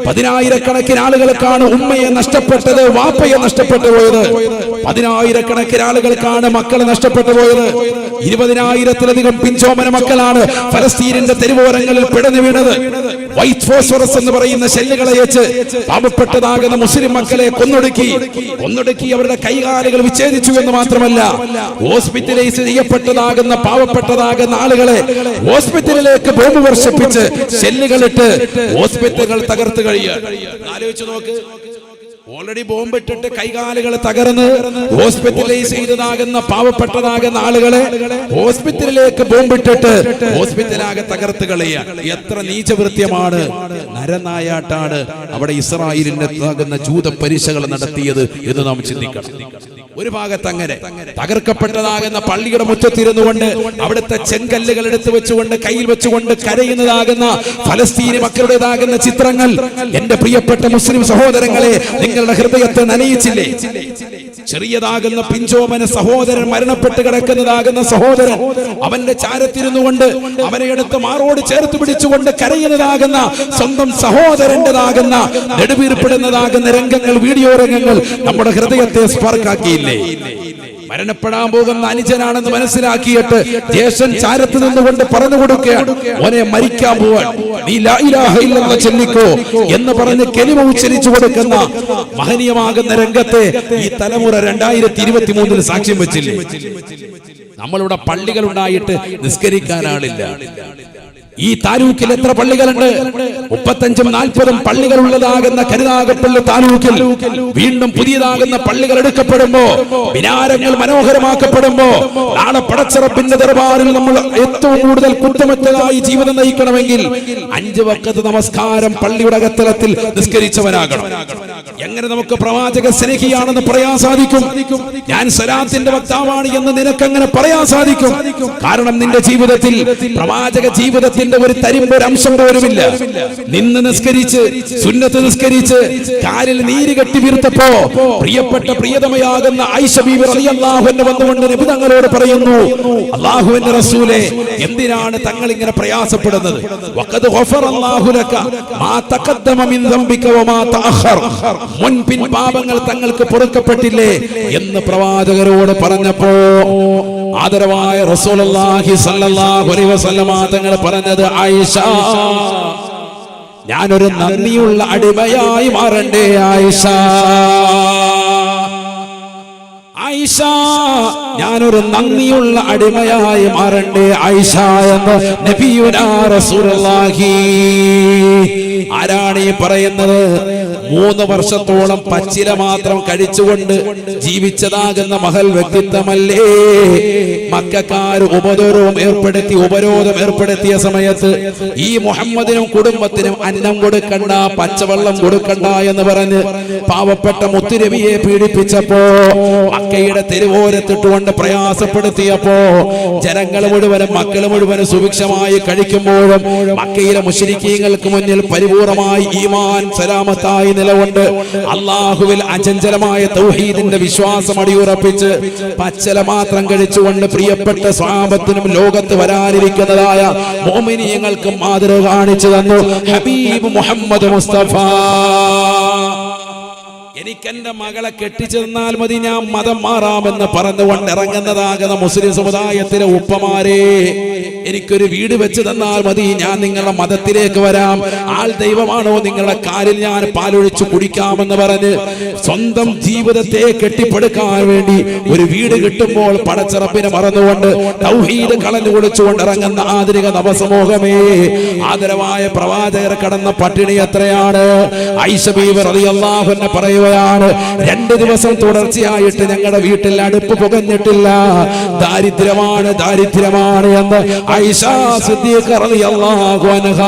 10,000-കണക്കിന് ആളുകൾക്കാണ് ഉമ്മയെ നഷ്ടപ്പെട്ടത്, വാപ്പയെ നഷ്ടപ്പെട്ടു പോയത്. 10,000-കണക്കിന് ആളുകൾക്കാണ് മക്കളെ നഷ്ടപ്പെട്ടു പോയത്. 20,000-ത്തിലധികം പിഞ്ചോമന മക്കളാണ് ഫലസ്തീനിന്റെ തെരുവോരങ്ങളിൽ പിടഞ്ഞു വീണത്. വൈറ്റ് ഫോസ്ഫറസ് എന്ന് പറയുന്ന ഷെല്ലുകളെ വെച്ച് പാവപ്പെട്ടതാകുന്ന മുസ്ലിം മക്കളെ കൊന്നൊടുക്കി അവരുടെ കൈകാലുകൾ വിച്ഛേദിച്ചു എന്ന് മാത്രമല്ല, ഹോസ്പിറ്റലൈസ് ചെയ്യപ്പെട്ടതാകുന്ന പാവപ്പെട്ടതാകുന്ന ആളുകളെ ഹോസ്പിറ്റലിലേക്ക് ബോംബ് വർഷിപ്പിച്ച് ഷെല്ലുകളിട്ട് ഹോസ്പിറ്റലുകൾ തകർത്ത് കഴിയുക. ആലോചിച്ച് നോക്ക്. ഓൾറെഡി ബോംബിട്ടിട്ട് കൈകാലുകൾ തകർന്ന് ഹോസ്പിറ്റലൈസ് ചെയ്തതാകുന്ന പാവപ്പെട്ടതാകുന്ന ആളുകളെ ഹോസ്പിറ്റലിലേക്ക് ബോംബിട്ടിട്ട് ഹോസ്പിറ്റലാകെ തകർത്ത് കളയുക. എത്ര നീചവൃത്യമാണ്, നരനായാട്ടാണ് അവിടെ ഇസ്രായേലിന്റെ ജൂത പരീക്ഷകൾ നടത്തിയത് എന്ന് നാം ചിന്തിക്കണം. ഒരു ഭാഗത്ത് അങ്ങനെ തകർക്കപ്പെട്ടതാകുന്ന പള്ളിയുടെ മുറ്റത്തിരുന്നുകൊണ്ട് അവിടുത്തെ ചെങ്കല്ലുകൾ എടുത്തു വെച്ചുകൊണ്ട് കയ്യിൽ വെച്ചുകൊണ്ട് കരയുന്നതാകുന്ന ഫലസ്തീനി മക്കളുടേതാകുന്ന ചിത്രങ്ങൾ എന്റെ പ്രിയപ്പെട്ട മുസ്ലിം സഹോദരങ്ങളെ നിങ്ങളുടെ ഹൃദയത്തെ നനയിച്ചില്ലേ? ചെറിയതാകുന്ന പിഞ്ചോമന സഹോദരൻ മരണപ്പെട്ട് കിടക്കുന്നതാകുന്ന സഹോദരൻ അവന്റെ ചാരത്തിരുന്നുകൊണ്ട് അവനെ എടുത്ത് മാറോട് ചേർത്ത് പിടിച്ചുകൊണ്ട് കരയുന്നതാകുന്ന സ്വന്തം സഹോദരന്റേതാകുന്ന നെടുവീർപ്പെടുന്നതാകുന്ന രംഗങ്ങൾ, വീഡിയോ രംഗങ്ങൾ നമ്മുടെ ഹൃദയത്തെ സ്പാർക്കാക്കിയില്ലേ? മരണപ്പെടാൻ പോകുന്ന അനുജനാണെന്ന് മനസ്സിലാക്കിയിട്ട് ജ്യേഷ്ഠൻ ചാരത്ത് നിന്നുകൊണ്ട് പറഞ്ഞു കൊടുക്കുകയാണ്, ഓനെ മരിക്കാൻ പോവാൻ, നീ ലാ ഇലാഹ ഇല്ലല്ലാഹ് ചൊല്ലിക്കോ എന്ന് പറഞ്ഞ് കലിമ ഉച്ചരിച്ചു കൊടുക്കുന്ന മഹനീയമാകുന്ന രംഗത്തെ ഈ തലമുറ 2023 സാക്ഷ്യം വെച്ചില്ലേ? നമ്മളിവിടെ പള്ളികൾ ഉണ്ടായിട്ട് നിസ്കരിക്കാൻ ആളില്ല. ഈ താലൂക്കിൽ എത്ര പള്ളികളുണ്ട്? 35-40 പള്ളികൾ ഉള്ളതാകുന്ന കരുനാഗപ്പള്ളി താലൂക്കിൽ വീണ്ടും പുതിയതാകുന്ന പള്ളികൾ എടുക്കപ്പെടുമ്പോ, മിനാരങ്ങൾ മനോഹരമാക്കപ്പെടുമ്പോ, നാളെ പടച്ചറപ്പിന്റെ ദർബാറിൽ നമ്മൾ ഏറ്റവും കൂടുതൽ കുറ്റമറ്റതായി ജീവിതം നയിക്കണമെങ്കിൽ 5 വഖത്ത് നമസ്കാരം പള്ളിയുടെ അകത്തലത്തിൽ നിസ്കരിച്ചവനാകണം. എങ്ങനെ നമുക്ക് പ്രവാചക സ്നേഹിയാണെന്ന് പറയാൻ സാധിക്കും? ഞാൻ സ്വലാത്തിന്റെ വക്താവാണ് എന്ന് നിനക്കെങ്ങനെ പറയാൻ സാധിക്കും? കാരണം നിന്റെ ജീവിതത്തിൽ പ്രവാചക ജീവിതത്തിൽ ഒരു തരിമ്പൊരു അംശം പോലുമില്ല. നിന്ന് നിസ്കരിച്ച് സുന്നത്ത് നിസ്കരിച്ച് കാലിൽ നീര് കെട്ടി വീർത്തപ്പോ പ്രിയപ്പെട്ട പ്രിയതമയാകുന്ന ആയിഷ ബീവി റളിയല്ലാഹു അൻഹ വന്നുകൊണ്ട് നബി തങ്ങളോട് പറയുന്നു, അല്ലാഹുവിന്റെ റസൂലേ, എന്തിനാണ് തങ്ങൾ ഇങ്ങനെ പ്രയാസപ്പെടുന്നത്? വഖദ് ഗഫറല്ലാഹു ലക മാ തഖദ്ദമ മിൻ ദംബിക വമാ തഅഖർ, മുൻപിൻ പാപങ്ങൾ തങ്ങൾക്ക് പൊറുക്കപ്പെട്ടില്ലേ എന്ന് പ്രവാചകരോട് പറഞ്ഞപ്പോ ആദരവായ റസൂലുള്ളാഹി സ്വല്ലല്ലാഹു അലൈഹി വസല്ലമ തങ്ങൾ പറഞ്ഞത്, ആയിഷ, ഞാനൊരു നന്ദിയുള്ള അടിമയായി മാറണ്ടേ? ആയിഷ, ആയിഷ, ഞാനൊരു നന്ദിയുള്ള അടിമയായി മാറണ്ടേ? ആയിഷ എന്ന് നബിയുനാ റസൂലുള്ളാഹി. ആരാണ് ഈ പറയുന്നത്? 3 വർഷത്തോളം പച്ചില മാത്രം കഴിച്ചുകൊണ്ട് ജീവിച്ചതാകുന്ന മഹൽ വ്യക്തിത്വമല്ലേ? മക്കക്കാര് ഉപരോധം ഏർപ്പെടുത്തിയ സമയത്ത് ഈ മുഹമ്മദിനും കുടുംബത്തിനും അന്നം കൊടുക്കണ്ട, പച്ചവെള്ളം കൊടുക്കണ്ട എന്ന് പറഞ്ഞ് പാവപ്പെട്ട മുത്തുനബിയെ പീഡിപ്പിച്ചപ്പോ, മക്കയുടെ തെരുവോരത്തിട്ടുകൊണ്ട് പ്രയാസപ്പെടുത്തിയപ്പോ, ജനങ്ങൾ മുഴുവനും മക്കൾ മുഴുവനും സുഭിക്ഷമായി കഴിക്കുമ്പോഴും മക്കയിലെ മുശ്രിക്കീങ്ങൾക്ക് മുന്നിൽ പരിപൂർണമായി ഈമാൻ സലാമത്തായി നിലകൊണ്ട് അല്ലാഹുവിൽ അചഞ്ചലമായ തൗഹീദിന്റെ വിശ്വാസം അടിയുറപ്പിച്ച് പച്ചല മാത്രം കഴിച്ചുകൊണ്ട് പ്രിയപ്പെട്ട സ്വഹാബത്തിനും ലോകത്ത് വരാനിരിക്കുന്നതായ മുഅ്മിനീങ്ങൾക്കും മാതൃക കാണിച്ചു തന്നു ഹബീബ് മുഹമ്മദ് മുസ്തഫ. എനിക്കെന്റെ മകളെ കെട്ടിച്ചു തന്നാൽ മതി, ഞാൻ മതം മാറാമെന്ന് പറഞ്ഞുകൊണ്ട് ഇറങ്ങുന്നതാകുന്ന മുസ്ലിം സമുദായത്തിലെ ഉപ്പമാരെ, എനിക്കൊരു വീട് വെച്ച് തന്നാൽ മതി, ഞാൻ നിങ്ങളുടെ മതത്തിലേക്ക് വരാം, ആൾ ദൈവമാണോ, നിങ്ങളുടെ കാലിൽ ഞാൻ പാലൊഴിച്ചു കുടിക്കാമെന്ന് പറഞ്ഞ് സ്വന്തം ജീവിതത്തെ കെട്ടിപ്പടുക്കാൻ വേണ്ടി ഒരു വീട് കിട്ടുമ്പോൾ പടച്ചറപ്പിനെ മറന്നുകൊണ്ട് തൗഹീദ് കളഞ്ഞു കുടിച്ചുകൊണ്ട് ഇറങ്ങുന്ന ആധുനിക നവസമൂഹമേ, ആദരവായ പ്രവാചകർ കടന്ന പട്ടിണി എത്രയാണ്? ആയിഷ ബീവി റളിയല്ലാഹു അൻഹ പറയുകയാണ്, 2 ദിവസം തുടർച്ചയായിട്ട് ഞങ്ങളുടെ വീട്ടിൽ അടുപ്പ് പുകഞ്ഞിട്ടില്ല, ദാരിദ്ര്യമാണ് എന്ന് ആയിഷ സിദ്ദീഖ റളിയല്ലാഹു അൻഹ.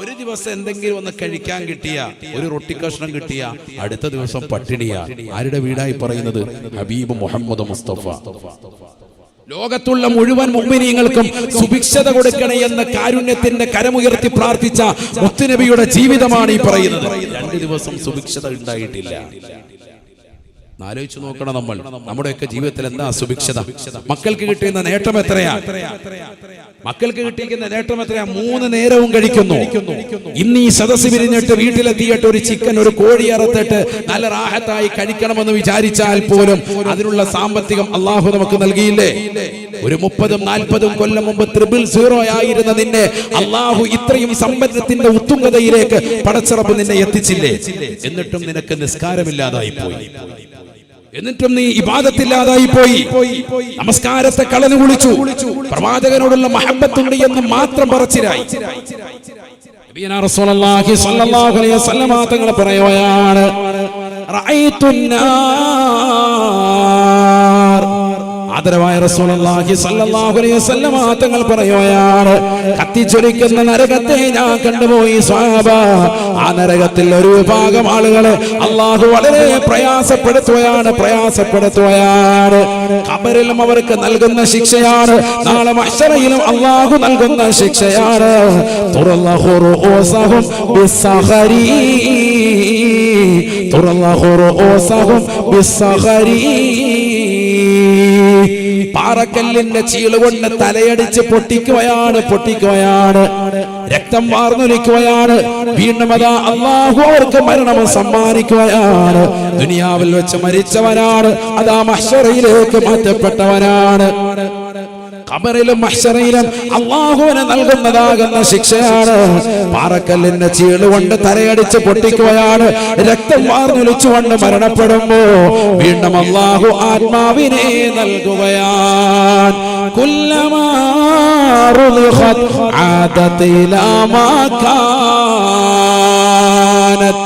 ഒരു ദിവസം എന്തെങ്കിലും ഒന്ന് കഴിക്കാൻ കിട്ടിയ, ഒരു റൊട്ടി കഷ്ണം കിട്ടിയ, അടുത്ത ദിവസം പട്ടിണിയാ. ആരുടെ വീടായി പറയുന്നത്? ഹബീബ് മുഹമ്മദ് മുസ്തഫ. ലോകത്തുള്ള മുഴുവൻ മുഅ്മിനീങ്ങൾക്കും സുഭിക്ഷത കൊടുക്കണേ എന്ന കാരുണ്യത്തിന്റെ കരമുയർത്തി പ്രാർത്ഥിച്ച മുത്തുനബിയുടെ ജീവിതമാണ് ഈ പറയുന്നത്. 2 ദിവസം സുഭിക്ഷത ഉണ്ടായിട്ടില്ല. ആലോചിച്ചു നോക്കണം. നമ്മുടെയൊക്കെ ജീവിതത്തിൽ എന്താ സുഭിക്ഷത? മക്കൾക്ക് കിട്ടുന്ന നേട്ടം എത്രയാ? മക്കൾക്ക് കിട്ടിയിരിക്കുന്ന നേട്ടം എത്രയാ? 3 നേരവും കഴിക്കുന്നു. ഇന്ന് ഈ സദസ്സ് പിരിഞ്ഞിട്ട് വീട്ടിലെത്തിയിട്ട് ഒരു ചിക്കൻ, ഒരു കോഴി അറുത്തിട്ട് നല്ല റാഹത്തായി കഴിക്കണമെന്ന് വിചാരിച്ചാൽ പോലും അതിനുള്ള സാമ്പത്തികം അള്ളാഹു നമുക്ക് നൽകിയില്ലേ? ഒരു 30-40 കൊല്ലം മുമ്പ് 000 ആയിരുന്ന നിന്നെ അള്ളാഹു ഇത്രയും സമ്പന്നത്തിന്റെ ഉത്തുംഗതയിലേക്ക് പടച്ചിറപ്പ് നിന്നെ എത്തിച്ചില്ലേ? എന്നിട്ടും നിനക്ക് നിസ്കാരമില്ലാതായി പോയി, എന്നിട്ടും നീ ഇബാദത്തില്ലാതായി പോയി, നമസ്കാരത്തെ കളഞ്ഞു കുളിച്ചു, പ്രവാചകനോടുള്ള മഹബത്തുണ്ട് എന്ന് മാത്രം പറച്ചിലായി. നബിയനാ റസൂലുള്ളാഹി സ്വല്ലല്ലാഹു അലൈഹി വസല്ലം തങ്ങൾ പറയുകയാണ്, ആദരവായ റസൂലുള്ളാഹി സ്വല്ലല്ലാഹു അലൈഹി വസല്ലം തങ്ങൾ പറയുകയാണ്, കത്തിച്ചൊലിക്കുന്ന നരകത്തെ ഞാൻ കണ്ടുപോയി സ്വഹാബ. ആ നരകത്തിൽ ഒരു വിഭാഗം ആളുകളെ അല്ലാഹു വളരെ പ്രയാസപ്പെടുത്തുകയാണ്. ഖബറിലും അവർക്ക് നൽകുന്ന ശിക്ഷയാണ്, നാളെ മഹ്ശറയിലും അല്ലാഹു നൽകുന്ന ശിക്ഷയാണ്. തുറല്ലഹു റൂസഹും ബിസ്സഖരി, തുറല്ലഹു റൂസഹും ബിസ്സഖരി. പാറക്കല്ലിന്റെ ചീളുകൊണ്ട് തലയടിച്ച് പൊട്ടിക്കുകയാണ്, രക്തം വാർന്നൊലിക്കുകയാണ്. വീണ്ടും അതാ അല്ലാഹു അവർക്ക് മരണം സമ്മാനിക്കുകയാണ്. ദുനിയാവിൽ വെച്ച് മരിച്ചവനാണ്, അതാ മഹ്ശറയിലേക്ക് മാറ്റപ്പെട്ടവനാണ്. ഖബറിലും മഹ്ശറയിലും അല്ലാഹുവിന് നൽകുന്നതാകുന്ന ശിക്ഷയാണ്. പാറക്കല്ലിന്റെ ചീളുകൊണ്ട് തലയടിച്ച് പൊട്ടിക്കുകയാണ്, രക്തം വാർന്നൊലിച്ചുകൊണ്ട് മരണപ്പെടുമ്പോ വീണ്ടും അല്ലാഹു ആത്മാവിനെ നൽകുകയാണ്. കുല്ലമാ റുദിഖത് ആദത് ഇലാ മാ കാനത്.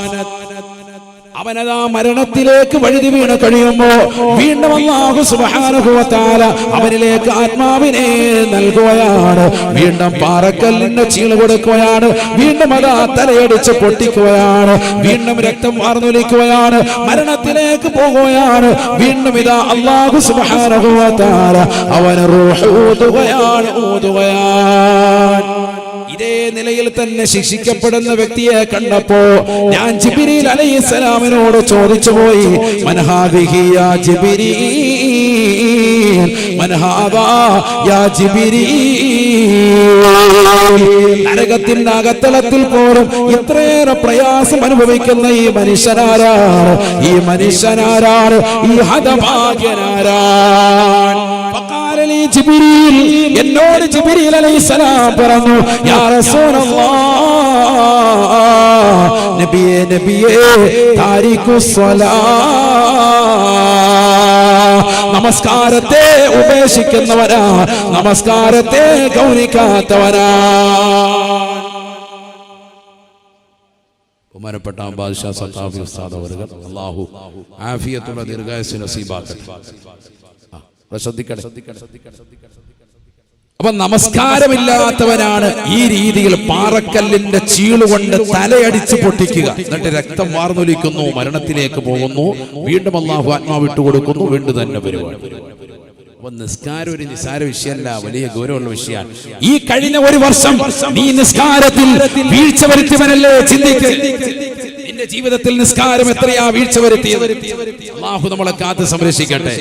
അവനതാ മരണത്തിലേക്ക് വഴുതി വീണ് കഴിയുമ്പോ വീണ്ടും അല്ലാഹു സുബ്ഹാനഹു വ തആല അവനിലേക്ക് ആത്മാവിനെ നൽകുകയാണ്. വീണ്ടും പാറക്കല്ലിന്റെ ചീള് കൊടുക്കുകയാണ്, വീണ്ടും അതാ തലയടിച്ച് പൊട്ടിക്കുകയാണ്, വീണ്ടും രക്തം വാർന്നൊലിക്കുകയാണ്, മരണത്തിലേക്ക് പോകുകയാണ്. വീണ്ടും ഇതാ അല്ലാഹു സുബ്ഹാനഹു വ തആല അവന് റൂഹ് ഊതുകയാണ്. ഇതേ നിലയിൽ തന്നെ ശിക്ഷിക്കപ്പെടുന്ന വ്യക്തിയെ കണ്ടപ്പോ ഞാൻ ജിബ്രീൽ അലൈഹിസ്സലാമിനോട് ചോദിച്ചു പോയി, മൻ ഹാദിഹി യാ ജിബ്രീൽ, മൻ ഹാദാ യാ ജിബ്രീൽ. നരകത്തിന്റെ അകത്തളത്തിൽ പോലും ഇത്രയേറെ പ്രയാസം അനുഭവിക്കുന്ന ഈ മനുഷ്യനാരാണ്? ഈ ഹതഭാഗ്യനാരാണ്? ജിബ്രീൽ, എന്നോട് ജിബ്രീൽ അലൈഹിസ്സലാം പറഞ്ഞു, യാ റസൂലല്ലാഹ്, നബിയേ നമസ്കാരത്തെ ഉപേക്ഷിക്കുന്നവരാ, നമസ്കാരത്തെ ഗൗനിക്കാത്തവരാ. ബഹുമാനപ്പെട്ട ബാദ്ഷാ സത്താഫി ഉസ്താദ് അവர்கள் അല്ലാഹു ആഫിയത്തുള്ള ദീർഘായുസ്സ് നസീബാക്കട്ടെ. അപ്പൊ നമസ്കാരമില്ലാത്തവനാണ് ഈ രീതിയിൽ പാറക്കല്ലിന്റെ ചീളുകൊണ്ട് തലയടിച്ച് പൊട്ടിക്കുക, എന്നിട്ട് രക്തം വാർന്നൊലിക്കുന്നു, മരണത്തിലേക്ക് പോകുന്നു, വീണ്ടും അല്ലാഹു ആത്മാവ് വിട്ടുകൊടുക്കുന്നു, വീണ്ടും തന്നെ പരിപാടി. അപ്പൊ നിസ്കാരം ഒരു നിസ്സാര വിഷയമല്ല, വലിയ ഗൗരവമുള്ള വിഷയമാണ്. ഈ കഴിഞ്ഞ ഒരു വർഷം നീ നിസ്കാരത്തിൽ വീഴ്ച വരുത്തിയവനല്ലേ? ചിന്തിക്ക്, നിന്റെ ജീവിതത്തിൽ നിസ്കാരം എത്രയാ വീഴ്ച വരുത്തിയത്? അല്ലാഹു നമ്മളെ കാത്ത് സംരക്ഷിക്കട്ടെ.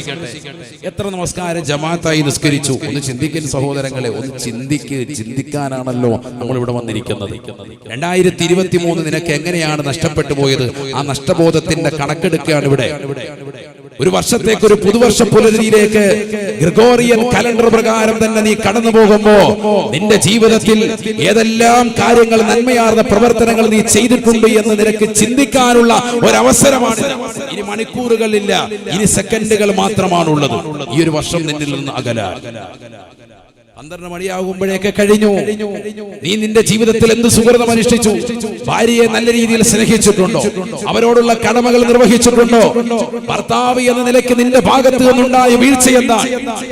എത്ര നമസ്കാരം ജമാഅത്തായി നിസ്കരിച്ചു? ഒന്ന് ചിന്തിക്കുന്ന സഹോദരങ്ങളെ, ഒന്ന് ചിന്തിക്കാനാണല്ലോ നമ്മൾ ഇവിടെ വന്നിരിക്കുന്നത്. 2023 നിനക്ക് എങ്ങനെയാണ് നഷ്ടപ്പെട്ടു പോയത്? ആ നഷ്ടബോധത്തിന്റെ കണക്കെടുക്കുകയാണ് ഇവിടെ. ഒരു വർഷത്തേക്ക്, ഒരു പുതുവർഷ പുലരിയിലേക്ക് ഗ്രിഗോറിയൻ കലണ്ടർ പ്രകാരം തന്നെ നീ കടന്നു പോകുമ്പോ നിന്റെ ജീവിതത്തിൽ ഏതെല്ലാം കാര്യങ്ങൾ, നന്മയാർന്ന പ്രവർത്തനങ്ങൾ നീ ചെയ്തിട്ടുണ്ട് എന്ന് നിനക്ക് ചിന്തിക്കാനുള്ള ഒരവസരമാണ്. ഇനി മണിക്കൂറുകളില്ല, ഇനി സെക്കൻഡുകൾ മാത്രമാണുള്ളത്. ഈ ഒരു വർഷം നിന്നിൽ നിന്ന് അകലാൻ 12 മണിയാകുമ്പോഴേക്ക് കഴിഞ്ഞു. നീ നിന്റെ ജീവിതത്തിൽ എന്ത് സുഹൃതം അനുഷ്ഠിച്ചു? ഭാര്യയെ നല്ല രീതിയിൽ സ്നേഹിച്ചിട്ടുണ്ടോ? അവരോടുള്ള കടമകൾ നിർവഹിച്ചിട്ടുണ്ടോ? ഭർത്താവ് എന്ന നിലയ്ക്ക് നിന്റെ ഭാഗത്ത് നിന്നുണ്ടായ വീഴ്ച എന്താ?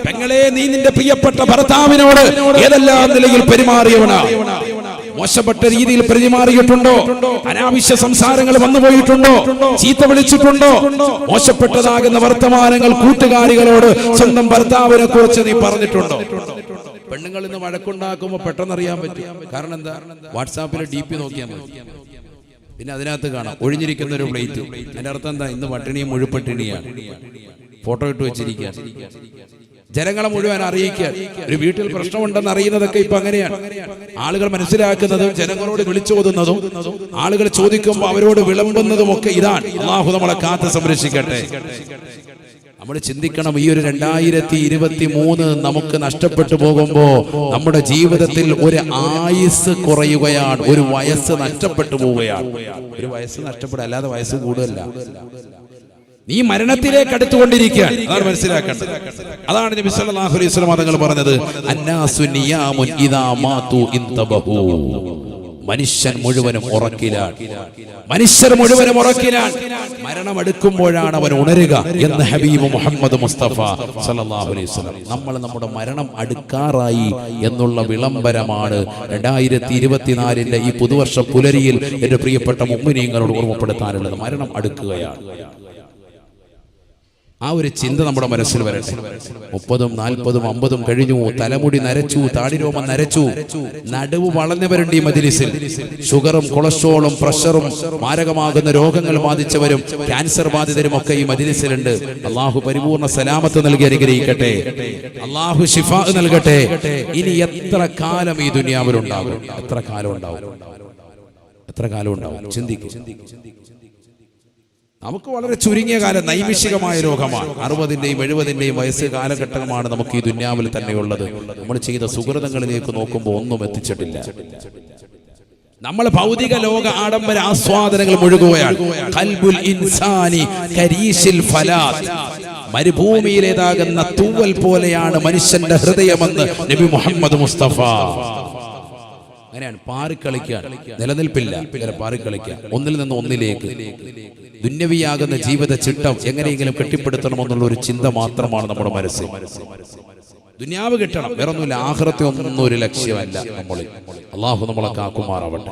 പെങ്ങളെ, നീ നിന്റെ പ്രിയപ്പെട്ട ഭർത്താവിനോട് ഏതെല്ലാം നിലയിൽ പെരുമാറിയവനാ? മോശപ്പെട്ട രീതിയിൽ പെരുമാറിയിട്ടുണ്ടോ? അനാവശ്യ സംസാരങ്ങൾ വന്നുപോയിട്ടുണ്ടോ? ചീത്ത വിളിച്ചിട്ടുണ്ടോ? മോശപ്പെട്ടതാകുന്ന വർത്തമാനങ്ങൾ കൂട്ടുകാരികളോട്, സ്വന്തം ഭർത്താവിനെ കുറിച്ച് നീ പറഞ്ഞിട്ടുണ്ടോ? പെണ്ണുങ്ങൾ ഇന്ന് വഴക്കുണ്ടാക്കുമ്പോ പെട്ടെന്ന് അറിയാൻ പറ്റും. കാരണം എന്താ? വാട്സാപ്പിലെ DP നോക്കിയാൽ മതി. പിന്നെ അതിനകത്ത് കാണാം ഒഴിഞ്ഞിരിക്കുന്ന ഒരു പ്ലേറ്റ്. അതിന്റെ അർത്ഥം എന്താ? ഇന്ന് പട്ടിണിയും മുഴുപട്ടിണിയാണ്. ഫോട്ടോ ഇട്ട് വെച്ചിരിക്കുക, ജനങ്ങളെ മുഴുവൻ അറിയിക്കുക. ഒരു വീട്ടിൽ പ്രശ്നമുണ്ടെന്ന് അറിയുന്നതൊക്കെ ഇപ്പൊ അങ്ങനെയാണ്. ആളുകൾ മനസ്സിലാക്കുന്നതും ജനങ്ങളോട് വിളിച്ചോതുന്നതും ആളുകൾ ചോദിക്കുമ്പോൾ അവരോട് വിളമ്പുന്നതും ഒക്കെ ഇതാണ്. അല്ലാഹു നമ്മളെ കാത്ത് സംരക്ഷിക്കട്ടെ. നമ്മൾ ചിന്തിക്കണം, ഈ ഒരു 2023 നമുക്ക് നഷ്ടപ്പെട്ടു പോകുമ്പോ നമ്മുടെ ജീവിതത്തിൽ ഒരു ആയുസ് കുറയുകയാണ്, ഒരു വയസ്സ് നഷ്ടപ്പെട്ടു പോവുകയാണ്. ഒരു വയസ്സ് നഷ്ടപ്പെടുക, അല്ലാതെ വയസ്സ് കൂടുതലല്ല. നീ മരണത്തിലേക്ക് അടുത്തുകൊണ്ടിരിക്കുകയാണ്. അതാണ് മനസ്സിലാക്കേണ്ടത്. അതാണ് നബി സല്ലല്ലാഹു അലൈഹി വസല്ലം തങ്ങൾ പറഞ്ഞത്, അന്നാസു നിയാമുൻ ഇദാ മാതു ഇൻതബഹു. മനുഷ്യൻ മുഴുവനും ഉറക്കിലാണ്, മനുഷ്യർ മുഴുവനും ഉറക്കിലാണ്. മരണം അടുക്കുമ്പോഴാണ് അവൻ ഉണരുക എന്ന് ഹബീബ് മുഹമ്മദ് മുസ്തഫ സല്ലല്ലാഹു അലൈഹി വസല്ലം. നമ്മൾ നമ്മുടെ മരണം അടുക്കാറായി എന്നുള്ള വിളംബരമാണ് 2024 ഈ പുതുവർഷ പുലരിയിൽ എന്റെ പ്രിയപ്പെട്ട മുഅ്മിനീങ്ങളോട് ഓർമ്മപ്പെടുത്താനുള്ളത്. മരണം അടുക്കുകയാണ്. ആ ഒരു ചിന്ത നമ്മുടെ മനസ്സിൽ വരട്ടെ. 30, 40, 50 കഴിഞ്ഞു, തലമുടി നരച്ചു, താടിരോമം നരച്ചു, നടുവ് വളർന്നവരുണ്ട് ഈ മജ്‌ലിസിൽ. ഷുഗറും കൊളസ്ട്രോളും പ്രഷറും മാരകമാകുന്ന രോഗങ്ങൾ ബാധിച്ചവരും ക്യാൻസർ ബാധിതരും ഒക്കെ ഈ മജ്‌ലിസിലുണ്ട്. അള്ളാഹു പരിപൂർണ്ണ സലാമത്ത് നൽകി അനുഗ്രഹിക്കട്ടെ. അള്ളാഹു ശിഫാ നൽകട്ടെ. ഇനി എത്ര കാലം ഈ ദുനിയാവിലുണ്ടാകും? എത്ര കാലം ഉണ്ടാവും? എത്ര കാലം ഉണ്ടാവും? ചിന്തിക്കും. നമുക്ക് വളരെ ചുരുങ്ങിയ കാലം, നൈമിഷികമായ രോഗമാണ്. 60ന്റെയും 70ന്റെയും വയസ്സ് കാലഘട്ടമാണ് നമുക്ക് ഈ ദുനിയാവിൽ തന്നെയുള്ളത്. നമ്മൾ ചെയ്ത സുഹൃതങ്ങളിലേക്ക് നോക്കുമ്പോൾ ഒന്നും എത്തിച്ചിട്ടില്ല. നമ്മൾ ഭൗതിക ലോക ആഡംബര ആസ്വാദനങ്ങൾ മുഴുകുകയാണ്. ഖൽബുൽ ഇൻസാനി കരീശിൽ ഫലാത്ത്. മരുഭൂമിയിലേതാകുന്ന തൂവൽ പോലെയാണ് മനുഷ്യന്റെ ഹൃദയമെന്ന് നബി മുഹമ്മദ് മുസ്തഫ. അങ്ങനെയാണ്, പാറിക്കളിക്കാൻ നിലനിൽപ്പില്ല. പാറിക്കളിക്കാൻ ഒന്നിൽ നിന്ന് ഒന്നിലേക്ക്. ദുന്യവിയാകുന്ന ജീവിത ചിട്ടം എങ്ങനെയെങ്കിലും കെട്ടിപ്പടുത്തണമെന്നുള്ള ഒരു ചിന്ത മാത്രമാണ് നമ്മുടെ മനസ്സിൽ. ദുനിയാവ് കിട്ടണം, വേറൊന്നുമില്ല. ആഖിറത്തെ ഒന്നും ഒരു ലക്ഷ്യമല്ല നമ്മളിൽ. അള്ളാഹു നമ്മളെ കാക്കുമാറാവട്ടെ.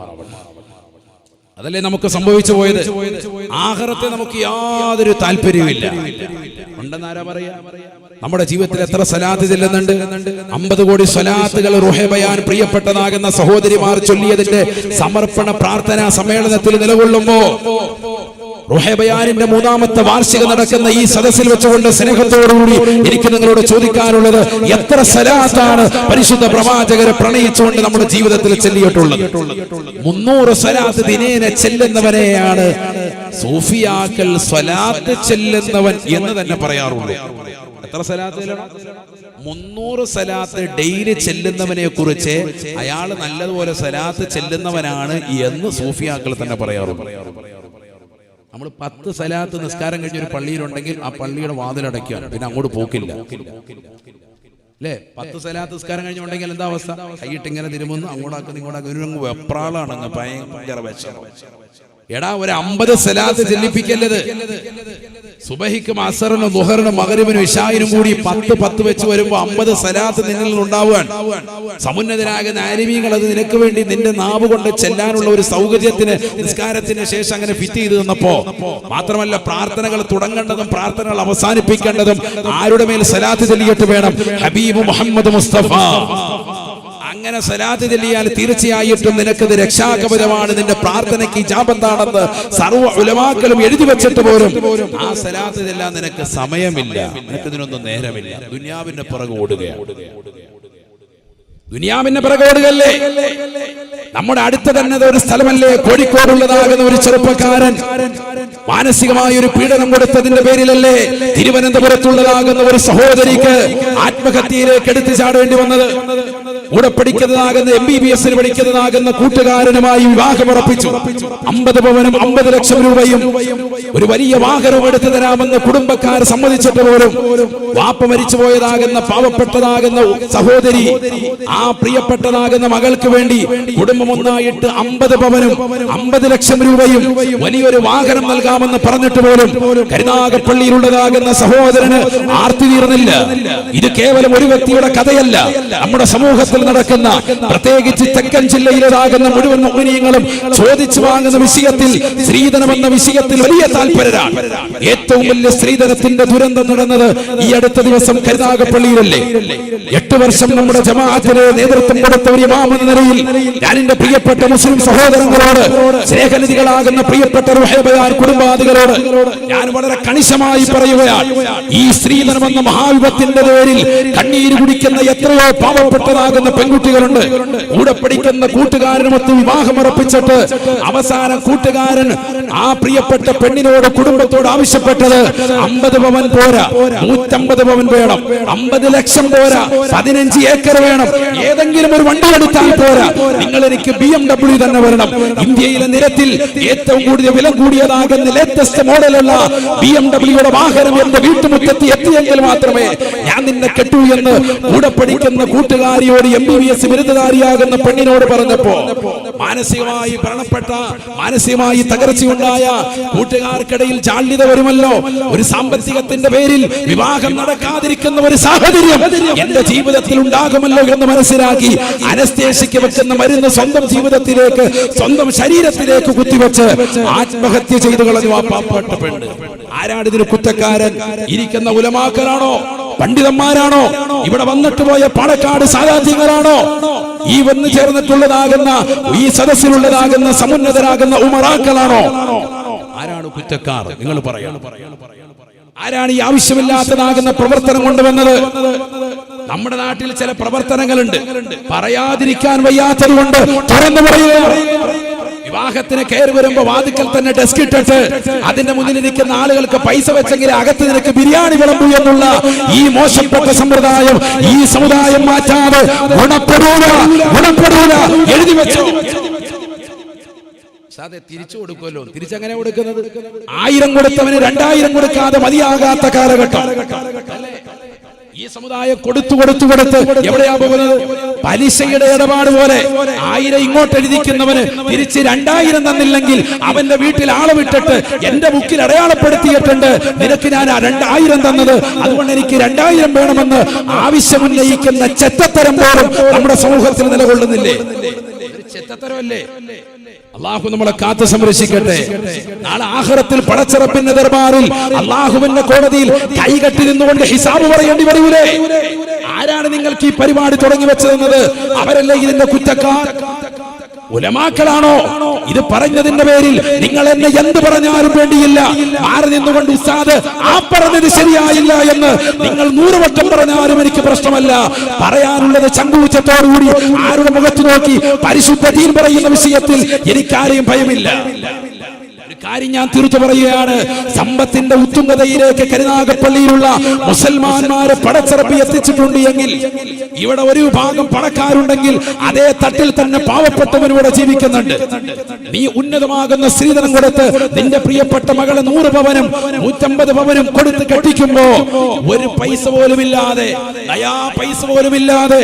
അതല്ലേ നമുക്ക് സംഭവിച്ചു പോയത്. ആഖിറത്തെ നമുക്ക് യാതൊരു താല്പര്യവുമില്ല. ഉണ്ടെന്നാരാ പറയാ? നമ്മുടെ ജീവിതത്തിൽ എത്ര സ്വലാത്ത് ചെല്ലുന്നുണ്ട്? 50 കോടി സ്വലാത്തുകൾ റുഹ ബയാൻ പ്രിയപ്പെട്ടതാകുന്ന സഹോദരിമാർ ചൊല്ലിയതിന്റെ സമർപ്പണ പ്രാർത്ഥനാ സമ്മേളനത്തിൽ നിലകൊള്ളുമ്പോ, റുഹ ബയാനിന്റെ 3ാമത്തെ വാർഷികം നടക്കുന്ന ഈ സദസ്സിൽ വെച്ചുകൊണ്ട് സ്നേഹത്തോടുകൂടി എനിക്ക് നിങ്ങളോട് ചോദിക്കാനുള്ളത്, എത്ര സ്വലാത്താണ് പരിശുദ്ധ പ്രവാചകരെ പ്രണയിച്ചുകൊണ്ട് നമ്മുടെ ജീവിതത്തിൽ ചെല്ലിയിട്ടുള്ളത്? 300 സ്വലാത്ത് ദിനേന ചെല്ലുന്നവനെയാണ് സൂഫിയാക്കൾ സ്വലാത്ത് ചെല്ലുന്നവൻ എന്ന് തന്നെ പറയാറുള്ളൂ. എത്ര സ്വലാത്ത്? 300 സ്വലാത്ത് ഡെയിലി ചെല്ലുന്നവനെ കുറിച്ച് അയാൾ നല്ലതുപോലെ സ്വലാത്ത് ചെല്ലുന്നവനാണ് എന്ന് സൂഫിയാക്കൾ തന്നെ പറയാറുള്ളൂ. നമ്മൾ 10 സ്വലാത്ത് നിസ്കാരം കഴിഞ്ഞ ഒരു പള്ളിയിലുണ്ടെങ്കിൽ ആ പള്ളിയുടെ വാതിലടയ്ക്കുകയാണ്, പിന്നെ അങ്ങോട്ട് പോക്കില്ല. അല്ലേ? 10 സ്വലാത്ത് നിസ്കാരം കഴിഞ്ഞുണ്ടെങ്കിൽ എന്താ അവസ്ഥ? കൈയിട്ട് ഇങ്ങനെ തിരുമുന്നു, അങ്ങോട്ടാക്കുന്നു ഇങ്ങോട്ടാക്കുന്നു. വെപ്രാളാണ്, അങ്ങ് ഭയങ്കര വിഷമം. എടാ, ഒരു 50 സ്വലാത്ത് ചെല്ലിപ്പിക്കല്ലത്. സുബഹിക്കും അസറിനും ദുഹറിനും മഗ്‌രിബിനും ഇശായിനും കൂടി 10 വെച്ച് വരുമ്പോ 50 സ്വലാത്ത് നിന്നിൽ ഉണ്ടാവാൻ സമുന്നതരാകുന്ന ആലിമീങ്ങൾ അത് നിനക്ക് വേണ്ടി നിന്റെ നാവ് കൊണ്ട് ചെല്ലാനുള്ള ഒരു സൗകര്യത്തിന് നിസ്കാരത്തിന് ശേഷം അങ്ങനെ ഫിറ്റ് ചെയ്ത് തന്നപ്പോ, മാത്രമല്ല പ്രാർത്ഥനകൾ തുടങ്ങേണ്ടതും പ്രാർത്ഥനകൾ അവസാനിപ്പിക്കേണ്ടതും ആരുടെ മേൽ സ്വലാത്ത് ചൊല്ലിയിട്ട് വേണം? ഹബീബ് മുഹമ്മദ് മുസ്തഫ. അങ്ങനെ സ്വലാത്ത് ചൊല്ലിയാൽ തീർച്ചയായിട്ടും നിനക്കത് രക്ഷാകവചമാണ്, നിന്റെ പ്രാർത്ഥനയ്ക്ക് ഇജാബത്താണെന്ന് സർവ്വ ഉലമാക്കളും എഴുതി വെച്ചിട്ട് പോലും ആ സ്വലാത്ത് ചൊല്ലാൻ നിനക്ക് സമയമില്ല, നിനക്കിതിനൊന്നും നേരമില്ല. ദുനിയാവിന്റെ പിറകെ ഓടുകയാണ്. ദുനിയാവിന്റെ പിറകെ ഓടുകയല്ലേ? നമ്മുടെ അടുത്ത് തന്നെ ഒരു സ്ഥലമല്ലേ കോഴിക്കോടുള്ളതാകുന്ന ഒരു ചെറുപ്പക്കാരൻ മാനസികമായ ഒരു പീഡനം കൊടുത്തതിന്റെ പേരിലല്ലേ തിരുവനന്തപുരത്തുള്ളതാകുന്ന ഒരു സഹോദരിക്ക് ആത്മഹത്യയിലേക്ക് എടുത്തു ചാടേണ്ടി വന്നത്? കൂടെ പഠിക്കുന്നതാകുന്ന MBBS പഠിക്കുന്നതാകുന്ന കൂട്ടുകാരനുമായി വിവാഹമുറപ്പിച്ചു. 50 പവനും 50 ലക്ഷം രൂപയും ഒരു വലിയ വാഹനവും എടുത്തു തരാമെന്ന് കുടുംബക്കാർ സമ്മതിച്ചിട്ട് പോലും വാപ്പ മരിച്ചുപോയതാകുന്ന പാവപ്പെട്ടതാകുന്ന സഹോദരി ആ പ്രിയപ്പെട്ടതാകുന്ന മകൾക്ക് വേണ്ടി കുടുംബം ഒന്നായിട്ട് 50 പവനും 50 ലക്ഷം രൂപയും വലിയൊരു വാഹനം നൽകാമെന്ന് പറഞ്ഞിട്ട് പോലും കരുനാഗപ്പള്ളിയിലുള്ളതാകുന്ന സഹോദരന് ആർത്തി തീർന്നില്ല. ഇത് കേവലം ഒരു വ്യക്തിയുടെ കഥയല്ല. നമ്മുടെ സമൂഹത്തിൽ ദിവസത്തിൽ നടക്കുന്ന, പ്രത്യേകിച്ച് തെക്കൻ ജില്ലയിലേതാകുന്ന മുഴുവൻ മുഅ്മിനീങ്ങളും ചോദിച്ചു വാങ്ങുന്ന വിഷയത്തിൽ, സ്ത്രീധനം എന്ന വിഷയത്തിൽ വലിയ താല്പര്യരാണ്. ഏറ്റവും വലിയ സ്ത്രീധനത്തിന്റെ ദുരന്തം നടന്നത് ഈ അടുത്ത ദിവസം കരുനാഗപ്പള്ളിയിലല്ലേ. 8 വർഷം നമ്മുടെ ജമാഅത്തിന് നേതൃത്വം കൊടുത്ത ഒരു ഇമാം എന്ന നിലയിൽ ഞാൻ എന്റെ പ്രിയപ്പെട്ട മുസ്ലിം സഹോദരങ്ങളോട്, സ്നേഹനിധികളാകുന്ന പ്രിയപ്പെട്ട റുഹൈബയാൻ കുടുംബാദികളോട് ഞാൻ വളരെ കണിശമായി പറയുകയാണ്, ഈ സ്ത്രീധനം എന്ന മഹാവിപത്തിന്റെ പേരിൽ കണ്ണീര് കുടിക്കുന്ന എത്രയോ പാവപ്പെട്ടതാകുന്ന പെൺകുട്ടികളുണ്ട്. കൂടെ പഠിക്കുന്ന കൂട്ടുകാരനുമൊത്ത് വിവാഹമുറപ്പിച്ചിട്ട് അവസാനം കൂട്ടുകാരൻ ആ പ്രിയപ്പെട്ട പെണ്ണിനോട്, കുടുംബത്തോട് ആവശ്യപ്പെട്ടത് 50 പവൻ പോരാ, 150 പവൻ വേണം, 50 ലക്ഷം പോരാ, 15 ഏക്കർ വേണം, ഏതെങ്കിലും ഒരു വണ്ടി എടുത്താൽ പോരാ, നിങ്ങൾ എനിക്ക് BMW തന്നെ വരണം. ഇന്ത്യയിലെ നിരത്തിൽ ഏറ്റവും കൂടുതൽ വില കൂടിയതാകുന്ന ലേറ്റസ്റ്റ് മോഡലുള്ള BMW വാഹനം എന്റെ വീട്ടുമുറ്റത്ത് എത്തിയെങ്കിൽ മാത്രമേ ഞാൻ നിന്നെ കെട്ടൂ എന്ന് കൂടെ പഠിക്കുന്ന കൂട്ടുകാരിയോട്, MBBS ബിരുദധാരിയാകുന്ന പെണ്ണിനോട് പറഞ്ഞപ്പോ മാനസികമായി വ്രണപ്പെട്ട, മാനസികമായി തകർച്ചയുണ്ടായ കൂട്ടുകാർക്കിടയിൽ ജാള്യത വരുമല്ലോ. ഒരു സാമ്പത്തികത്തിന്റെ പേരിൽ വിവാഹം നടക്കാതിരിക്കുന്ന ഒരു സാഹചര്യം എന്റെ ജീവിതത്തിൽ ഉണ്ടാകുമല്ലോ എന്ന് മനസ്സിലാക്കി അനസ്തേഷ്യക്ക് വെക്കുന്ന മരുന്ന് സ്വന്തം ജീവിതത്തിലേക്ക്, സ്വന്തം ശരീരത്തിലേക്ക് കുത്തിവെച്ച് ആത്മഹത്യ ചെയ്തു കളഞ്ഞു ആ പാവപ്പെട്ട പെണ്ണ്. ആരാണ് ഇതിന് കുറ്റക്കാരൻ? ഇരിക്കുന്ന ഉലമാക്കളാണോ, പണ്ഡിതന്മാരാണോ, ഇവിടെ വന്നിട്ട് പോയ പാണക്കാട് സാദാത്യങ്ങളാണോ, ഈ വന്നു ചേർന്നിട്ടുള്ളതാകുന്ന, ഈ സദസ്സിലുള്ളതാകുന്ന സമുന്നതരാകുന്ന ഉമറാക്കളാണോ? ആരാണ് കുറ്റക്കാർ? നിങ്ങൾ പറയണം. ആരാണ് ഈ ആവശ്യമില്ലാത്തതാകുന്ന പ്രവർത്തനം കൊണ്ടുവന്നത്? നമ്മുടെ നാട്ടിൽ ചില പ്രവർത്തനങ്ങളുണ്ട്, പറയാതിരിക്കാൻ വയ്യാത്തത് കൊണ്ട് തുറന്നു പറയുക. വിവാഹത്തിന് കയറി വരുമ്പോ വാതിക്കൽ തന്നെ ഡെസ്ക് ഇട്ടിട്ട് അതിന്റെ മുന്നിൽ ഇരിക്കുന്ന ആളുകൾക്ക് പൈസ വെച്ചെങ്കിൽ അകത്ത് നിനക്ക് ബിരിയാണി വിളമ്പൂ എന്നുള്ള ഈ മോശപ്പെട്ട സമ്പ്രദായം ഈ സമുദായം മാറ്റാതെ ഗുണപ്പെടൂല എഴുതി വെച്ചു. തിരിച്ചു കൊടുക്കുമല്ലോ. തിരിച്ചെങ്ങനെ കൊടുക്കുന്നത്? 1000 കൊടുത്തവന് 2000 കൊടുക്കാതെ മതിയാകാത്ത കാലഘട്ടം. ഈ സമുദായം കൊടുത്തു എവിടെയാ പോകുന്നത്? പലിശയുടെ ഇടപാട് പോലെ 1000 ഇങ്ങോട്ട് എഴുതിക്കുന്നവന് തിരിച്ച് 2000 തന്നില്ലെങ്കിൽ അവന്റെ വീട്ടിൽ ആളെ വിട്ടിട്ട് എന്റെ ബുക്കിൽ അടയാളപ്പെടുത്തിയിട്ടുണ്ട്, നിനക്ക് ഞാൻ 2000 തന്നത്, അതുകൊണ്ട് എനിക്ക് 2000 വേണമെന്ന് ആവശ്യമുന്നയിക്കുന്ന ചെറ്റത്തരം പോലും നമ്മുടെ സമൂഹത്തിൽ നിലകൊള്ളുന്നില്ലേ? ചെറ്റത്തരമല്ലേ? അള്ളാഹു നമ്മളെ കാത്തു സംരക്ഷിക്കട്ടെ. നാളെ ആഖിറത്തിൽ പടച്ചറപ്പിന്റെ ദർബാറിൽ അള്ളാഹുവിന്റെ കോടതിയിൽ കൈകെട്ടി നിന്നുകൊണ്ട് ഹിസാബ് പറയേണ്ടി വരൂലേ? ആരാണ് നിങ്ങൾക്ക് ഈ പരിപാടി തുടങ്ങി വെച്ചതെന്നത്? അവരല്ലേ ഇതിന്റെ കുറ്റക്കാർ? ഉലമാക്കളാണോ? ഇത് പറഞ്ഞതിന്റെ പേരിൽ നിങ്ങൾ എന്നെ എന്ത് പറഞ്ഞാലും വേണ്ടിയില്ല, മാറി നിന്നുകൊണ്ട് ഉസ്താദ് ആ പറഞ്ഞത് ശരിയായില്ല എന്ന് നിങ്ങൾ 100 വട്ടം പറഞ്ഞാലും എനിക്ക് പ്രശ്നമല്ല. പറയാനുള്ളത് ചങ്കൂറ്റത്തോടുകൂടി ആരുടെ മുഖത്ത് നോക്കി പരിശുദ്ധ ദീൻ പറയുന്ന വിഷയത്തിൽ എനിക്കാരെയും ഭയമില്ല. കാര്യം ഞാൻ തീർത്തു പറയുകയാണ്. സമ്പത്തിന്റെ ഉത്തുംഗതയിലേക്ക് കരുനാഗപ്പള്ളിയിലുള്ള മുസൽമാന്മാരെ പടച്ചിറപ്പി എത്തിച്ചിട്ടുണ്ട് എങ്കിൽ, ഇവിടെ ഒരു വിഭാഗം പണക്കാരുണ്ടെങ്കിൽ അതേ തട്ടിൽ തന്നെ പാവപ്പെട്ടവനൂടെ ജീവിക്കുന്നുണ്ട്. നീ ഉന്നതമാകുന്ന സ്ത്രീധനം കൊടുത്ത് നിന്റെ പ്രിയപ്പെട്ട മകളെ 100 പവനും 150 പവനും കൊടുത്ത് കെട്ടിക്കുമ്പോ ഒരു പൈസ പോലും ഇല്ലാതെ, പൈസ പോലും ഇല്ലാതെ,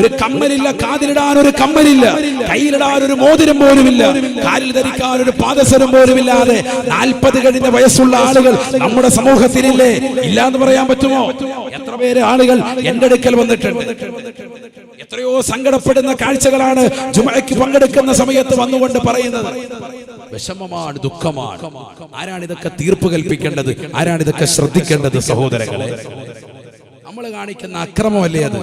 ഒരു കമ്മലില്ല, കാതിലിടാൻ ഒരു കമ്മലില്ല, കയ്യിലിടാൻ ഒരു മോതിരം പോലുമില്ല, കാലിൽ ധരിക്കാൻ ഒരു പാദസരം പോലുമില്ല, 40 കഴിഞ്ഞ വയസ്സുള്ള ആളുകൾ നമ്മുടെ സമൂഹത്തിലില്ലേ? ഇല്ലാന്ന് പറയാൻ പറ്റുമോ? എത്ര പേര് ആളുകൾ എന്റെ അടുക്കൽ വന്നിട്ടുണ്ട്. എത്രയോ സങ്കടപ്പെടുന്ന കാഴ്ചകളാണ് ജുമഅയ്ക്ക് പങ്കെടുക്കുന്ന സമയത്ത് വന്നുകൊണ്ട് പറയുന്നത്. വിഷമമാണ്, ദുഃഖമാണ്. ആരാണ് ഇതൊക്കെ തീർപ്പ് കൽപ്പിക്കേണ്ടത്? ആരാണ് ഇതൊക്കെ ശ്രദ്ധിക്കേണ്ടത്? സഹോദരങ്ങളെ, നമ്മൾ കാണിക്കുന്ന അക്രമമല്ലേ അത്?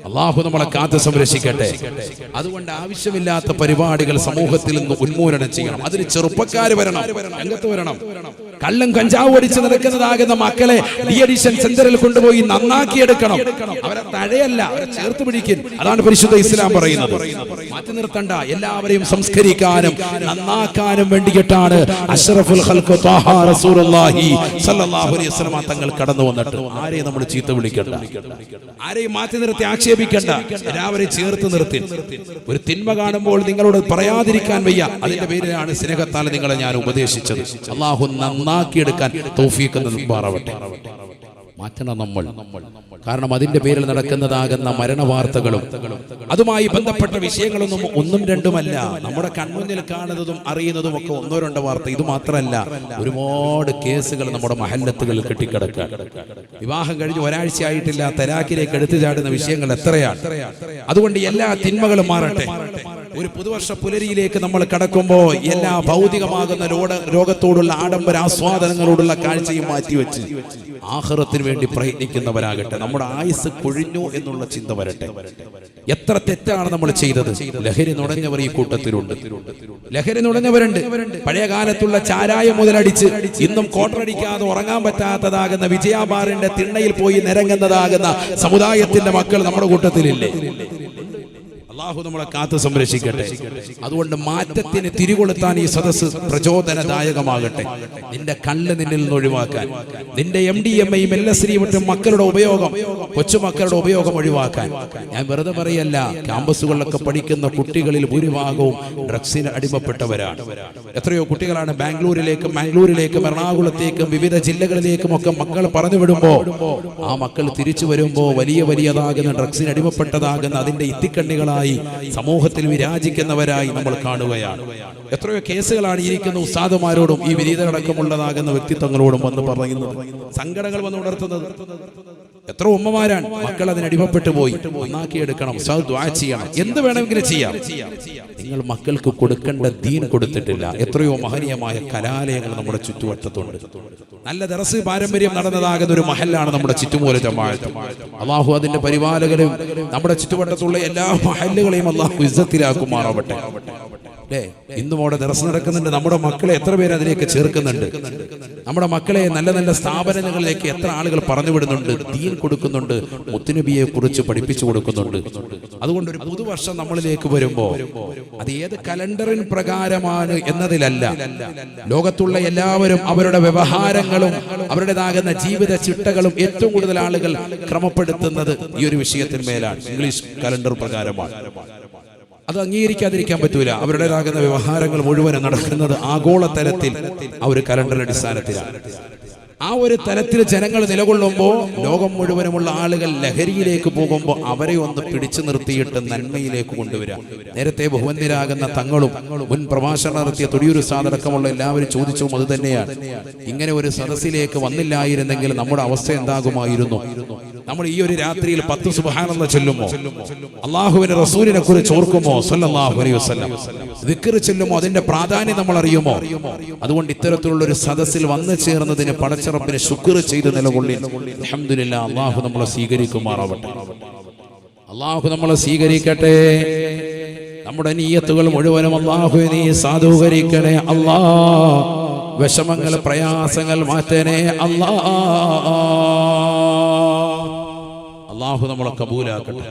അള്ളാഹു നമ്മളെ കാത്തു സംരക്ഷിക്കട്ടെ. അതുകൊണ്ട് ആവശ്യമില്ലാത്ത പരിപാടികൾ സമൂഹത്തിൽ നിന്ന് ഉന്മൂലനം ചെയ്യണം. അതിന് ചെറുപ്പക്കാർ വരണം, രംഗത്ത് വരണം. കള്ളും കഞ്ചാവും അടിച്ച് നടക്കുന്നതാകുന്ന മക്കളെ ഡി-അഡിക്ഷൻ സെന്ററിൽ കൊണ്ടുപോയി നന്നാക്കിയെടുക്കണം. അവരെ തഴയല്ല, അവരെ ചേർത്ത് പിടിക്കും. അതാണ് പരിശുദ്ധ ഇസ്ലാം പറയുന്നത്. മാറ്റി നിർത്തണ്ട, എല്ലാവരെയും സംസ്കരിക്കാനും നന്നാക്കാനും വേണ്ടിയിട്ടാണ് അഷ്റഫുൽ ഖൽഖ് ത്വാഹ റസൂലുള്ളാഹി സ്വല്ലല്ലാഹു അലൈഹി വസല്ലം തങ്ങൾ കടന്നു വന്നിട്ട്. ആരെയും നമ്മൾ ചീത്ത വിളിക്കണ്ട, ആരെയും മാറ്റി നിർത്തി ആക്ഷേപിക്കണ്ട, എല്ലാവരെയും ചേർത്ത് നിർത്തി. ഒരു തിന്മ കാണുമ്പോൾ നിങ്ങളോട് പറയാതിരിക്കാൻ വയ്യ. അതിന്റെ പേരിലാണ് സ്നേഹത്താൽ നിങ്ങളെ ഞാൻ ഉപദേശിച്ചത്. അല്ലാഹു നന്നാക്കിയെടുക്കാൻ തൗഫീഖ് നൽകുമാറാവട്ടെ. മാറ്റണം നമ്മൾ. കാരണം അതിന്റെ പേരിൽ നടക്കുന്നതാകുന്ന മരണവാർത്തകളും അതുമായി ബന്ധപ്പെട്ട വിഷയങ്ങളൊന്നും ഒന്നും രണ്ടുമല്ല. നമ്മുടെ കൺമുന്നിൽ കാണുന്നതും അറിയുന്നതും ഒക്കെ ഒന്നോ രണ്ടോ വാർത്ത. ഇത് മാത്രമല്ല, ഒരുപാട് കേസുകൾ നമ്മുടെ മഹല്ലത്തുകളിൽ കെട്ടിക്കിടക്കുക. വിവാഹം കഴിഞ്ഞ് ഒരാഴ്ചയായിട്ടില്ല, തലാഖിലേക്ക് എടുത്തു ചാടുന്ന വിഷയങ്ങൾ എത്രയാണ്. അതുകൊണ്ട് എല്ലാ തിന്മകളും മാറട്ടെ. ഒരു പുതുവർഷ പുലരിയിലേക്ക് നമ്മൾ കടക്കുമ്പോൾ എല്ലാ ഭൗതികമാകുന്ന രോഗത്തോടുള്ള ആഡംബര ആസ്വാദനങ്ങളോടുള്ള കാഴ്ചയും മാറ്റിവെച്ച് ആഖിറത്തിന് വേണ്ടി പ്രയത്നിക്കുന്നവരാകട്ടെ. നമ്മുടെ ആയുസ് കൊഴിഞ്ഞു എന്നുള്ള ചിന്ത വരട്ടെ. എത്ര തെറ്റാണ് നമ്മൾ ചെയ്തത്. ലഹരി നുണഞ്ഞവർ ഈ കൂട്ടത്തിലുണ്ട്. ലഹരി നുണഞ്ഞവരുണ്ട്. പഴയ കാലത്തുള്ള ചാരായം മുതലടിച്ച് ഇന്നും കോട്ടറടിക്കാതെ ഉറങ്ങാൻ പറ്റാത്തതാകുന്ന വിജയാബാറിന്റെ തിണ്ണയിൽ പോയി നിരങ്ങുന്നതാകുന്ന സമുദായത്തിന്റെ മക്കൾ നമ്മുടെ കൂട്ടത്തിലില്ലേ? അല്ലാഹു നമ്മളെ കാത്തു സംരക്ഷിക്കട്ടെ. അതുകൊണ്ട് മാറ്റത്തിന് തിരികൊളുത്താൻ ഈ സദസ്സ് പ്രചോദനദായകമാകട്ടെ. നിന്റെ കണ്ണ് നിന്നിൽ നിന്ന് ഒഴിവാക്കാൻ, നിന്റെ MDMA LSD മറ്റും മക്കളുടെ ഉപയോഗം, കൊച്ചുമക്കളുടെ ഉപയോഗം ഒഴിവാക്കാൻ. ഞാൻ വെറുതെ പറയല്ല, ക്യാമ്പസുകളിലൊക്കെ പഠിക്കുന്ന കുട്ടികളിൽ ഭൂരിഭാഗവും ഡ്രഗ്സിന് അടിമപ്പെട്ടവരാണ്. എത്രയോ കുട്ടികളാണ് ബാംഗ്ലൂരിലേക്കും എറണാകുളത്തേക്കും വിവിധ ജില്ലകളിലേക്കും ഒക്കെ മക്കൾ പറഞ്ഞു വിടുമ്പോ ആ മക്കൾ തിരിച്ചു വരുമ്പോ വലിയതാകുന്ന ഡ്രഗ്സിന് അടിമപ്പെട്ടതാകുന്ന അതിന്റെ ഇത്തിക്കണ്ണികളായി സമൂഹത്തിൽ വിരാജിക്കുന്നവരായി നമ്മൾ കാണുകയാണ്. എത്രയോ കേസുകളാണ് ഇരിക്കുന്ന ഉസ്താദുമാരോടും ഈ വിനീതരടക്കമുള്ളതാകുന്ന വ്യക്തിത്വങ്ങളോടും വന്ന് പറയുന്നത്, സങ്കടങ്ങൾ വന്ന് ഉണർത്തുന്നത്. എത്ര ഉമ്മമാരാണ് മക്കൾ അതിനടിമപ്പെട്ടു പോയി. ഒന്നാക്കിയെടുക്കണം, ഉസ്താദ് ദുആ ചെയ്യണം, എന്ത് വേണമെങ്കിലും ചെയ്യാം. നിങ്ങൾ മക്കൾക്ക് കൊടുക്കേണ്ട ദീൻ കൊടുത്തിട്ടില്ല. എത്രയോ മഹനീയമായ കലാലയങ്ങൾ നമ്മുടെ ചുറ്റുവട്ടത്തുണ്ട്. നല്ല ദർസ് പാരമ്പര്യം നടന്നതാകുന്ന ഒരു മഹല്ലാണ് നമ്മുടെ ചുറ്റുമൂല ജമാഅത്ത്. അല്ലാഹു അതിന്റെ പരിപാലകരും നമ്മുടെ ചുറ്റുവട്ടത്തുള്ള എല്ലാ മഹല്ലുകളെയും അല്ലാഹു ഇസ്സത്തിലാക്കുമാറാവട്ടെ. ഇന്നും അവിടെ ദർസ് നടക്കുന്നുണ്ട്. നമ്മുടെ മക്കളെ എത്ര പേര് അതിലേക്ക് ചേർക്കുന്നുണ്ട്. നമ്മുടെ മക്കളെ നല്ല നല്ല സ്ഥാപനങ്ങളിലേക്ക് എത്ര ആളുകൾ പറഞ്ഞു വിടുന്നുണ്ട്, ദീൻ കൊടുക്കുന്നുണ്ട്, മുത്തുനബിയെ കുറിച്ച് പഠിപ്പിച്ചു കൊടുക്കുന്നുണ്ട്. അതുകൊണ്ട് ഒരു പുതുവർഷം നമ്മളിലേക്ക് വരുമ്പോ അത് ഏത് കലണ്ടറിൻ പ്രകാരമാണ് എന്നതിലല്ല. ലോകത്തുള്ള എല്ലാവരും അവരുടെ വ്യവഹാരങ്ങളും അവരുടേതാകുന്ന ജീവിത ചിട്ടകളും ഏറ്റവും കൂടുതൽ ആളുകൾ ക്രമപ്പെടുത്തുന്നത് ഈ ഒരു വിഷയത്തിന്മേലാണ്. ഇംഗ്ലീഷ് കലണ്ടർ പ്രകാരമാണ്. അത് അംഗീകരിക്കാതിരിക്കാൻ പറ്റൂല. അവരുടേതാകുന്ന വ്യവഹാരങ്ങൾ മുഴുവനും നടക്കുന്നത് ആഗോള തലത്തിൽ ആ ഒരു കലണ്ടർ അടിസ്ഥാനത്തിലാണ്. ആ ഒരു തലത്തിൽ ജനങ്ങൾ നിലകൊള്ളുമ്പോൾ ലോകം മുഴുവനുമുള്ള ആളുകൾ ലഹരിയിലേക്ക് പോകുമ്പോൾ അവരെ ഒന്ന് പിടിച്ചു നിർത്തിയിട്ട് നന്മയിലേക്ക് കൊണ്ടുവരിക. നേരത്തെ ബഹുവന്യരാകുന്ന തങ്ങളും മുൻ പ്രഭാഷണം നടത്തിയ തൊടിയൂർ സാദടക്കമുള്ള എല്ലാവരും ചോദിച്ചതും അത് തന്നെയാണ്. ഇങ്ങനെ ഒരു സദസ്സിലേക്ക് വന്നില്ലായിരുന്നെങ്കിൽ നമ്മുടെ അവസ്ഥ എന്താകുമായിരുന്നു? നമ്മൾ ഈ ഒരു രാത്രിയിൽ 10 സുബ്ഹാനല്ലാഹ് ചൊല്ലുമോ, അല്ലാഹുവിന്റെ റസൂലിനെ കുറിച്ച് ഓർക്കുമോ, സല്ലല്ലാഹു അലൈഹി വസല്ലം ദിക്ർ ചൊല്ലുമോ, അതിന്റെ പ്രാധാന്യം നമ്മൾ അറിയുമോ? അതുകൊണ്ട് ഇത്തരത്തിലുള്ള ഒരു സദസ്സിൽ വന്നു ചേർന്നതിന് പടച്ചറപ്പിനെ ശുക്ർ ചെയ്ത് നിലകൊള്ളി. അൽഹംദുലില്ലാഹ്, അല്ലാഹു നമ്മളെ സ്വീകരിക്കുമാറാവട്ടെ. അല്ലാഹു നമ്മളെ സ്വീകരിക്കട്ടെ. നമ്മുടെ നിയ്യത്തുകൾ മുഴുവനും അല്ലാഹുവേ നീ സാധൂകരിക്കണേ. അല്ലാഹ് വിഷമങ്ങൾ പ്രയാസങ്ങൾ മാറ്റണേ. അല്ലാഹു നമ്മളെ കബൂലാക്കട്ടെ.